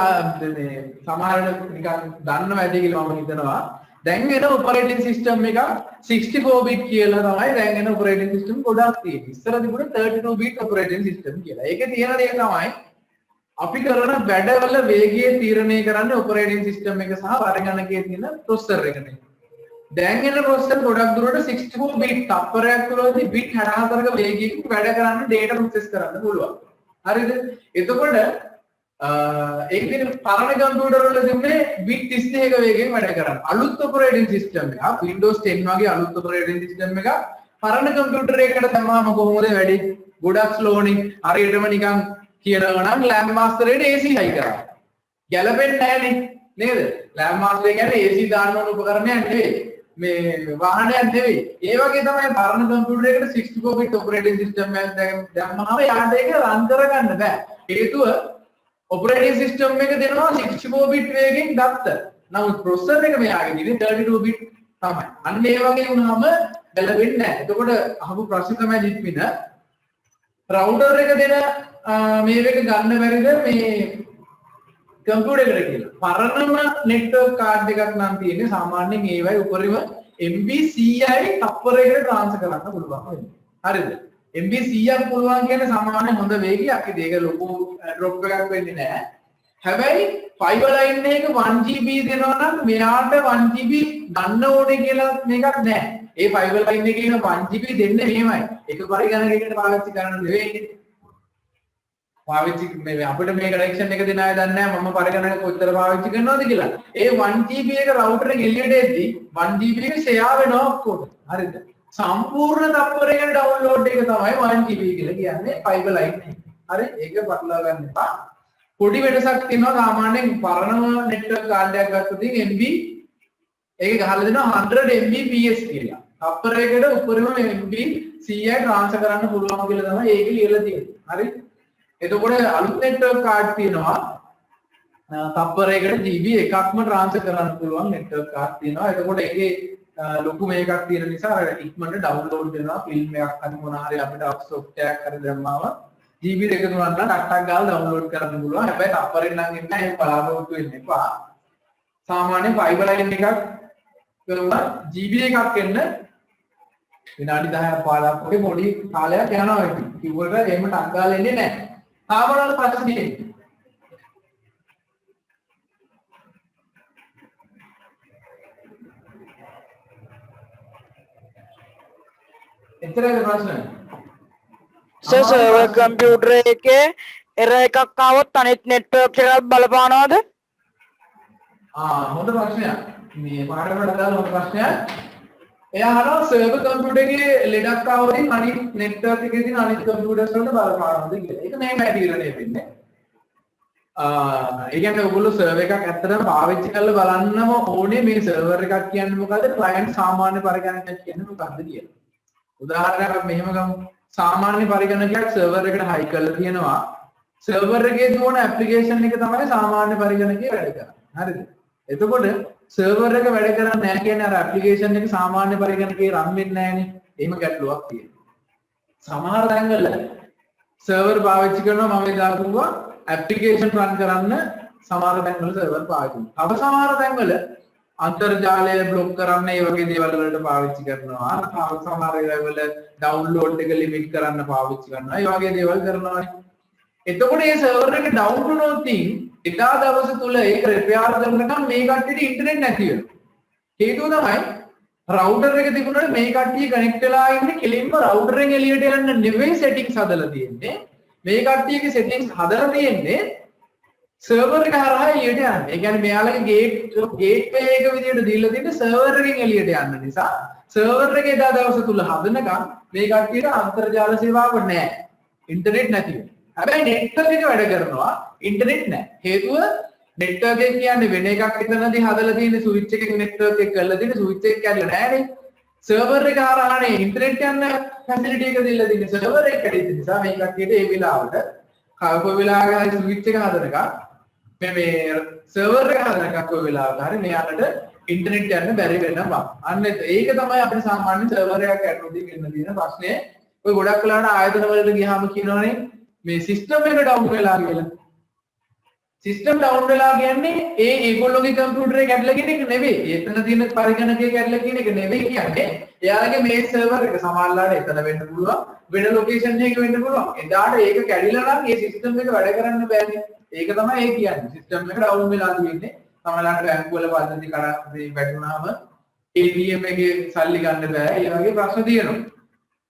මේ සමහරවිට නිකන් දන්නව ඇති කියලා මම හිතනවා. දැන් එන ඔපරේටින් සිස්ටම් එක 64 bit කියලා තමයි දැන් එන ඔපරේටින් සිස්ටම් ගොඩක් තියෙන්නේ. ඉස්සර තිබුණේ 32 bit ඔපරේටින් සිස්ටම් කියලා. ඒකේ තියෙන දේ තමයි අපි කරන වැඩවල වේගය තීරණය කරන්නේ ඔපරේටින් සිස්ටම් එක සහ පරිගණකයේ තියෙන ප්‍රොසෙසර් එකනේ. දැන් එන ප්‍රොසෙසර් ගොඩක් දුරට 64 bit තප්පරයක් තුළදී bit 64ක වේගයකින් වැඩ කරන්න data process කරන්න පුළුවන්. හරිද? එතකොට ඒකේ පරණ කම්පියුටර් වල තිබුණේ bit 32ක වේගයෙන් වැඩ කරන්න. අලුත් ඔපරේටින් සිස්ටම් එක Windows 10 වගේ අලුත් ඔපරේටින් සිස්ටම් එක පරණ කම්පියුටර් එකකට දැම්මම කොහොමද වැඩි? ගොඩක් ස්ලෝනේ. හරියටම නිකන් කියනවා නම් ලෑම්ප් මාස්ටර් එකට AC හයි කරා. ගැලපෙන්නේ නැහැනේ නේද? ලෑම්ප් මාස්ටර් කියන්නේ AC දාන්න ඕන උපකරණයක් නෙවෙයි. මේ වාහනයක් නෙවෙයි. ඒ වගේ තමයි පරණ කම්පියුටර් එකට 64 bit ඔපරේටින් සිස්ටම් එකක් දැම්මම යාට ඒක රන් කරගන්න බෑ. හේතුව ඔපරේටින් සිස්ටම් එක දෙනවා 64 bit වේගෙන් දත්ත. නමුත් ප්‍රොසෙසර් එක මෙයාගේ ඉන්නේ 32 bit තමයි. අන්න මේ වගේ වුණාම ගැලපෙන්නේ නැහැ. එතකොට අහපු ප්‍රශ්න තමයි දික්මින රවුටර් එක දෙන මේ එක ගන්න බැරිද මේ කම්පියුටර් එකට කියලා. පරණම නෙට්වර්ක් කාඩ් එකක් නම් තියෙන්නේ සාමාන්‍යයෙන් ඒවයි උපරිම MB 100යි තප්පරයකට ට්‍රාන්ස්ෆර් කරන්න පුළුවන් වෙන්නේ. හරිද? MB 100ක් පුළුවන් කියන්නේ සාමාන්‍ය හොඳ වේගයක්. ඒක ලොකු ඩ්‍රොප් එකක් වෙන්නේ නැහැ. හැබැයි ෆයිබර් ලයින් එක 1GB දෙනවා නම් මෙයාට 1GB ගන්න ඕනේ කියලා මේකක් නැහැ. ඒ ෆයිබර් ලයින් එකේ ඉන්න 1GB දෙන්නේ මෙහෙමයි. එක පරිගණකයකට පාවිච්චි කරන්න නෙවෙයි. පාවිච්චි මේ අපිට මේ කනෙක්ෂන් එක දෙන අය දන්නේ නැහැ මම පරිගණක කොච්චර පාවිච්චි කරනවද කියලා. ඒ 1GB එක රවුටර් එක එළියට එද්දි 1GB එක ෂෙයා වෙනවා ඔක්කොට. හරිද? සම්පූර්ණ තප්පරයකට ඩවුන්ලෝඩ් එක තමයි 1GB කියලා කියන්නේ ෆයිබර් ලයින් එක. හරි? ඒක පටලවා ගන්න එපා. පොඩි වෙනසක් තියෙනවා සාමාන්‍යයෙන් පරණම නෙට්වර්ක් කාඩ් එකක් ගත්තොත් MB ඒක ගහලා දෙනවා 100 Mbps කියලා. තප්පරයකට උඩරිම MB 100යි ට්‍රාන්ස්ෆර් කරන්න පුළුවන් කියලා තමයි ඒක ලියලා තියෙන්නේ. හරි? එතකොට අලුත් නෙට්වර්ක් කාඩ් තියෙනවා තප්පරයකට GB එකක්ම ට්‍රාන්ස්ෆර් කරන්න පුළුවන් නෙට්වර්ක් කාඩ් තියෙනවා. එතකොට ඒකේ ලොකු මේකක් තියෙන නිසා ඉක්මනට ඩවුන්ලෝඩ් වෙනවා ෆිල්ම් එකක් හරි මොනවා හරි අපිට සොෆ්ට්වෙයාර් එකක් හරි දැම්මම GB දෙක තුනක් නම් ටක් ගාලා ඩවුන්ලෝඩ් කරන්න පුළුවන්. හැබැයි තප්පරෙන් නම් එන්නේ නැහැ බලාපොරොත්තු වෙන්න එපා. සාමාන්‍ය ෆයිබර් ලයින් එකක් කරුවා GB එකක් එන්න විනාඩි 10ක් 15ක් වගේ පොඩි කාලයක් යනවා ඒක. කිව්වට එහෙම ටක් ගාලා එන්නේ නැහැ. තාමනවල ප්‍රශ්න තියෙන්නේ. එච්චරයි ප්‍රශ්නේ. සර් සර්වර් කම්පියුටර් එකේ error එකක් ආවොත් අනිත් network එකක් බලපානවද? හොඳ ප්‍රශ්නයක්. මේ පාඩමට අදාළ හොඳ ප්‍රශ්නයක්. එයා අහනවා සර්වර් කම්පියුටර් එකේ ලෙඩක් ආවොත් අනිත් network එකේ තියෙන අනිත් කම්පියුටර්ස් වලට බලපානවද කියලා. ඒක මෙහෙම ඇතිරණය වෙන්නේ. ඒ කියන්නේ ඔයගොල්ලෝ සර්වර් එකක් ඇත්තටම පාවිච්චි කරලා බලන්නම ඕනේ මේ සර්වර් එකක් කියන්නේ මොකද්ද? ක්ලයන්ට් සාමාන්‍ය පරිගණකයක් කියන්නේ මොකද්ද කියලා. උදාහරණයක් අපි මෙහෙම ගමු. සාමාන්‍ය පරිගණකයක් සර්වර් එකට හයි කරලා තියෙනවා. සර්වර් එකේ දුවන ඇප්ලිකේෂන් එක තමයි සාමාන්‍ය පරිගණකයේ වැඩ කරන්නේ. හරිද? එතකොට සර්වර් එක වැඩ කරන්නේ නැහැ කියන්නේ අර ඇප්ලිකේෂන් එක සාමාන්‍ය පරිගණකයේ රන් වෙන්නේ නැහැනේ. එහෙම ගැටලුවක් තියෙනවා. සමහර තැන්වල සර්වර් පාවිච්චි කරනවා මම එදා කිව්වා ඇප්ලිකේෂන් රන් කරන්න සමහර තැන්වල සර්වර් පාවිච්චි කරනවා. තව සමහර තැන්වල අන්තර්ජාලය බ්ලොක් කරන්න ඒ වගේ දේවල් වලට පාවිච්චි කරනවා. සමහර ඒවාවල ඩවුන්ලෝඩ් එක ලිමිට් කරන්න පාවිච්චි කරනවා. ඒ වගේ දේවල් කරනවානේ. එතකොට මේ සර්වර් එක ඩවුන් වුණොත් එදා දවස තුල ඒක රිපෙයාර් කරනකම් මේ කට්ටියට ඉන්ටර්නෙට් නැති වෙනවා. හේතුව තමයි රවුටර් එක තිබුණාට මේ කට්ටිය කනෙක්ට් වෙලා ඉන්නේ කෙලින්ම රවුටරෙන් එළියට යන්න නෙවෙයි සෙටින්ග්ස් හදලා තියෙන්නේ. මේ කට්ටියගේ සෙටින්ග්ස් හදලා තියෙන්නේ සර්වර් එක හරහා එළියට යන්න. ඒ කියන්නේ මෙයාලගේ ගේට්වේ එක විදියට දීලා තියෙන්නේ සර්වර් එකෙන් එළියට යන්න නිසා සර්වර් එක එදා දවස තුල හදනකම් මේ කට්ටියට අන්තර්ජාල සේවාවක් නැහැ. ඉන්ටර්නෙට් නැති වෙනවා. හැබැයි නෙට්වර්ක් එක වැඩ කරනවා ඉන්ටර්නෙට් නැහැ. හේතුව නෙට්වර්ක් එක කියන්නේ වෙන එකක් එතනදී හදලා තියෙන ස්විච් එකකින් නෙට්වර්ක් එක කරලා තියෙන ස්විච් එක කැඩලා නැහැනේ. සර්වර් එක හරහානේ ඉන්ටර්නෙට් යන ෆැසිලිටි එක දීලා තියෙන්නේ සර්වර් එක කැඩෙච්ච නිසා මේ කට්ටියට ඒ වෙලාවට කවක වෙලාවක ස්විච් එක හදනකම් මේ සර්වර් එක හදනකම් කොයි වෙලාවක හරි මෙයාලට ඉන්ටර්නෙට් යන්න බැරි වෙනවා. අන්න ඒක තමයි අපිට සාමාන්‍ය සර්වර් එකක් ඇතුළතදී වෙන්න තියෙන ප්‍රශ්නේ. ඔය ගොඩක් වෙලාවට ආයතන වලට ගියාම කියනවනේ මේ සිස්ටම් එක ඩවුන් වෙලා කියලා. සිස්ටම් ඩවුන් වෙලා කියන්නේ ඒගොල්ලෝගේ කම්පියුටර් එක කැඩලා කියන එක නෙවෙයි. එතන තියෙන පරිගණකයේ කැඩලා කියන එක නෙවෙයි කියන්නේ. එයාලගේ මේ සර්වර් එක සමානලාට එතන වෙන්න පුළුවන්. වෙන ලොකේෂන් එකක වෙන්න පුළුවන්. එදාට ඒක කැඩිලා නම් මේ සිස්ටම් එක වැඩ කරන්න බෑනේ. ඒක තමයි ඒ කියන්නේ. සිස්ටම් එක ඩවුන් වෙලා තියෙන්නේ. සමානලාට බැංකු වල පද්ධති කඩ වැටුනහම ATM එකේ සල්ලි ගන්න බෑ. ඒ වගේ ප්‍රශ්න තියෙනවා.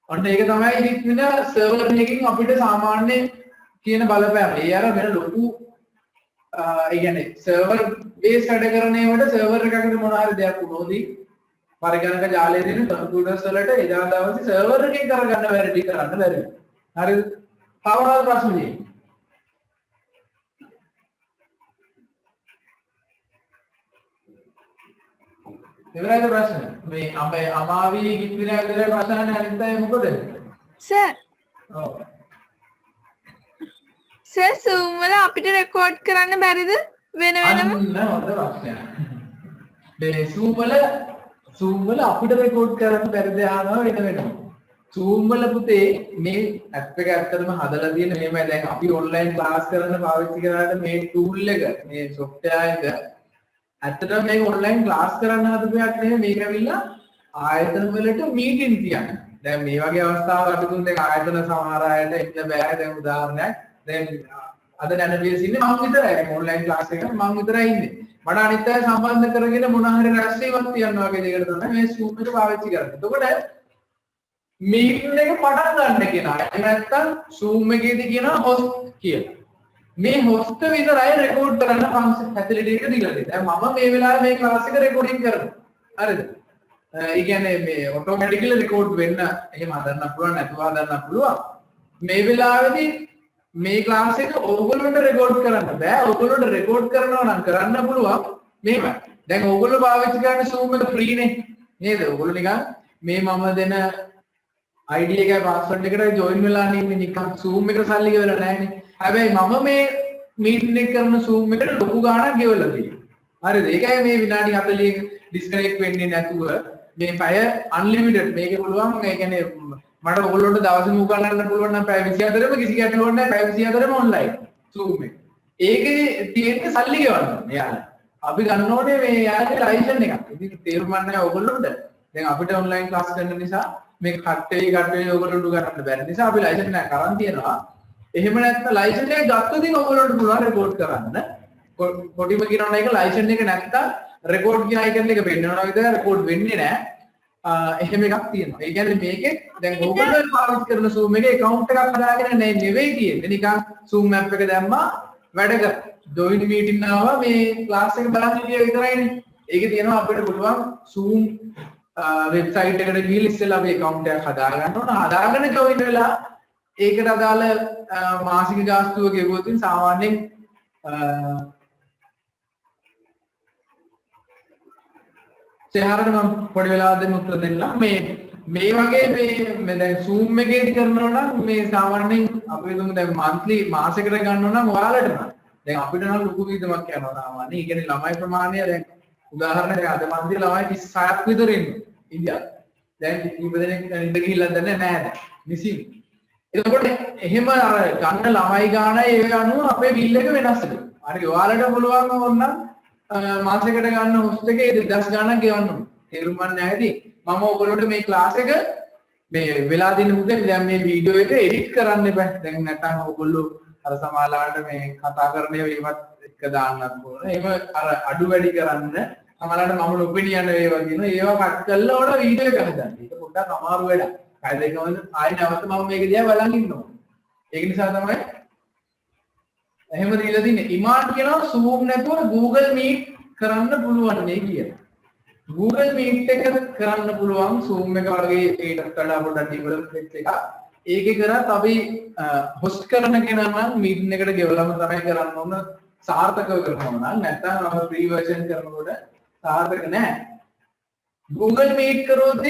ඔන්න ඒක තමයි ඉතින් වෙන සර්වර් එකකින් අපිට සාමාන්‍ය කියන බලපෑම. ඒ අර වෙන ලොකු ඒ කියන්නේ සර්වර් බේස් වැඩ කරන ඒවට සර්වර් එකකට මොන හරි දෙයක් වුණොදී පරිගණක ජාලයේ තියෙන කම්පියුටර්ස් වලට එදා දවසේ සර්වර් එකෙන් කරගන්න බැරි ටික කරන්න බැරි. හරිද? කවුරුහරි ප්‍රශ්න තියෙනවා? ඉවරයිද ප්‍රශ්න? මේ අපේ අමාවි කිත්විලා විතර ප්‍රශ්න අනිත් අය මොකද? සර් ඔව්. සර් Zoom වල අපිට රෙකෝඩ් කරන්න බැරිද වෙන වෙනම? හොඳ ප්‍රශ්නයක්. මේ Zoom වල අපිට රෙකෝඩ් කරන්න බැරිද අහනවා වෙන වෙනම. Zoom වල පුතේ මේ ඇප් එක ඇත්තටම හදලා තියෙන මේමයි දැන් අපි ඔන්ලයින් ක්ලාස් කරන්න පාවිච්චි කරාට මේ ටූල් එක මේ software එක ඇත්තටම මේ ඔන්ලයින් ක්ලාස් කරන්න හදපු එකක් නෙමෙයි මේක ඇවිල්ලා ආයතන වලට මීටින් තියන්නේ. දැන් මේ වගේ අවස්ථාවක අපි තුන් දෙක ආයතන සමහර අයට එන්න බෑ. දැන් උදාහරණයක් දැන් අද නැනවියස් ඉන්නේ මම විතරයි. ඔන්ලයින් ක්ලාස් එකකට මම විතරයි ඉන්නේ. මට අනිත් අය සම්බන්ධ කරගෙන මොන හරි රැස්වීමක් තියනවා වගේ දෙයකට තමයි මේ Zoom එක පාවිච්චි කරන්නේ. එතකොට මීටින් එක පටන් ගන්න කෙනා එහෙම නැත්නම් Zoom එකේදී කියනවා host කියලා. මේ host විතරයි රෙකෝඩ් කරන්න ෆැසිලිටි එක දීලා තියෙන්නේ. දැන් මම මේ වෙලාවේ මේ ක්ලාස් එක රෙකෝඩින් කරනවා. හරිද? ඒ කියන්නේ මේ ඔටෝමැටිකලි රෙකෝඩ් වෙන්න එහෙම හදන්න පුළුවන් නැතුව හදන්න පුළුවන්. මේ වෙලාවේදී මේ ක්ලාස් එක ඕගොල්ලන්ට රෙකෝඩ් කරන්න බෑ. ඕගොල්ලන්ට රෙකෝඩ් කරනවා නම් කරන්න පුළුවන් මේක. දැන් ඕගොල්ලෝ පාවිච්චි කරන Zoom එක ෆ්‍රී නේ. නේද? ඕගොල්ලෝ නිකන් මේ මම දෙන ID එකයි password එකටයි join වෙලා ඉන්නේ නිකන් Zoom එකට සල්ලි ගෙවලා නැහැනේ. හැබැයි මම මේ මීටින් එක කරන Zoom එකට ලොකු ගාණක් ගෙවලා තියෙනවා. හරිද? ඒකයි මේ විනාඩි 40 ඩිස්කනෙක්ට් වෙන්නේ නැතුව මේ පැය අන්ලිමිටඩ් මේක පුළුවන්. ඒ කියන්නේ මට ඔයගොල්ලන්ට දවසෙම උගන්වන්න පුළුවන් නම් පැය 24ම කිසි ගැටලුවක් නැහැ. පැය 24ම ඔන්ලයින් Zoom එක. ඒකේ තියෙන්නේ සල්ලි ගෙවන්න. යාළුවා. අපි ගන්න ඕනේ මේ යාළුවේ ලයිසන් එකක්. ඉතින් තේරුම් ගන්න නැහැ ඔයගොල්ලන්ට. දැන් අපිට ඔන්ලයින් ක්ලාස් කරන නිසා මේක කට්ටේ ඔයගොල්ලන්ට උගන්වන්න බැරි නිසා අපි ලයිසන් එක කරන් තියනවා. එහෙම නැත්නම් ලයිසන් එක ගත්තොත් ඔයගොල්ලන්ට පුළුවන් රෙකෝඩ් කරන්න. කොටිම කියනවා එක ලයිසන් එක නැත්නම් රෙකෝඩ් කියන අයිකන් එක පෙන්නනවා විතර රෙකෝඩ් වෙන්නේ නැහැ. එහෙම එකක් තියෙනවා. ඒ කියන්නේ මේකේ දැන් ඕගොල්ලෝ පාවිච්චි කරන Zoom එකේ account එකක් හදාගෙන නෙවෙයි තියෙන්නේ. නිකන් Zoom app එක දැම්මා වැඩ කර. join meeting ආවා මේ class එක බලන්න ඉතිය විතරයිනේ. ඒකේ තියෙනවා අපිට පුළුවන් Zoom website එකට ගිහිල්ලා ඉස්සෙල්ලා අපි account එකක් හදා ගන්න ඕන. හදාගෙන join වෙලා ඒකට අදාළ මාසික ගාස්තුව ගෙවුවොත් සාමාන්‍යයෙන් සහරට මම පොඩි වෙලාවක් දෙන්න උත්තර දෙන්න. මේ වගේ මේ දැන් Zoom එකේදී කරනවා නම් මේ සාමාන්‍යයෙන් අපි හිතමු දැන් monthly මාසෙකට ගන්නවා නම් ඔයාලට නම් දැන් අපිට නම් ලොකු වියදමක් යනවා සාමාන්‍යයෙන්. ඒ කියන්නේ ළමයි ප්‍රමාණය දැන් උදාහරණයක් අද monthly ළමයි 36ක් විතර ඉන්නවා ඉන්දියාවේ. දැන් කීප දෙනෙක් ඉඳ ගිහිල්ලා දන්නේ නැහැ නිසි. එතකොට එහෙම අර ගන්න ළමයි ගානයි ඒ අනුව අපේ බිල් එක වෙනස් වෙනවා. හරි ඔයාලට පුළුවන් වොන්නම් මාසෙකට ගන්න හොස්ට් එකේ 2000 ගණන් ගෙවන්න ඕනේ. තේරුම් ගන්න ඇති. මම ඔයගොල්ලන්ට මේ ක්ලාස් එක මේ වෙලා දෙන්න මුදල් දැන් මේ වීඩියෝ එක එඩිට් කරන්න එපා. දැන් නැත්නම් ඔයගොල්ලෝ අර සමාලාවට මේ කතා කරන ඒවත් එක දාන්නත් ඕන. එහෙම අර අඩු වැඩි කරන්න සමාලාවට මම ඔපිනියන් ඒවා කියනවා. ඒවා කට් කරලා ඕන වීඩියෝ එක හදන්න. ඒක පොඩ්ඩක් අමාරු වැඩක්. කය දෙකම ආයෙ නැවත මම මේක දිහා බලන් ඉන්නවා. ඒක නිසා තමයි එහෙම දීලා තින්නේ. ඉමාන් කියනවා Zoom නැතුව Google Meet කරන්න පුළුවන් නේ කියලා. Google Meet එක කරන්න පුළුවන් Zoom එක වගේ ඒකට වඩා පොඩ්ඩක් ඩිවලොප් වෙච්ච එක. ඒකේ කරත් අපි host කරන කෙනා නම් meeting එකට ගෙවලම තමයි කරන්න ඕන සාර්ථකව කරනවා නම් නැත්නම් අපි free version කරනකොට සාර්ථක නැහැ. Google Meet කරොත්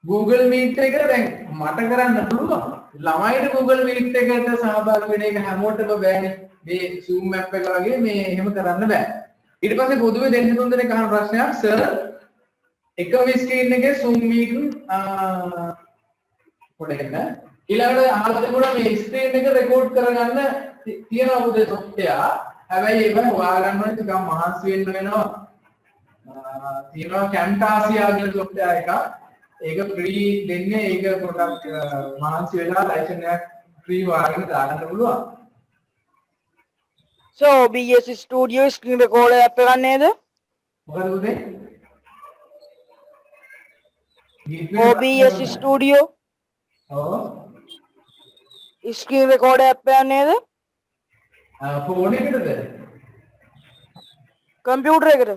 Google Meet එක දැන් මට කරන්න පුළුවන්. ළමයිට Google Meet එකට සහභාගී වෙන එක හැමෝටම බෑනේ. මේ Zoom app එක වගේ මේ එහෙම කරන්න බෑ. ඊට පස්සේ පොදුවේ දෙන්න තුන් දෙනෙක් අහන ප්‍රශ්නයක් සර් එකම ස්ක්‍රීන් එකේ Zoom meeting පොඩ්ඩක් ඊළඟට අහලා තිබුණා මේ ස්ක්‍රීන් එක රෙකෝඩ් කරගන්න තියෙනවා පොදේ software. හැබැයි ඒක හොයාගන්න ඕනේ ටිකක් මහන්සි වෙන්න වෙනවා. තියෙනවා Camtasia කියන software එකක්. ඒක ෆ්‍රී දෙන්නේ ඒක පොඩ්ඩක් මහන්සි වෙලා ලයිසන් එකක් ෆ්‍රී වාගෙන දාන්න පුළුවන්. So OBS Studio screen recorder app එක නේද? මොකද උදේ? OBS Studio ඔව්. screen recorder app එක නේද? ෆෝන් එකකටද? කම්පියුටර් එකද?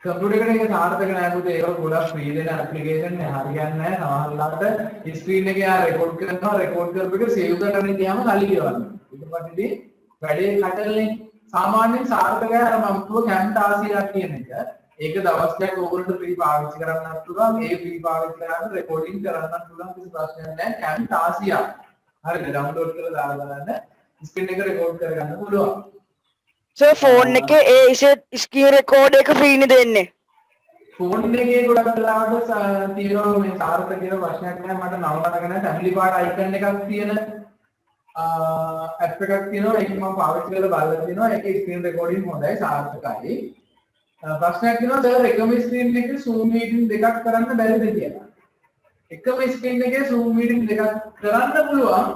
කම්පියුටර් එකේ සාර්ථක නැහැ පුතේ. ඒක ගොඩක් ෆ්‍රී දෙන ඇප්ලිකේෂන් නේ. හරියන්නේ නැහැ. සමහරවිට ස්ක්‍රීන් එකේ ආ රෙකෝඩ් කරනවා. රෙකෝඩ් කරපු එක සේව් කරන්න ගියාම කලි ගෙවන්න. ඊට පස්සේ වැඩේ කටල්නේ සාමාන්‍යයෙන් සාර්ථකයි අර මම කිව්ව Camtasia කියන එක. ඒක දවස් දෙකක් ඕගොල්ලන්ට ෆ්‍රී පාවිච්චි කරන්නත් පුළුවන්. ඒ ෆ්‍රී පාවිච්චි කරාම රෙකෝඩින් කරන්නත් පුළුවන්. කිසි ප්‍රශ්නයක් නැහැ. Camtasia. හරිද? ඩවුන්ලෝඩ් කරලා දාලා බලන්න. ස්ක්‍රීන් එක රෙකෝඩ් කරගන්න පුළුවන්. So phone එකේ ඒ screen record එක free නේ දෙන්නේ. ෆෝන් එකේ ගොඩක් වෙලාවට තියෙනවා මේ සාර්ථක කියන ප්‍රශ්නයක් නෑ. මට නම මතක නැහැ. ෆැමිලි පාට අයිකන් එකක් තියෙන ඇප් එකක් තියෙනවා. ඒක මම පාවිච්චි කරලා බලලා තියෙනවා. ඒකේ ස්ක්‍රීන් රෙකෝඩින් හොඳයි සාර්ථකයි. ප්‍රශ්නයක් තියෙනවා සර් එකම ස්ක්‍රීන් එකේ Zoom meeting දෙකක් කරන්න බැරිද කියලා. එකම ස්ක්‍රීන් එකේ Zoom meeting දෙකක් කරන්න පුළුවන්.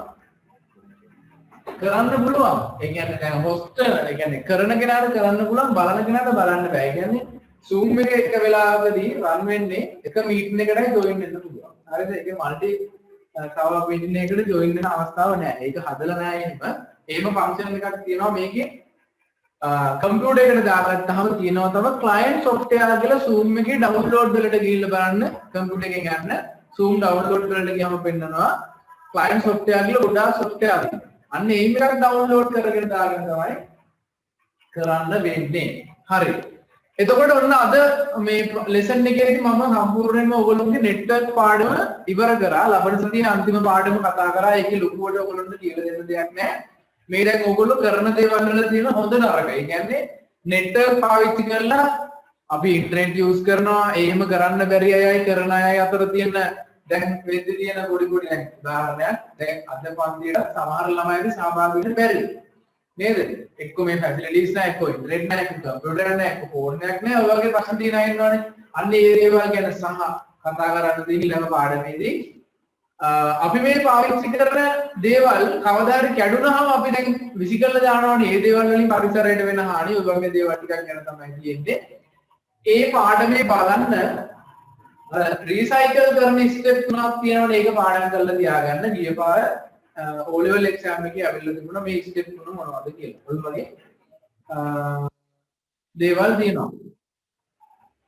ඒ කියන්නේ දැන් host ඒ කියන්නේ කරන කෙනාට කරන්න පුළුවන් බලන කෙනාට බලන්න බෑ. ඒ කියන්නේ Zoom එකේ එක වෙලාවකදී run වෙන්නේ එක meeting එකටයි join වෙන්න පුළුවන්. හරිද? ඒකේ multi තව meeting එකකට join වෙන අවස්ථාවක් නැහැ. ඒක හදලා නැහැ එහෙම. එහෙම function එකක් තියෙනවා මේකේ. කම්පියුටර් එකට දාගත්තාම තියෙනවා තව client software කියලා Zoom එකේ download වලට ගිහිල්ලා බලන්න කම්පියුටර් එකෙන් ගන්න Zoom download වලට ගියාම පෙන්නනවා client software කියලා ගොඩාක් software තියෙනවා. අන්න ඒ එකක් ඩවුන්ලෝඩ් කරගෙන දාගෙන තමයි කරන්න වෙන්නේ. හරි. එතකොට ඔන්න අද මේ ලෙසන් එකේදී මම සම්පූර්ණයෙන්ම ඔයගොල්ලෝගේ නෙට්වර්ක් පාඩම ඉවර කරා. ලබන සතියේ අන්තිම පාඩම කතා කරා. ඒකේ ලොකුවට ඔයගොල්ලන්ට කියලා දෙන්න දෙයක් නැහැ. මේ දැන් ඔයගොල්ලෝ කරන දේවල් වල තියෙන හොඳ නරක. ඒ කියන්නේ නෙට්වර්ක් පාවිච්චි කරලා අපි ඉන්ටර්නෙට් යූස් කරනවා. එහෙම කරන්න බැරි අයයි කරන අයයි අතර තියෙන දැන් වෙද්දී තියෙන පොඩි දැන් උදාහරණයක් දැන් අද පන්තියට සමහර ළමයිට සහභාගී වෙන්න බැරි නේද? එක්ක මේ ෆැසිලිටිස් නැහැ, එක්ක ඉන්ටර්නෙට් නැහැ, එක්ක කම්පියුටර් නැහැ, එක්ක ෆෝන් එකක් නැහැ. ඔය වගේ ප්‍රශ්න තියෙන අය ඉන්නවනේ. අන්න ඒ දේවල් ගැන සහ කතා කරන්න තියෙන ඊළඟ පාඩමේදී අපි මේ පාවිච්චි කරන දේවල් කවදා හරි කැඩුනහම අපි දැන් විසිකල්ලා දානවනේ. මේ දේවල් වලින් පරිසරයට වෙන හානි ඔය වගේ දේවල් ටිකක් ගැන තමයි තියෙන්නේ. ඒ පාඩමේ බලන්න රීසයිකල් කරන ස්ටෙප් තුනක් තියෙනවනේ ඒක පාඩම් කරලා තියාගන්න. ගිය පාර O level exam එකේ අවිල්ල තිබුණා මේ ස්ටෙප් තුන මොනවද කියලා. ඔය වගේ දේවල් තියෙනවා.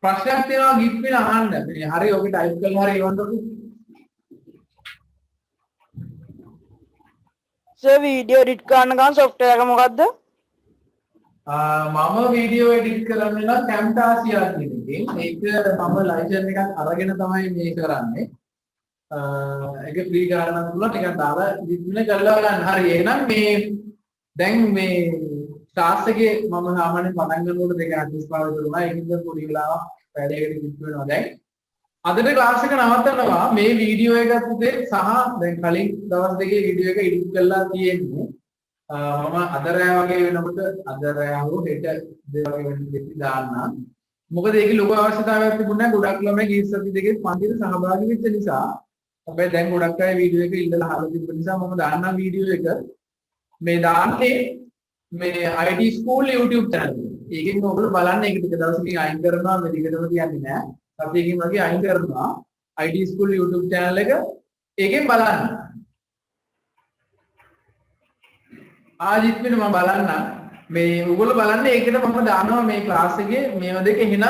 ප්‍රශ්නයක් තියෙනවා ගිප්පින අහන්න. මේ හරි ඔක ටයිප් කරලා හරි එවන්නකො. සර් වීඩියෝ එඩිට් කරන්න ගන්න software එක මොකද්ද? මම වීඩියෝ එඩිට් කරන්නේ නම් Camtasia කියන එකෙන්. ඒක මම ලයිසන් එකක් අරගෙන තමයි මේ කරන්නේ. ඒක ෆ්‍රී කරන්න පුළුවන්. ටිකක් දාලා ඉදිරියට කරලා ගන්න. හරි. එහෙනම් මේ දැන් මේ ක්ලාස් එකේ මම සාමාන්‍යයෙන් පටන් ගන්නකොට 2:45 වුණා. ඒකින්ද පොඩි වෙලාවක් වැඩේකට කිට් වෙනවා දැන්. අදට ක්ලාස් එක නවත්තනවා. මේ වීඩියෝ එක පුතේ සහ දැන් කලින් දවස් දෙකේ වීඩියෝ එක එඩිට් කරලා තියෙන්නේ. මම අද රෑ වගේ වෙනකොට අද රෑ හෝ හෙට වගේ වෙනකොට දාන්නම්. මොකද ඒකේ ලොකු අවශ්‍යතාවයක් තිබුණේ නැහැ. ගොඩක් ළමයි ගිය සති දෙකේ පන්තිට සහභාගී වෙච්ච නිසා. හැබැයි දැන් ගොඩක් අය වීඩියෝ එක ඉල්ලලා අහලා තිබ්බ නිසා මම දාන්නම් වීඩියෝ එක. මේ දාන්නේ මේ IT school YouTube channel එක. ඒකෙන් ඔයගොල්ලෝ බලන්න ඒක ටික දවසකින් අයින් කරනවා මේ දිගටම තියන්නේ නැහැ. සතියකින් වගේ අයින් කරනවා IT school YouTube channel එක. ඒකෙන් බලන්න. ආජිත් වෙන මම බලන්න මේ ඔයගොල්ලෝ බලන්න ඒකට මම දානවා මේ ක්ලාස් එකේ මේව දෙක එහෙනම්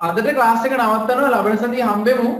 අදට ක්ලාස් එක නවත්තනවා ලබන සතියේ හම්බෙමු